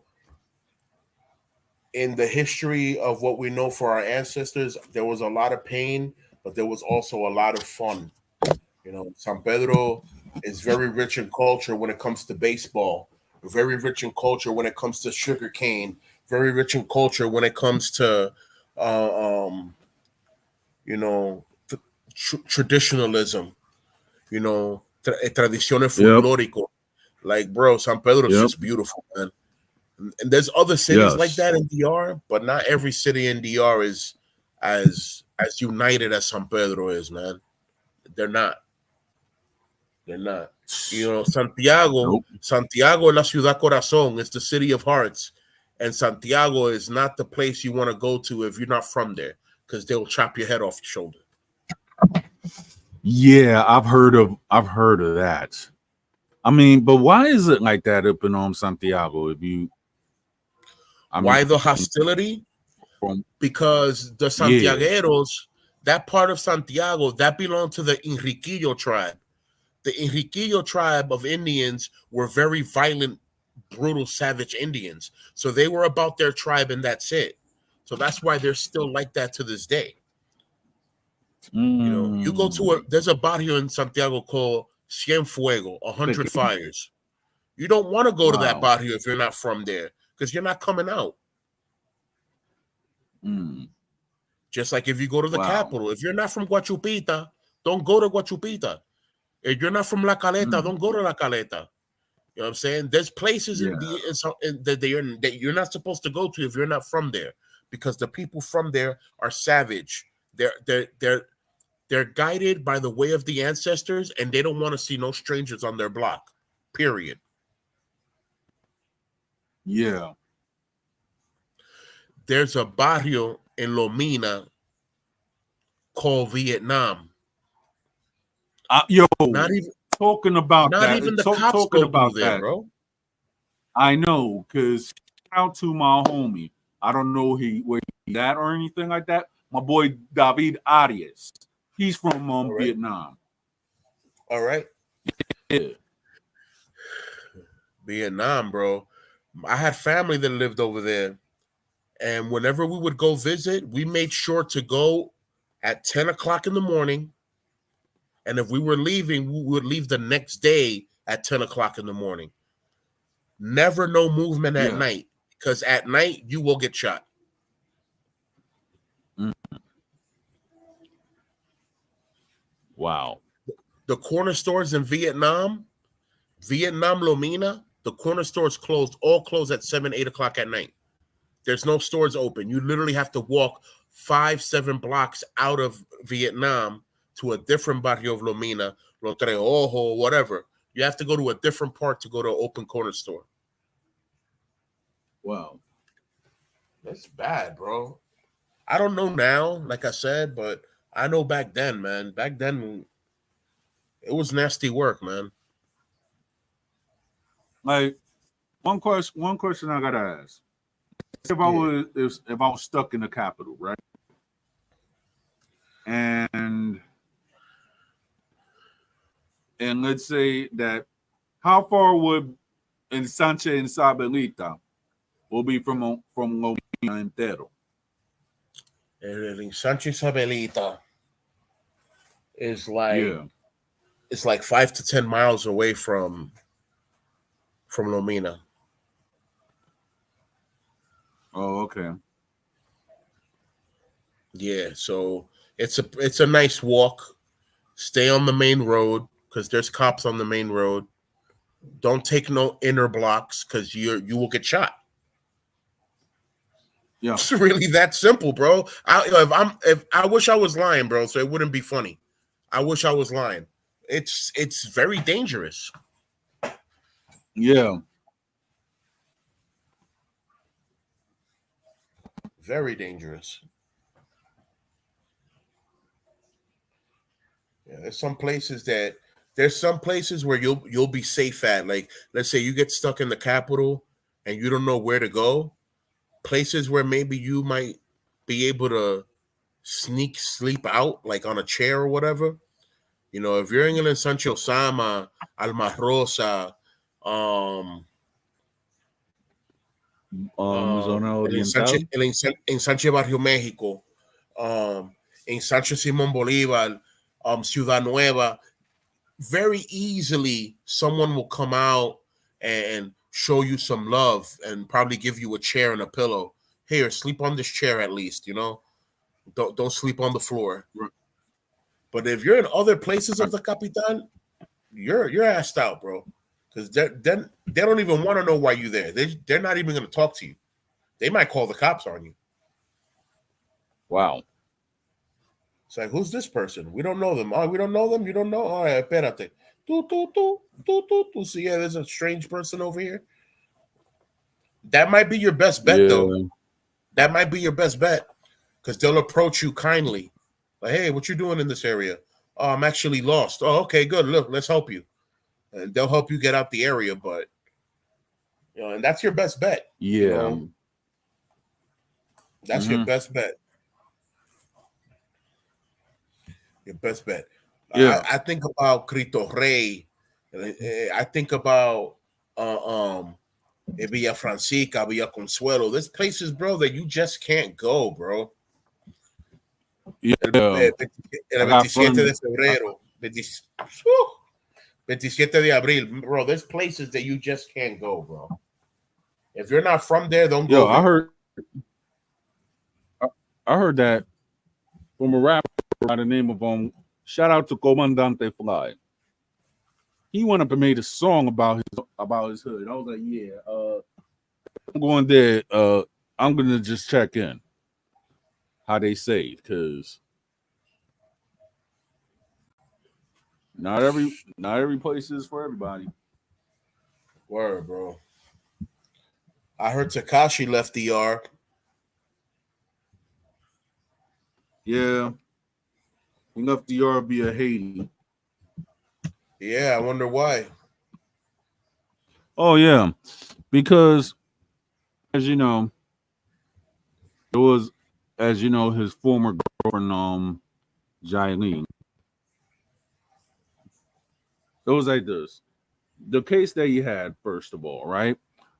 In the history of what we know for our ancestors, there was a lot of pain, but there was also a lot of fun. You know, San Pedro is very rich in culture when it comes to baseball, very rich in culture when it comes to sugarcane, very rich in culture when it comes to, you know, traditionalism, you know, tradiciones Yep. folklórico. Like, bro, San Pedro is Yep. just beautiful, man. And there's other cities like Yes. that in DR, but not every city in DR is as united as San Pedro is, man. They're not. They're not. You know, Santiago Nope. es la ciudad corazón. It's the city of hearts. And Santiago is not the place you want to go to if you're not from there, because they'll chop your head off your shoulder. Yeah, I've heard of that. I mean, but why is it like that up in Santiago? Why the hostility? From, Because the yeah. Santiagueros, that part of Santiago, that belonged to the Enriquillo tribe. The Enriquillo tribe of Indians were very violent, brutal, savage Indians. So they were about their tribe and that's it. So that's why they're still like that to this day. You know, you go to there's a barrio in Santiago called Cienfuego, 100 Fires. You don't want to go to that barrio if you're not from there, because you're not coming out. Just like if you go to the capital, if you're not from Guachupita, don't go to Guachupita. If you're not from La Caleta, don't go to La Caleta. You know what I'm saying? There's places that you're not supposed to go to if you're not from there, because the people from there are savage. They're guided by the way of the ancestors, and they don't want to see no strangers on their block. Period. Yeah. There's a barrio in Lomina called Vietnam. Yo, not even the cops go through there, bro. I know, because out to my homie. I don't know where he's at or anything like that. My boy David Arias. He's from Vietnam. All right. Yeah. Vietnam, bro. I had family that lived over there. And whenever we would go visit, we made sure to go at 10 o'clock in the morning. And if we were leaving, we would leave the next day at 10 o'clock in the morning. Never no movement at night, because at night you will get shot. Wow. The corner stores in Vietnam Lomina, the corner stores all closed at 7, 8 o'clock at night. There's no stores open. You literally have to walk 5-7 blocks out of Vietnam to a different barrio of Lomina, Lo Treojo, whatever. You have to go to a different part to go to an open corner store. Wow. That's bad, bro. I don't know now, like I said, but I know back then, man. Back then, it was nasty work, man. Like, one question I gotta ask. If I was stuck in the capital, right? And let's say that, how far would Ensanche and Sabelita will be from Lomina entero? El Ensanche Sabelita is like it's like 5 to 10 miles away from Lomina. Oh, okay. Yeah, so it's a nice walk. Stay on the main road because there's cops on the main road. Don't take no inner blocks because you will get shot. Yeah, it's really that simple, bro. I wish I was lying, bro, so it wouldn't be funny. I wish I was lying. It's very dangerous. Yeah. Very dangerous. Yeah, there's some places where you'll be safe at. Like, let's say you get stuck in the capital and you don't know where to go. Places where maybe you might be able to sleep out, like on a chair or whatever. You know, if you're in Sancho Sama, Alma Rosa, Zona Oriental, Ensanche Barrio México, Ensanche Simón Bolívar, Ciudad Nueva, very easily someone will come out and show you some love and probably give you a chair and a pillow. Here, sleep on this chair at least, you know. Don't sleep on the floor. Right. But if you're in other places of the capital, you're asked out, bro. Because they don't even want to know why you're there. They're not even going to talk to you. They might call the cops on you. Wow. It's like, who's this person? We don't know them. Oh, we don't know them? You don't know? All right, espérate. So yeah, there's a strange person over here. That might be your best bet, though. That might be your best bet. Because they'll approach you kindly. Like, hey, what you doing in this area? Oh, I'm actually lost. Oh, okay, good. Look, let's help you. And they'll help you get out the area, but and that's your best bet. Yeah. You know? That's your best bet. Your best bet. Yeah. I think about Cristo Rey. I think about Villa Francisca, Villa Consuelo. There's places, bro, that you just can't go, bro. Yeah. El 27 de febrero. 27 de abril. Bro, there's places that you just can't go, bro. If you're not from there, don't go there. I heard that from a rapper by the name of shout out to Comandante Fly. He went up and made a song about his hood. I was like, yeah, I'm going there. I'm gonna just check in how they say it, because not every place is for everybody. Word, bro. I heard Takashi left DR. Yeah, he left DR via Haiti. Yeah, I wonder why. Oh yeah, because as you know, it was his former girlfriend, Jailene. It was like this. The case that he had, first of all, right,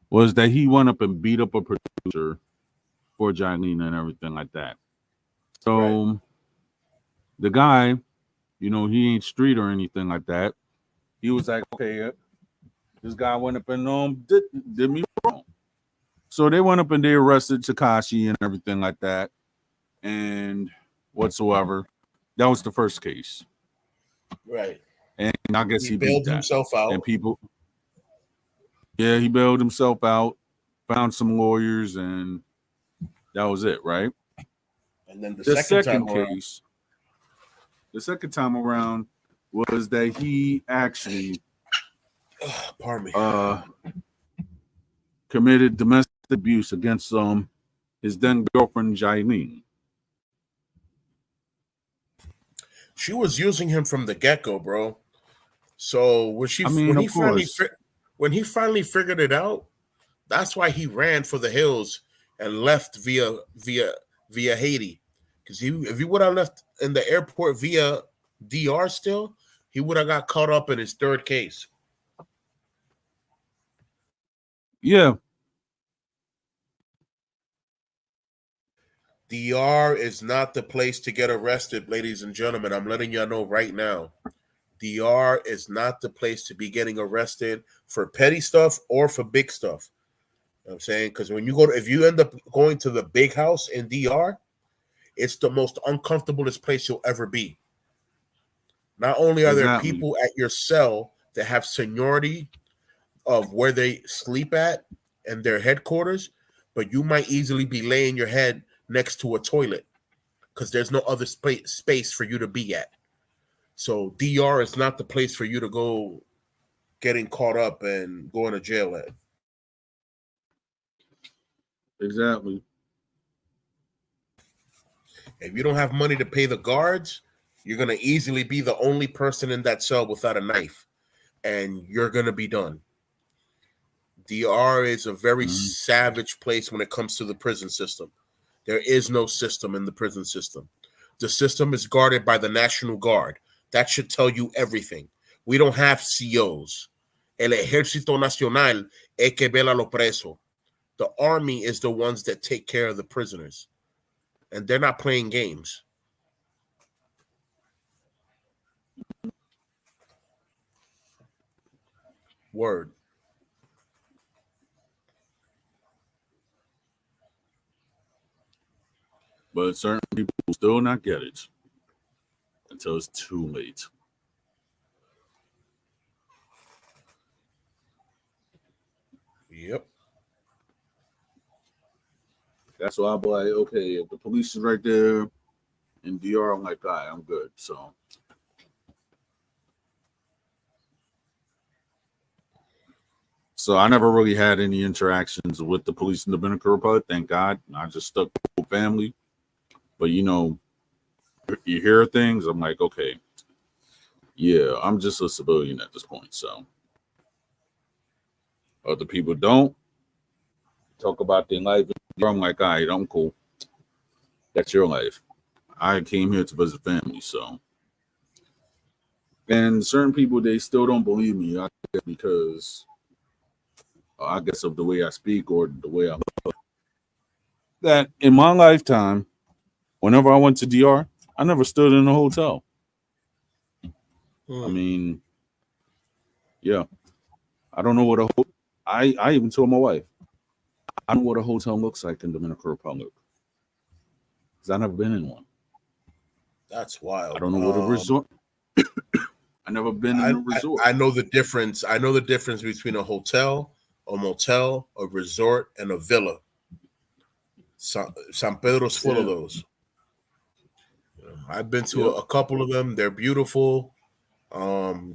was that he went up and beat up a producer for Jailene and everything like that. So the guy, he ain't street or anything like that. He was like, okay, this guy went up and did me wrong. So they went up and they arrested Takashi and everything like that. And whatsoever. That was the first case. Right. And I guess he bailed beat that. himself out. And he bailed himself out, found some lawyers, and that was it, right? And then the second case, the second time around was that he actually committed domestic abuse against his then girlfriend Jailene. She was using him from the get-go, bro. So when he finally figured it out, that's why he ran for the hills and left via Haiti. Because if he would have left in the airport via DR still, he would have got caught up in his third case. Yeah. DR is not the place to get arrested, ladies and gentlemen. I'm letting y'all know right now. DR is not the place to be getting arrested for petty stuff or for big stuff. You know what I'm saying? Because when you if you end up going to the big house in DR, it's the most uncomfortablest place you'll ever be. Not only are there people at your cell that have seniority of where they sleep at and their headquarters, but you might easily be laying your head next to a toilet because there's no other space for you to be at. So DR is not the place for you to go getting caught up and going to jail at. Exactly. If you don't have money to pay the guards, you're going to easily be the only person in that cell without a knife, and you're going to be done. DR is a very savage place when it comes to the prison system. There is no system in the prison system. The system is guarded by the National Guard. That should tell you everything. We don't have COs. El Ejército Nacional es que vela los presos. The army is the ones that take care of the prisoners. And they're not playing games. Word. But certain people will still not get it until it's too late. Yep. That's why I'll be like, okay, if the police is right there in DR, I'm like, all right, I'm good. So I never really had any interactions with the police in the Dominican Republic. Thank God. I just stuck with family. But you hear things. I'm like, okay, yeah, I'm just a civilian at this point. So other people don't talk about their life. I'm like, all right, I'm cool. That's your life. I came here to visit family. So, and certain people, they still don't believe me. I guess because I guess of the way I speak or the way I look. That in my lifetime, whenever I went to DR, I never stood in a hotel. I mean, yeah, I don't know what I even told my wife, I don't know what a hotel looks like in Dominican Republic because I've never been in one. That's wild. I don't know what a resort. I never been in a resort. I know the difference. I know the difference between a hotel, a motel, a resort, and a villa. San Pedro's full of those. I've been to a couple of them. They're beautiful.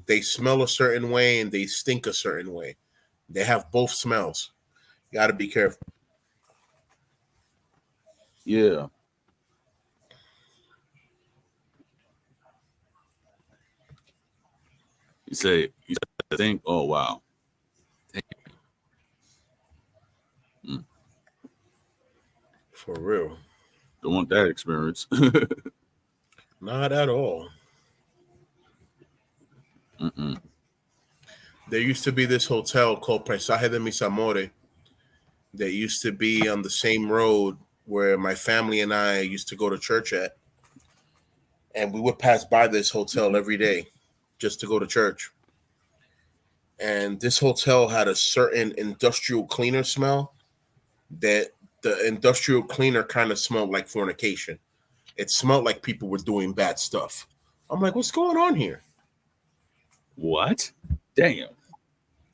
They smell a certain way and they stink a certain way. They have both smells. You got to be careful. Yeah. You say think, oh wow. For real. Don't want that experience. Not at all. Mm-mm. There used to be this hotel called Paisaje de Mis Amores that used to be on the same road where my family and I used to go to church at. And we would pass by this hotel every day just to go to church. And this hotel had a certain industrial cleaner smell that the industrial cleaner kind of smelled like fornication. It smelled like people were doing bad stuff. I'm like, what's going on here? What? Damn.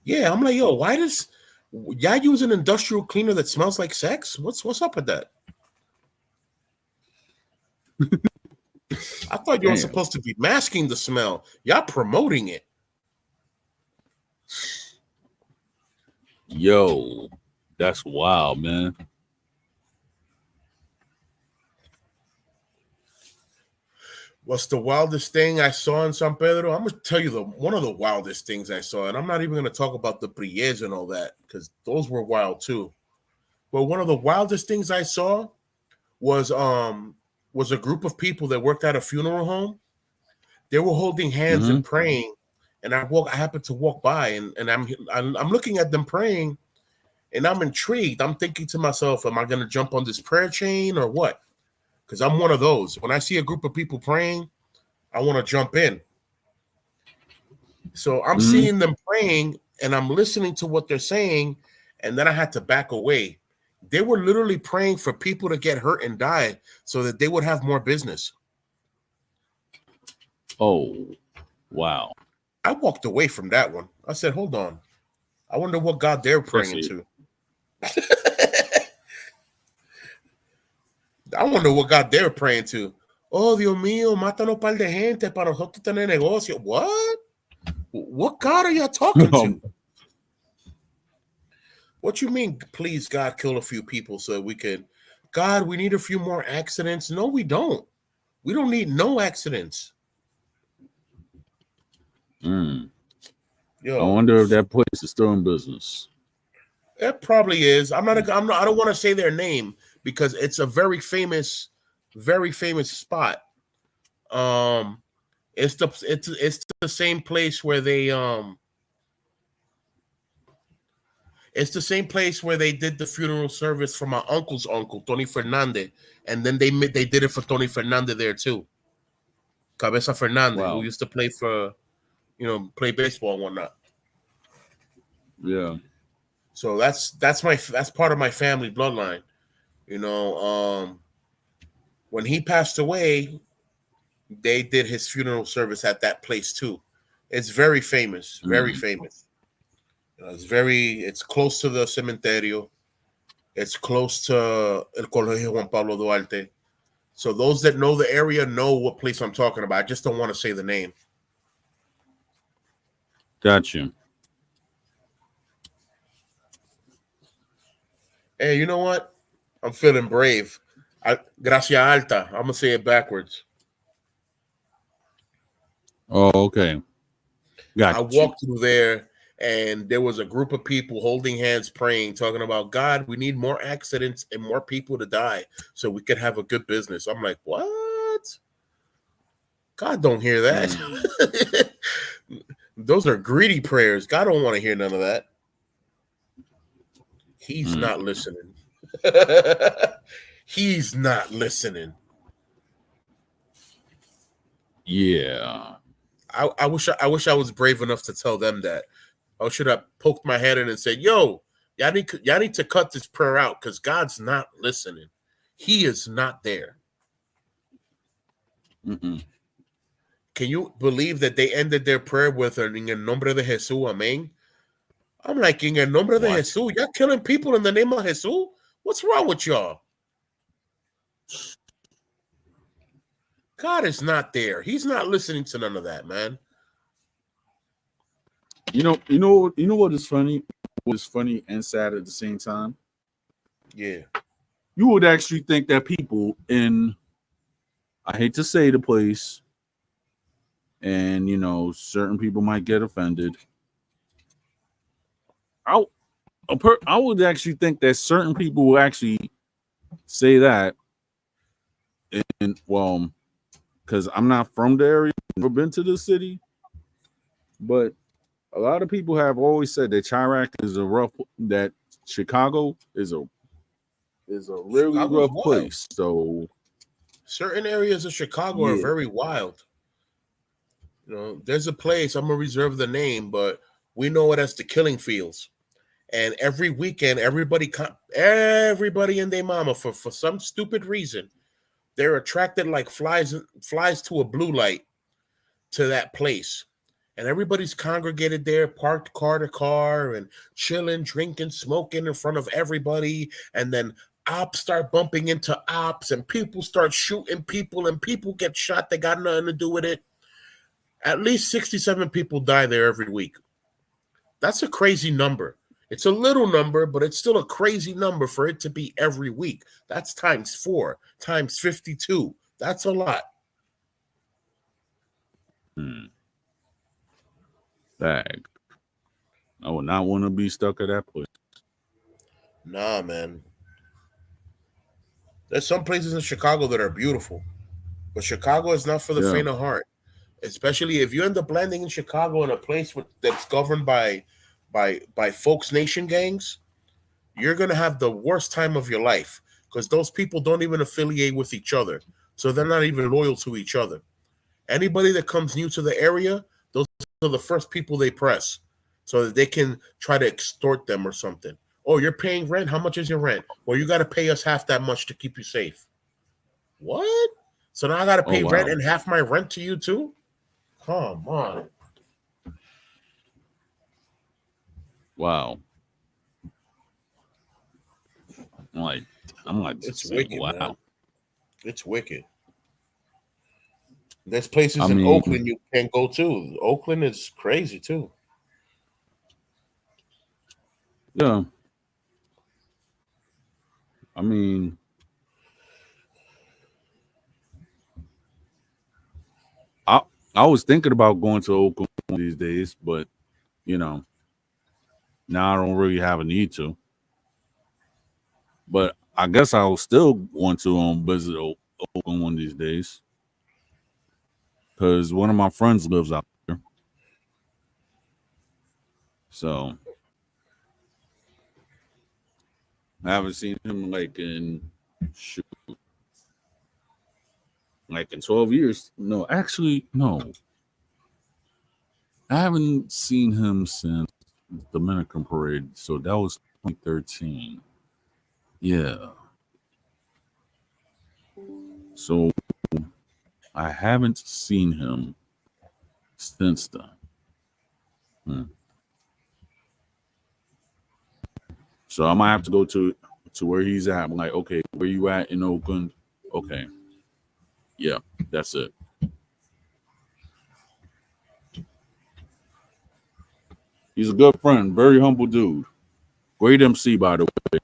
Yeah, I'm like, yo, why does y'all use an industrial cleaner that smells like sex? What's up with that? I thought you were supposed to be masking the smell. Y'all promoting it. Yo, that's wild, man. What's the wildest thing I saw in San Pedro? I'm gonna tell you one of the wildest things I saw, and I'm not even gonna talk about the Priez and all that because those were wild too. But one of the wildest things I saw was a group of people that worked at a funeral home. They were holding hands and praying, and I happened to walk by, and I'm looking at them praying, and I'm intrigued. I'm thinking to myself, am I gonna jump on this prayer chain or what? Because I'm one of those. When I see a group of people praying, I want to jump in. So I'm seeing them praying and I'm listening to what they're saying. And then I had to back away. They were literally praying for people to get hurt and die so that they would have more business. Oh, wow. I walked away from that one. I said, hold on. I wonder what God they're praying to. I wonder what God they're praying to. Oh, Dios mío, mátanos par de gente para nosotros tener negocio. What? What God are y'all talking to? What you mean, please, God, kill a few people so we can... God, we need a few more accidents. No, we don't. We don't need no accidents. Yo, I wonder if that place is still in business. It probably is. I don't want to say their name because it's a very famous spot. It's the same place where they it's the same place where they did the funeral service for my uncle's uncle, Tony Fernandez, and then they did it for Tony Fernandez there too. Cabeza Fernandez, who used to play for, play baseball and whatnot. Yeah. So that's part of my family bloodline. You know, when he passed away, they did his funeral service at that place too. It's very famous, very Mm. famous. It's close to the cementerio. It's close to El Colegio Juan Pablo Duarte. So those that know the area know what place I'm talking about. I just don't want to say the name. Got you. Hey, you know what? I'm feeling brave. Gracia Alta. I'm gonna say it backwards. Oh, okay. I Got you. walked through there and there was a group of people holding hands praying, talking about God, we need more accidents and more people to die so we could have a good business. I'm like, what? God don't hear Mm. that. Those are greedy prayers. God don't want to hear none of that. He's Mm. not listening. He's not listening. Yeah. I wish I was brave enough to tell them that. I should have poked my head in and said, "Yo, y'all need to cut this prayer out because God's not listening. He is not there." Mm-mm. Can you believe that they ended their prayer with "En el nombre de Jesús, amén"? I'm like, "En el nombre de What? Jesús, y'all killing people in the name of Jesús? What's wrong with y'all? God is not there. He's not listening to none of that, man." You know what is funny? What is funny and sad at the same time? Yeah. You would actually think that people in, I hate to say the place, and certain people might get offended. I I would actually think that certain people will actually say that, and well, because I'm not from the area, never been to the city, but a lot of people have always said that Chirac is a rough, that Chicago is a really Chicago's rough wild. place. So Certain areas of Chicago are yeah, very wild. There's a place, I'm gonna reserve the name, but we know it as the Killing Fields. And every weekend, everybody and their mama, for some stupid reason, they're attracted like flies to a blue light to that place. And everybody's congregated there, parked car to car, and chilling, drinking, smoking in front of everybody. And then ops start bumping into ops, and people start shooting people, and people get shot. They got nothing to do with it. At least 67 people die there every week. That's a crazy number. It's a little number, but it's still a crazy number for it to be every week. That's times 4, times 52. That's a lot. bag. I would not want to be stuck at that place. Nah, man. There's some places in Chicago that are beautiful, but Chicago is not for the Yeah. faint of heart. Especially if you end up landing in Chicago in a place that's governed by folks nation gangs, you're gonna have the worst time of your life because those people don't even affiliate with each other, so they're not even loyal to each other. Anybody that comes new to the area, those are the first people they press so that they can try to extort them or something. Oh, you're paying rent? How much is your rent? Well, you got to pay us half that much to keep you safe. What? So now I got to Oh pay rent wow. and half my rent to you too? Come on. Wow. I'm like I'm like It's just saying, wicked, man. wow. It's wicked. There's places I in mean, Oakland you can't go to. Oakland is crazy too. yeah. I mean, I I was thinking about going to Oakland these days, but you know, now I don't really have a need to. But I guess I'll still want to visit Oakland one of these days because one of my friends lives out there. So I haven't seen him shoot, like in 12 years. No, actually, no. I haven't seen him since. Dominican parade. So that was 2013. Yeah. So I haven't seen him since then. Hmm. So I might have to go to where he's at. I'm like, okay, where you at in Oakland? Okay, yeah, that's it. He's a good friend, very humble dude. Great MC, by the way.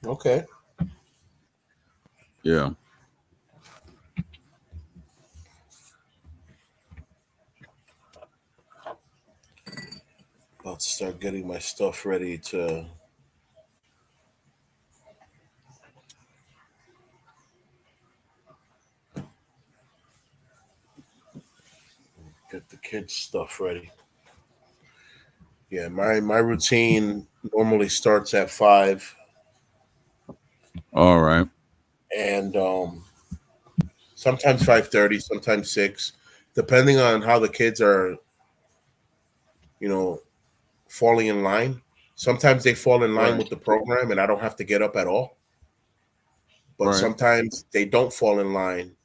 Okay. Yeah. About to start getting my stuff ready to get the kids' stuff ready. Yeah, my routine normally starts at 5, All right. and sometimes 5:30, sometimes 6, depending on how the kids are, you know, falling in line. Sometimes they fall in line Right. with the program, and I don't have to get up at all. But Right. sometimes they don't fall in line,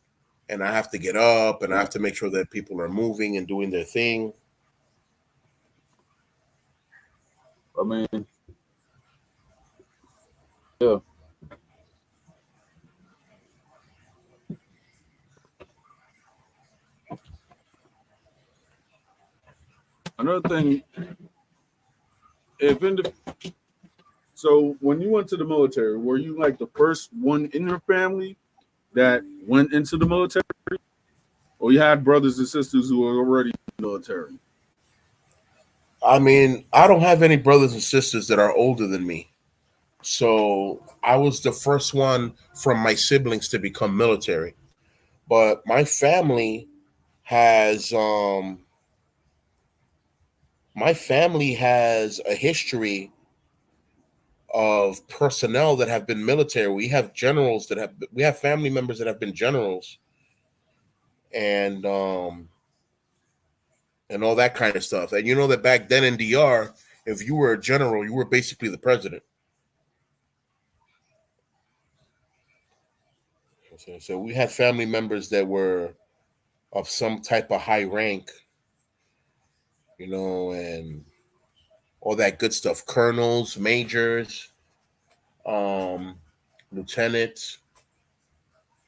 and I have to get up, and I have to make sure that people are moving and doing their thing. I mean, yeah. Another thing, if in the so when you went to the military, were you like the first one in your family that went into the military, or you had brothers and sisters who were already in the military? I mean, I don't have any brothers and sisters that are older than me. So I was the first one from my siblings to become military. But has my family has a history of personnel that have been military. We have family members that have been generals, and all that kind of stuff. And you know that back then in DR, if you were a general, you were basically the president. So we had family members that were of some type of high rank, and all that good stuff. Colonels, majors, um, lieutenants.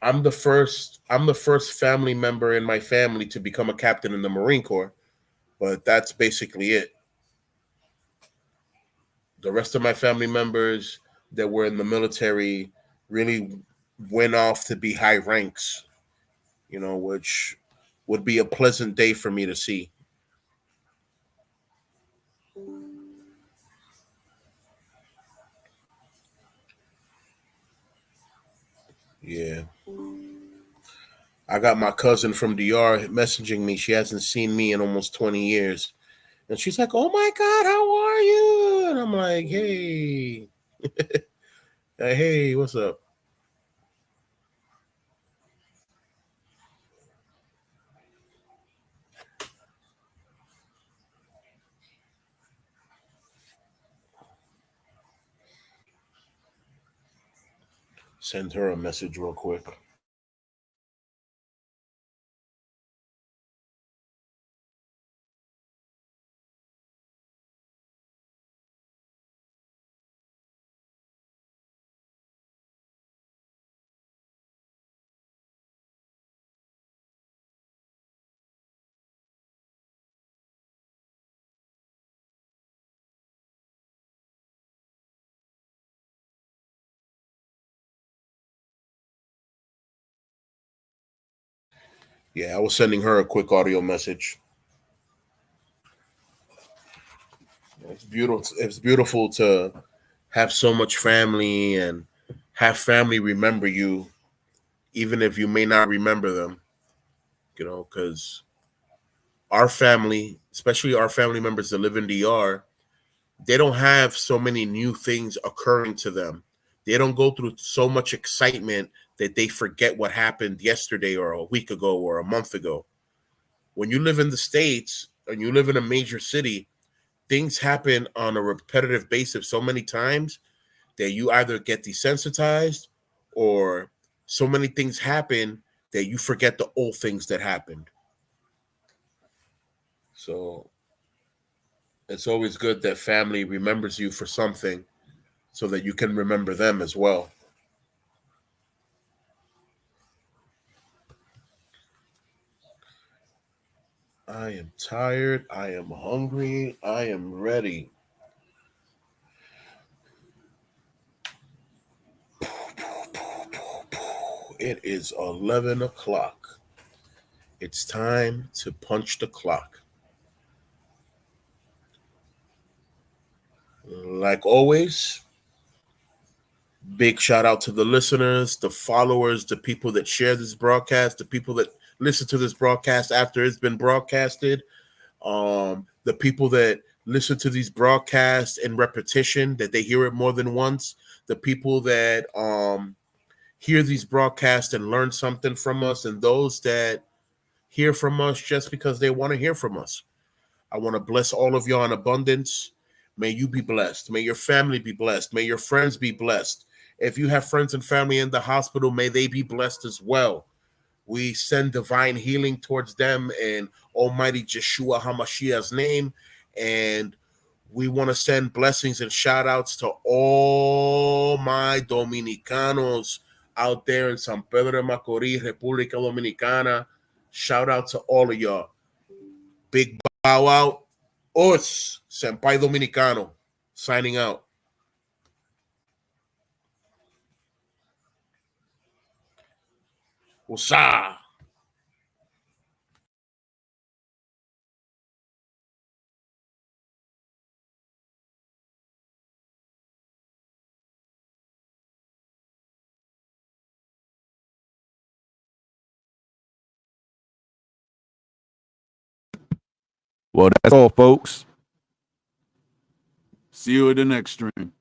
I'm the first family member in my family to become a captain in the Marine Corps, but that's basically it. The rest of my family members that were in the military really went off to be high ranks, which would be a pleasant day for me to see. Yeah. I got my cousin from DR messaging me. She hasn't seen me in almost 20 years. And she's like, "Oh my God, how are you?" And I'm like, "Hey, hey, what's up?" Send her a message real quick. Yeah, I was sending her a quick audio message. It's beautiful. It's beautiful to have so much family and have family remember you, even if you may not remember them. Because our family, especially our family members that live in DR, they don't have so many new things occurring to them. They don't go through so much excitement that they forget what happened yesterday or a week ago or a month ago. When you live in the States and you live in a major city, things happen on a repetitive basis so many times that you either get desensitized or so many things happen that you forget the old things that happened. So it's always good that family remembers you for something so that you can remember them as well. I am tired. I am hungry. I am ready. It is 11 o'clock. It's time to punch the clock. Like always, big shout out to the listeners, the followers, the people that share this broadcast, the people that listen to this broadcast after it's been broadcasted, the people that listen to these broadcasts in repetition, that they hear it more than once, the people that hear these broadcasts and learn something from us, and those that hear from us just because they want to hear from us. I want to bless all of you in abundance. May you be blessed. May your family be blessed. May your friends be blessed. If you have friends and family in the hospital, may they be blessed as well. We send divine healing towards them in Almighty Yeshua HaMashiach's name. And we want to send blessings and shout outs to all my Dominicanos out there in San Pedro de Macorís, República Dominicana. Shout out to all of y'all. Big bow out. Us, Senpai Dominicano, signing out. Usa. Well, that's all, folks. See you at the next stream.